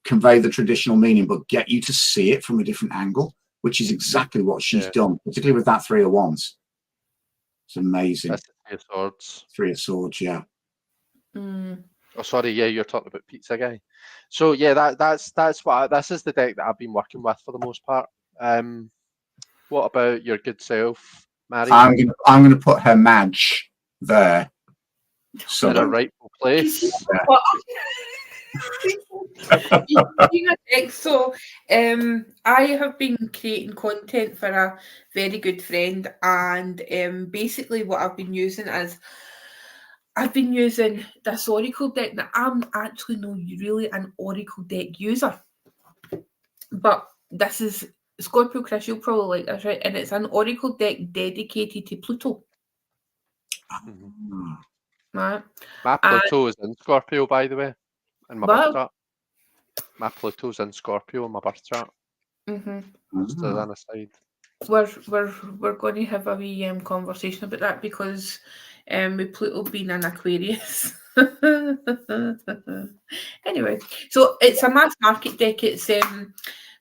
convey the traditional meaning, but get you to see it from a different angle, which is exactly what she's done, particularly with that 3 of Wands. It's amazing. That's the 3 of Swords. 3 of Swords, yeah. Mm. Oh, sorry, yeah, you're talking about pizza guy. So yeah, that's what this is the deck that I've been working with for the most part. What about your good self, Marion? I'm gonna put her Madge there. So in a rightful place. So, I have been creating content for a very good friend, and basically what I've been using is I've been using this Oracle deck. Now, I'm actually not really an Oracle deck user, but this is Scorpio Chris, you'll probably like this, right? And it's an Oracle deck dedicated to Pluto. Mhm. Right. My Pluto is in Scorpio, by the way, in my birth chart. My Pluto's in Scorpio in my birth chart. Just as an aside. We're going to have a wee conversation about that because with Pluto being an Aquarius. Anyway, so it's a mass market deck. It's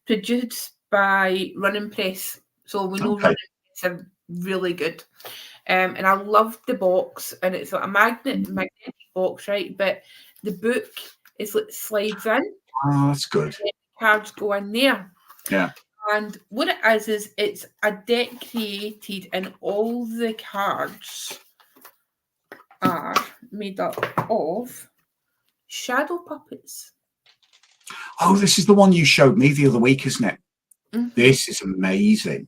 produced by Running Press. So we know Running Press are really good. And I love the box, and it's like a magnetic box, right? But the book is like slides in. Oh, that's good. And the cards go in there. Yeah. And what it is it's a deck created, and all the cards are made up of shadow puppets. Oh, this is the one you showed me the other week, isn't it? This is amazing.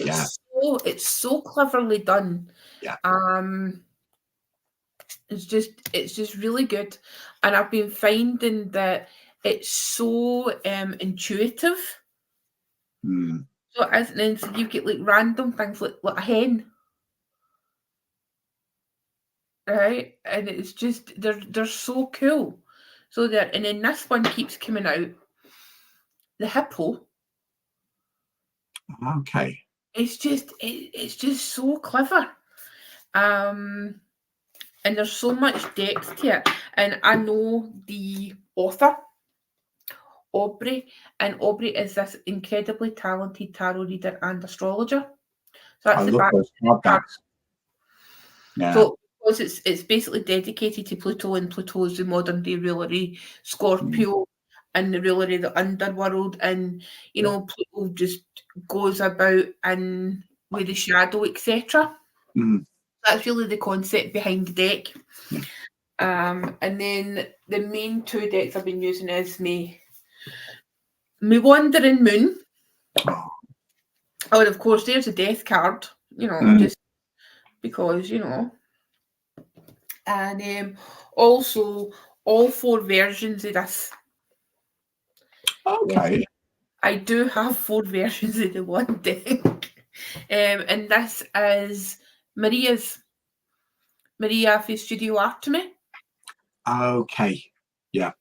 Yeah. It's so cleverly done. Yeah. It's just really good, and I've been finding that it's so intuitive. So as then so you get like random things like a hen, right? And it's just they're so cool. So that, and then this one keeps coming out. The hippo. Okay. It's just so clever. And there's so much depth to it. And I know the author, Aubrey, and Aubrey is this incredibly talented tarot reader and astrologer. So that's the back. Yeah. So because it's basically dedicated to Pluto, and Pluto is the modern day ruler of Scorpio and the ruler of the underworld, and you know Pluto just goes about and with the shadow, etc. That's really the concept behind the deck. And then the main two decks I've been using is my Wandering Moon. Oh, and of course, there's a death card, you know, just because, you know. And also all 4 versions of this. Okay. Yeah, I do have 4 versions of the one deck. And this is Maria for Studio Artemy. Okay. Yeah.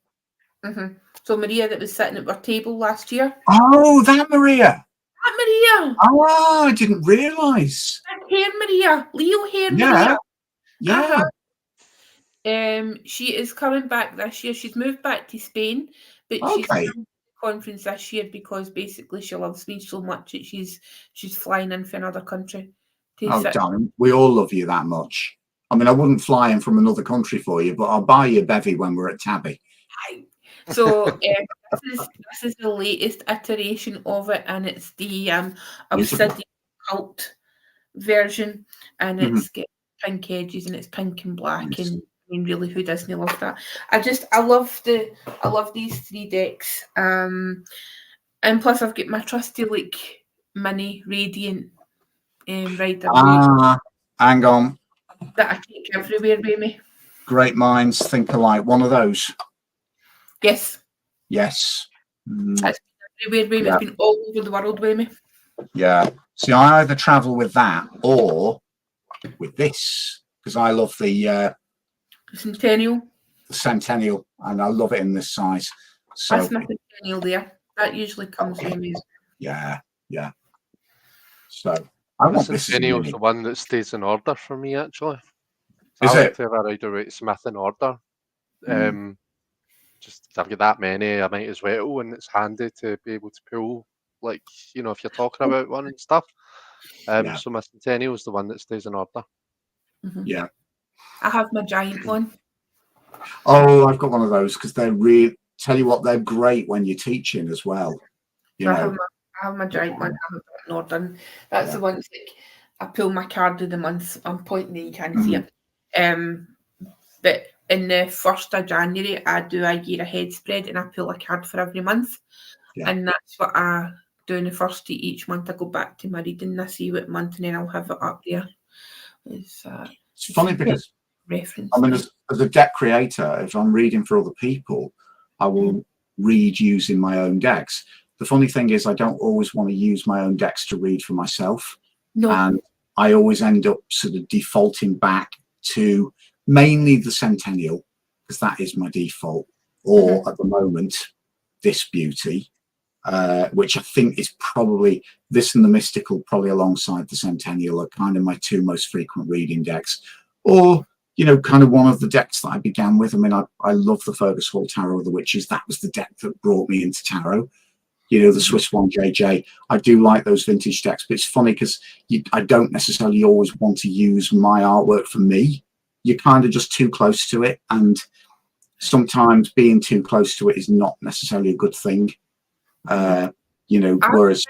So Maria that was sitting at our table last year. Oh, that Maria. That Maria. Oh, I didn't realise. Hair Maria. Leo Hair Maria. Yeah. She is coming back this year. She's moved back to Spain, but she's coming to the conference this year because basically she loves me so much that she's flying in from another country. Oh, darling, we all love you that much. I mean, I wouldn't fly in from another country for you, but I'll buy you a bevy when we're at Tabby. So this is the latest iteration of it, and it's the Obsidian Cult version, and it's got pink edges and it's pink and black, and I mean, really, who doesn't love that? I love these 3 decks, and plus I've got my trusty like mini radiant rider hang on, that I take everywhere with me. Great minds think alike. One of those. Yes. Yes. It's been everywhere with me. It's been all over the world with me. Yeah. See, I either travel with that or with this because I love the Centennial. The Centennial, and I love it in this size. So that's my Centennial there. That usually comes with me. Yeah. So I want this. Centennial's the one that stays in order for me, actually. So I like to have a Rider-Waite Smith in order. Just if I've got that many, I might as well, and it's handy to be able to pull, like, you know, if you're talking about one and stuff. So my Centennial is the one that stays in order. Yeah. I have my giant one. Oh, I've got one of those because they're really, tell you what, they're great when you're teaching as well. I have my giant one. I have that Northern. That's the one that's like, I pull my card of the month. I'm pointing that you can't see it. But in the 1st of January, I do a year ahead spread and I pull a card for every month. Yeah. And that's what I do in the first of each month. I go back to my reading, I see what month, and then I'll have it up there. It's funny because, reference. I mean, as a deck creator, if I'm reading for other people, I will read using my own decks. The funny thing is I don't always want to use my own decks to read for myself. No. And I always end up sort of defaulting back to mainly the Centennial, because that is my default, or at the moment, this beauty, which I think is probably, this and the Mystical, probably alongside the Centennial, are kind of my two most frequent reading decks. Or, you know, kind of one of the decks that I began with. I mean, I love the Fergus Hall Tarot of the Witches. That was the deck that brought me into tarot. You know, the Swiss one, JJ. I do like those vintage decks, but it's funny because I don't necessarily always want to use my artwork for me. You're kind of just too close to it. And sometimes being too close to it is not necessarily a good thing. You know, whereas...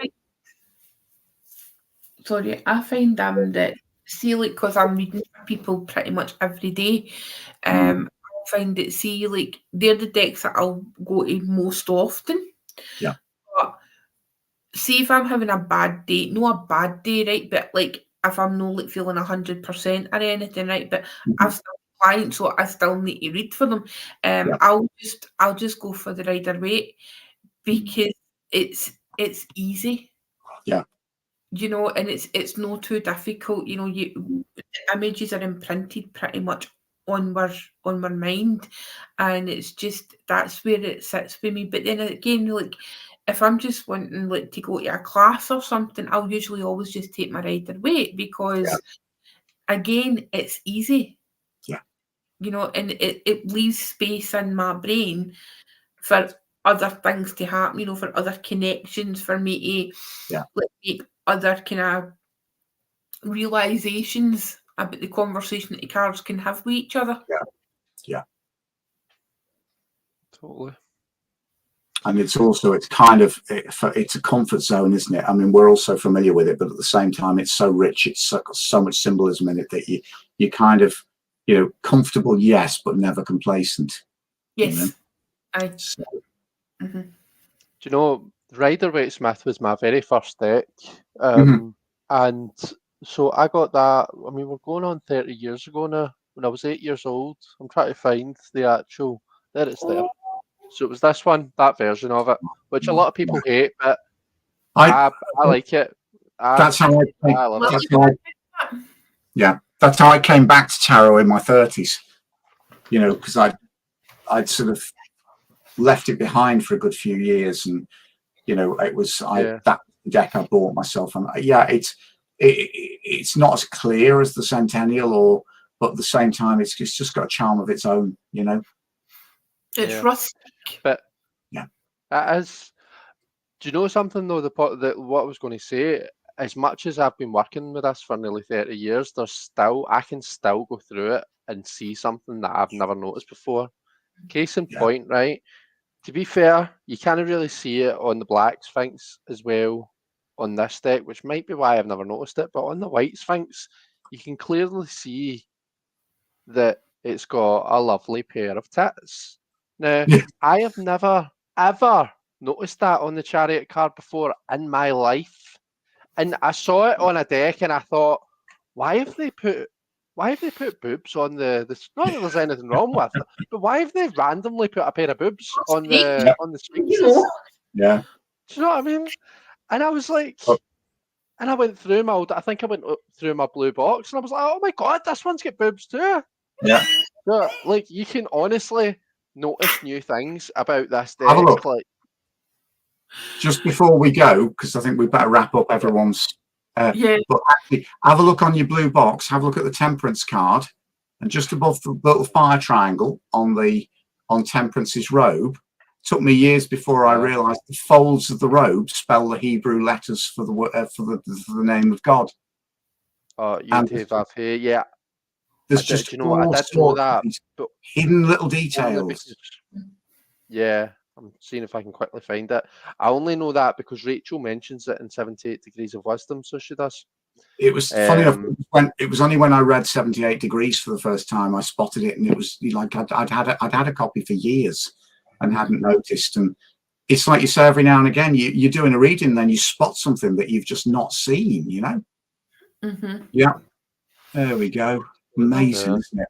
I find that, see, like, because I'm reading for people pretty much every day, I find that, see, like, they're the decks that I'll go to most often. Yeah. But see, if I'm having a bad day, not a bad day, right, but like if I'm not like feeling 100% or anything, right, but I've still clients, so I still need to read for them. I'll just go for the Rider Waite because it's easy. Yeah. You know, and it's not too difficult. You know, the images are imprinted pretty much on my mind, and it's just that's where it sits with me. But then again, like if I'm just wanting like to go to a class or something, I'll usually always just take my Rider Waite because again, it's easy. Yeah. You know, and it leaves space in my brain for other things to happen, you know, for other connections, for me to make other kind of realizations about the conversation that the cards can have with each other. Yeah. Yeah. Totally. And it's also, it's kind of, it's a comfort zone, isn't it? I mean, we're all so familiar with it, but at the same time, it's so rich. It's so much symbolism in it that you kind of, you know, comfortable, yes, but never complacent. Yes. You know? So. Do you know, Rider Waite Smith was my very first deck. And so I got that, I mean, we're going on 30 years ago now, when I was 8 years old. I'm trying to find the actual, there it's there. So it was this one, that version of it, which a lot of people hate, but I like it. That's how I love it. That's how I came back to tarot in my 30s. You know, because I'd sort of left it behind for a good few years, and you know, it was that deck I bought myself, and it's not as clear as the Centennial, but at the same time, it's just got a charm of its own. You know. It's rustic. But it is. Do you know something though? What I was going to say, as much as I've been working with this for nearly 30 years, I can still go through it and see something that I've never noticed before. Case in point, right? To be fair, you can't really see it on the Black Sphinx as well on this deck, which might be why I've never noticed it. But on the White Sphinx, you can clearly see that it's got a lovely pair of tits. Now, I have never, ever noticed that on the Chariot card before in my life. And I saw it on a deck and I thought, why have they put boobs on the not that there's anything wrong with it, but why have they randomly put a pair of boobs on the sphinxes? Yeah. Do you know what I mean? And I was like, and I went through I think I went through my blue box and I was like, oh my god, this one's got boobs too. Yeah. So, like, you can honestly notice new things about this deck. Have a look. Like, just before we go, because I think we better wrap up everyone's. But actually, have a look on your blue box. Have a look at the Temperance card, and just above the little fire triangle on Temperance's robe. Took me years before I realised the folds of the robe spell the Hebrew letters for the name of God. Oh, yeah. There's just I did know that, but hidden little details. I'm seeing if I can quickly find it. I only know that because Rachel mentions it in 78 Degrees of Wisdom, so she does. It was funny enough. It was only when I read 78 Degrees for the first time I spotted it, and it was like I'd had a copy for years and hadn't noticed. And it's like you say, every now and again you're doing a reading, then you spot something that you've just not seen. You know? Yeah. There we go. Amazing, isn't it?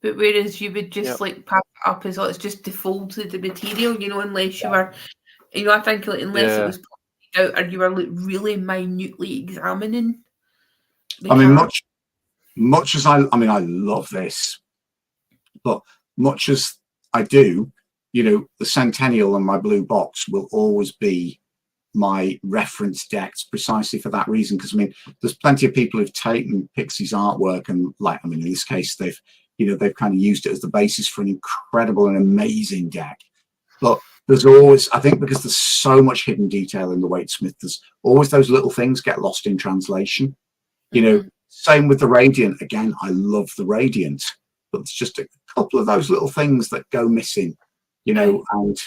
But whereas you would just like pack it up as well, it's just the folds of the material, you know, unless you were, you know, I think like, unless it was pointed out or you were like really minutely examining. I mean, much as I mean, I love this, but much as I do, you know, the Centennial and my blue box will always be my reference decks precisely for that reason. Because I mean, there's plenty of people who've taken Pixie's artwork and, like, I mean, in this case, they've kind of used it as the basis for an incredible and amazing deck. But there's always, I think, because there's so much hidden detail in the Waite Smith, there's always those little things get lost in translation. You know, same with the Radiant. Again, I love the Radiant, but it's just a couple of those little things that go missing, you know. And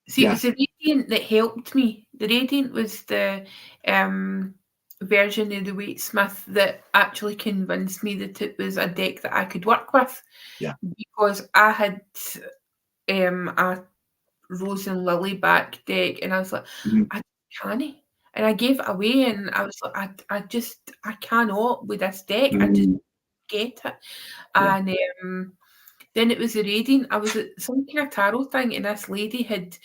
see, it was the Radiant that helped me. The Radiant was the version of the Waite Smith that actually convinced me that it was a deck that I could work with. Yeah. Because I had a Rose and Lily back deck, and I was like, I can't. And I gave it away, and I was like, I cannot with this deck. I just get it. And then it was the Radiant. I was at some kind of tarot thing, and this lady had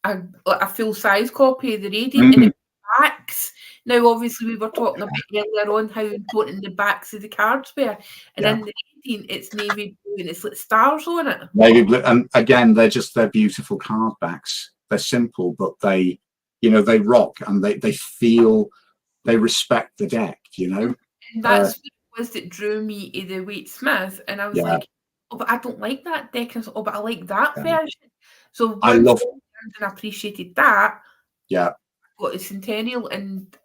a full size copy of the Radiant, and it was backs. Now, obviously, we were talking about earlier on how important the backs of the cards were, and in the Radiant, it's navy blue and it's like stars on it. Navy blue, and again, they're beautiful card backs. They're simple, but they, you know, they rock, and they feel, they respect the deck, you know. And that's what it was that drew me to the Waite Smith, and I was like, oh, but I don't like that deck. And I was like, oh, but I like that version. So I love and I appreciated that. Yeah. Got the Centennial, and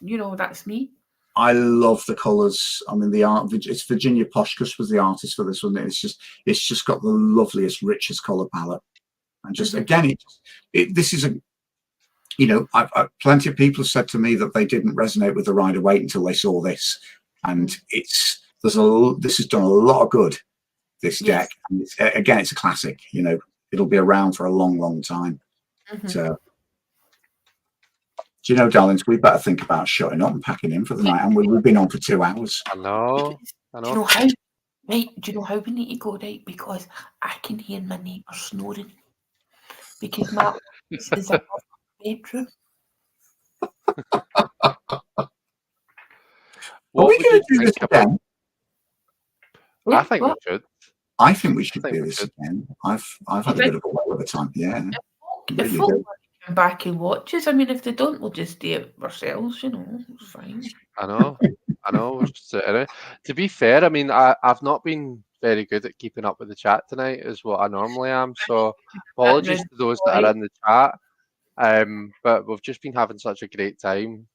you know, that's me. I love the colours. I mean, the art. It's Virginia Poshkus was the artist for this one. It's just got the loveliest, richest colour palette, and just again, this is a, you know, I've plenty of people have said to me that they didn't resonate with the Rider-Waite until they saw this, and this has done a lot of good. This deck, and again, it's a classic. You know, it'll be around for a long, long time. So, do you know, darlings, we better think about shutting up and packing in for the night. And we've been on for 2 hours. I know. Do you know how? Right? Do you know how we need to go? Right? Because I can hear my neighbour snoring. Because my office is above my bedroom. Are we going to do this again? I think we should. I think we should do this again. I've had a bit of a whale of a time. Yeah. If folk want to come back and watch us, I mean, if they don't, we'll just do it ourselves. You know, it's fine. I know. We're just sitting there. To be fair, I mean, I've not been very good at keeping up with the chat tonight, is what I normally am. So apologies to those that are in the chat. But we've just been having such a great time.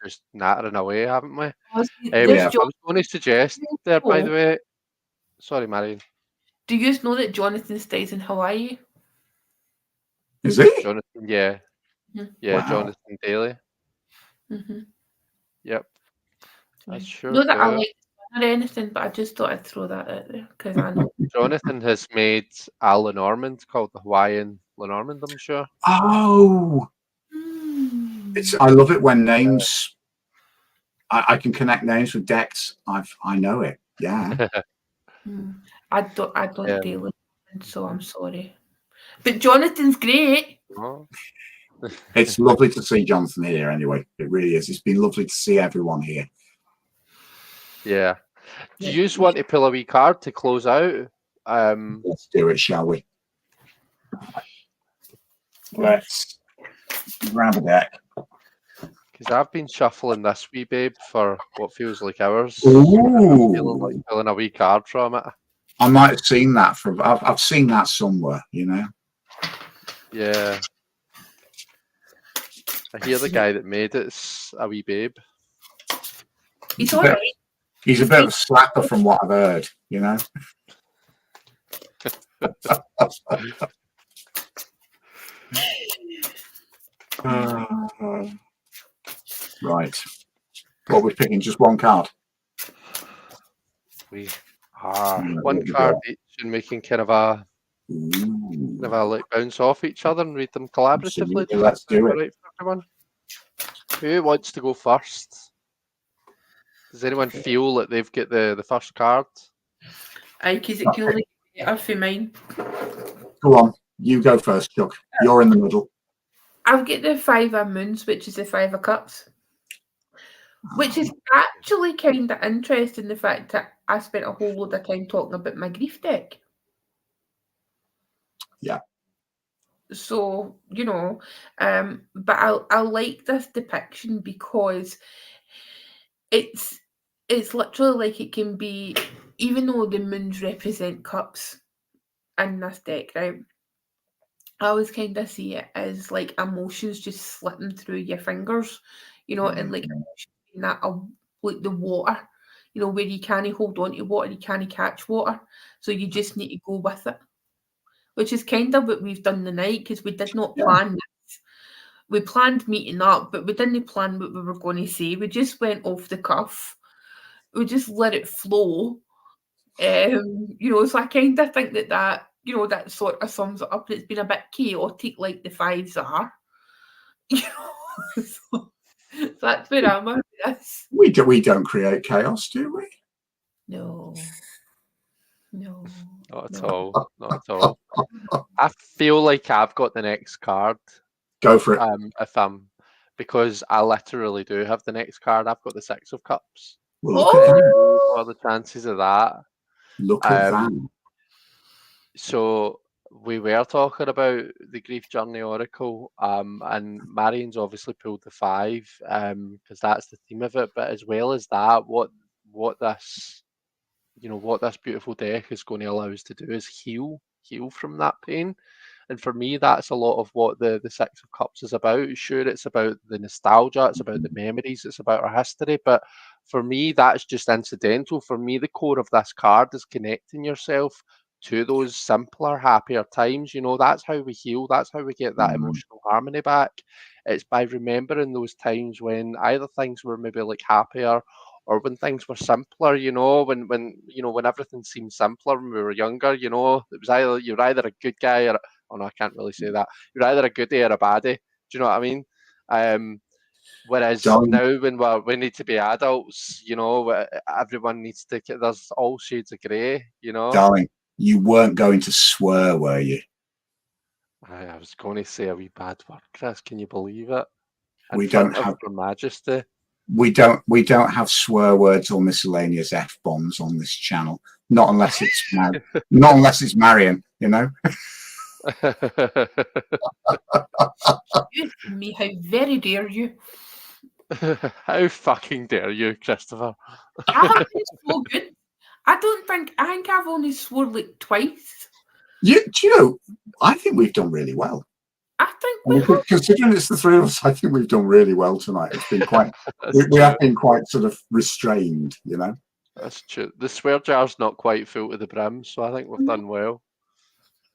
Just nattering away, haven't we? I was going to suggest there, by the way. Sorry, Marion. Do you know that Jonathan stays in Hawaii? Is he? Jonathan, yeah. Wow. Jonathan Daly. Yep. That's true. Not that I like or anything, but I just thought I'd throw that out there because I know. Jonathan has made a Lenormand called the Hawaiian Lenormand, I'm sure. Oh. I love it when names. I can connect names with decks. I know it. Yeah. I don't deal with it, so I'm sorry. But Jonathan's great. Oh. It's lovely to see Jonathan here anyway. It really is. It's been lovely to see everyone here. Yeah. Do you just want to pull a wee card to close out? Let's do it, shall we? Let's grab a deck. Because I've been shuffling this wee babe for what feels like hours. Ooh. Feeling like pulling a wee card from it. I might have seen that I've seen that somewhere, you know. Yeah. I hear the guy that made it's a wee babe. He's all right. He's a bit of a slapper from what I've heard, you know. Right. What we're picking, just one card. We are Yeah, one there we card go. each and making kind of a like bounce off each other and read them collaboratively. Absolutely, let's do it. Right for everyone. Who wants to go first? Does anyone feel that they've got the first card? Aye, because it can only get better for mine. Go on, you go first, Chuck. You're in the middle. I'll get the 5 of moons, which is the 5 of cups. Which is actually kind of interesting, the fact that I spent a whole load of time talking about my grief deck. Yeah. So, you know, but I like this depiction because it's literally like it can be, even though the moons represent cups in this deck, right? I always kind of see it as like emotions just slipping through your fingers, you know, and like emotions being that like the water, you know, where you can't hold on to water, you can't catch water, so you just need to go with it, which is kind of what we've done tonight, because we did not plan this. We planned meeting up, but we didn't plan what we were going to say. We just went off the cuff. We just let it flow. You know, so I kind of think that you know, that sort of sums it up. It's been a bit chaotic, like the 5s are. You know, so that's where I'm at with this. We don't create chaos, do we? No. Not at all. Not at all. I feel like I've got the next card. Go for it. Because I literally do have the next card. I've got the 6 of cups. Well, look at that. What are the chances of that? Look at that. So we were talking about the Grief Journey Oracle, and Marion's obviously pulled the 5, because that's the theme of it. But as well as that, what this, you know, what this beautiful deck is going to allow us to do is heal from that pain. And for me, that's a lot of what the 6 of Cups is about. Sure, it's about the nostalgia, it's about the memories, it's about our history. But for me, that's just incidental. For me, the core of this card is connecting yourself to those simpler, happier times. You know, that's how we heal. That's how we get that emotional harmony back. It's by remembering those times when either things were maybe like happier, or when things were simpler, you know, when you know, when everything seemed simpler when we were younger. You know, it was you're either a good guy or, oh no, I can't really say that. You're either a goodie or a baddie. Do you know what I mean? Whereas now, when we need to be adults, you know, everyone needs to. There's all shades of grey, you know. Darling, you weren't going to swear, were you? I was going to say a wee bad word, Chris. Can you believe it? We don't have Her Majesty. We don't have swear words or miscellaneous F-bombs on this channel. Not unless it's Marion, you know. Excuse me, how very dare you? How fucking dare you, Christopher? I have been so good. I think I've only swore like twice. Do you know, I think we've done really well. I think considering it's the 3 of us, I think we've done really well tonight. It's been quite we have been quite sort of restrained, you know. That's true. The swear jar's not quite full to the brim, so I think we've done well.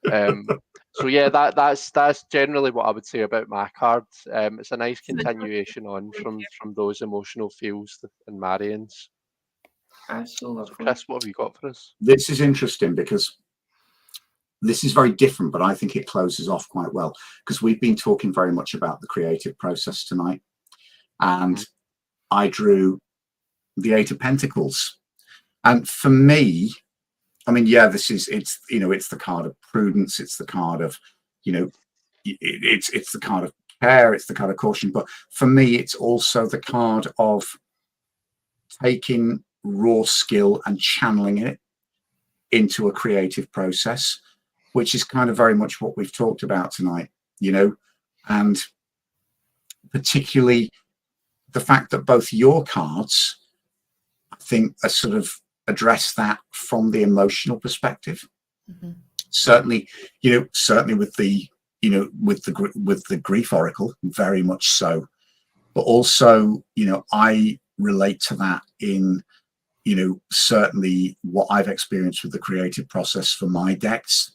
So yeah, that's generally what I would say about my card. It's a nice continuation on from those emotional feels in Marion's. So Chris, what have you got for us? This is interesting because this is very different, but I think it closes off quite well, because we've been talking very much about the creative process tonight, and I drew the 8 of Pentacles. And for me, I mean, yeah, it's the card of prudence, it's the card of, you know, it's the card of care, it's the card of caution. But for me, it's also the card of taking raw skill and channeling it into a creative process, which is kind of very much what we've talked about tonight, you know, and particularly the fact that both your cards, I think, are sort of address that from the emotional perspective. Certainly, you know, with the, you know, with the grief oracle, very much so. But also, you know, I relate to that in, you know, certainly what I've experienced with the creative process for my decks.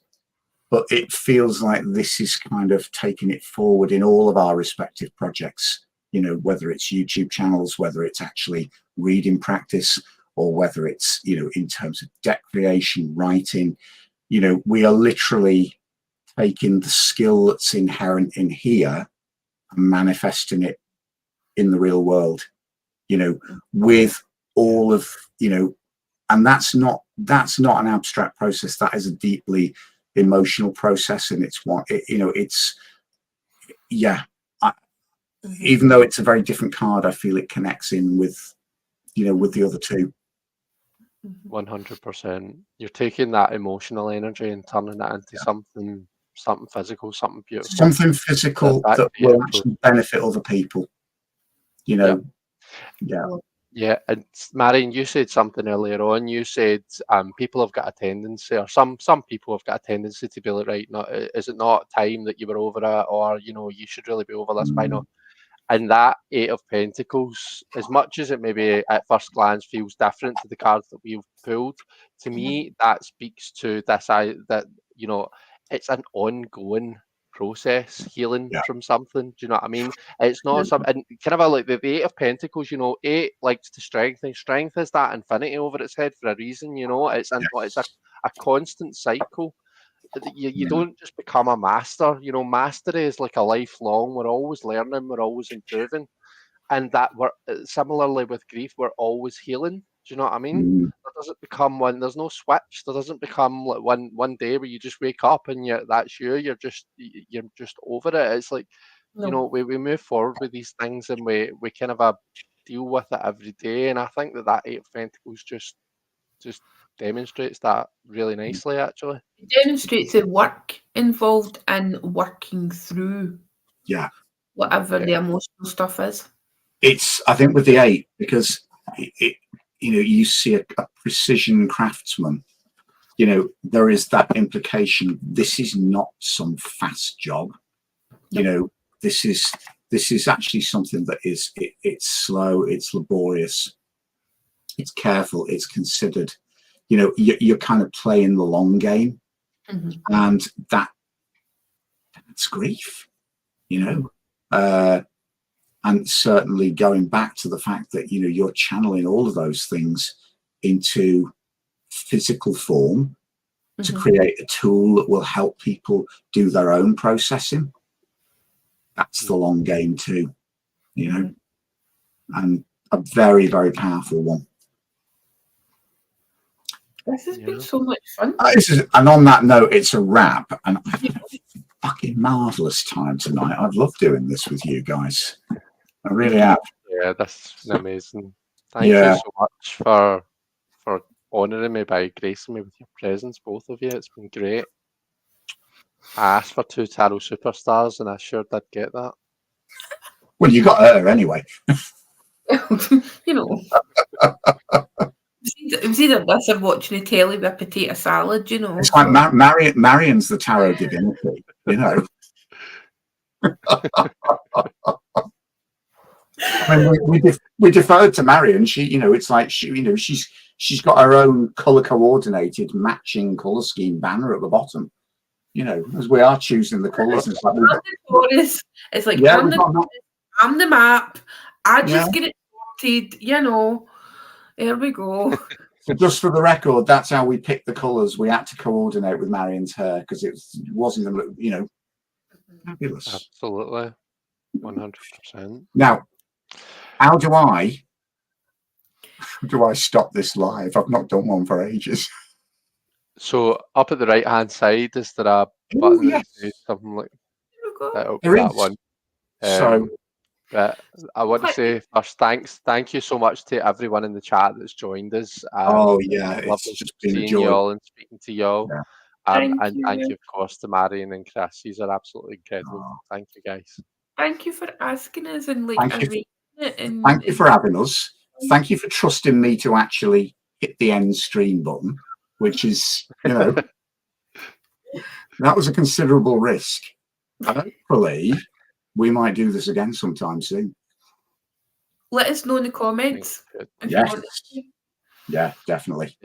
But it feels like this is kind of taking it forward in all of our respective projects, you know, whether it's YouTube channels, whether it's actually reading practice, or whether it's, you know, in terms of deck creation, writing. You know, we are literally taking the skill that's inherent in here and manifesting it in the real world, you know, with all of, you know, and that's not an abstract process. That is a deeply emotional process. And it's what, you know, it's, yeah. Even though it's a very different card, I feel it connects in with, you know, with the other two. 100%. You're taking that emotional energy and turning it into something physical, something beautiful. Something physical that will actually benefit other people. You know, Yeah, and Marion, you said something earlier on. You said people have got a tendency, or some people have got a tendency to be like, right, is it not time that you were over it, or you know, you should really be over this by now. And that Eight of Pentacles, as much as it maybe at first glance feels different to the cards that we've pulled, to me that speaks to this that, you know, it's an ongoing process, healing from something. Do you know what I mean? It's not something, and kind of like the Eight of Pentacles, you know, 8 likes to strengthen. Strength is that infinity over its head for a reason, you know. It's a constant cycle. You don't just become a master. You know, mastery is like a lifelong. We're always learning, we're always improving, and that we're similarly with grief, we're always healing. Do you know what I mean? There doesn't become one. There's no switch. There doesn't become like one day where you just wake up and that's you. You're just over it. It's like, you know, we move forward with these things, and we kind of deal with it every day. And I think that Eight of Pentacles just demonstrates that really nicely, actually. It demonstrates the work involved in working through whatever the emotional stuff is. It's, I think, with the 8, because it you know, you see a precision craftsman, you know, there is that implication. This is not some fast job. You know, this is actually something that is it's slow, it's laborious, it's careful, it's considered. You know, you're kind of playing the long game, and that's grief, you know. And certainly going back to the fact that, you know, you're channeling all of those things into physical form to create a tool that will help people do their own processing. That's the long game too, you know, and a very, very powerful one. This has been so much fun. And on that note, it's a wrap, and I've had a fucking marvelous time tonight. I've loved doing this with you guys. I really have. Yeah, that's amazing. Thank you so much for honouring me by gracing me with your presence, both of you. It's been great. I asked for 2 tarot superstars, and I sure did get that. Well, you got her anyway. You know. It was either this or watching the telly with a potato salad, you know. It's like Marion's the tarot divinity, you know. I mean, we deferred to Marion. She, you know, it's like she's got her own color coordinated matching color scheme banner at the bottom. You know, as we are choosing the colors. It's like, I'm the map. I just get it sorted. You know, there we go. So just for the record, that's how we picked the colors. We had to coordinate with Marion's hair because it wasn't, you know, fabulous. Absolutely, 100%. Now, how do I stop this live? I've not done one for ages. So up at the right hand side, is there a button that says something like that? That one. So but I want to say first, thank you so much to everyone in the chat that's joined us. It's just been seeing you all and speaking to you all. Thank you, of course, to Marion and Chris. These are absolutely incredible. Thank you, guys. Thank you for asking us and thank you for having us. Thank you for trusting me to actually hit the end stream button, which is, you know, that was a considerable risk. Hopefully, we might do this again sometime soon. Let us know in the comments. Yes. Yeah, definitely.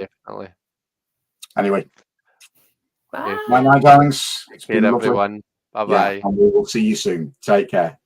Anyway. Bye. My darlings. Take care, everyone. Bye-bye. And we will see you soon. Take care.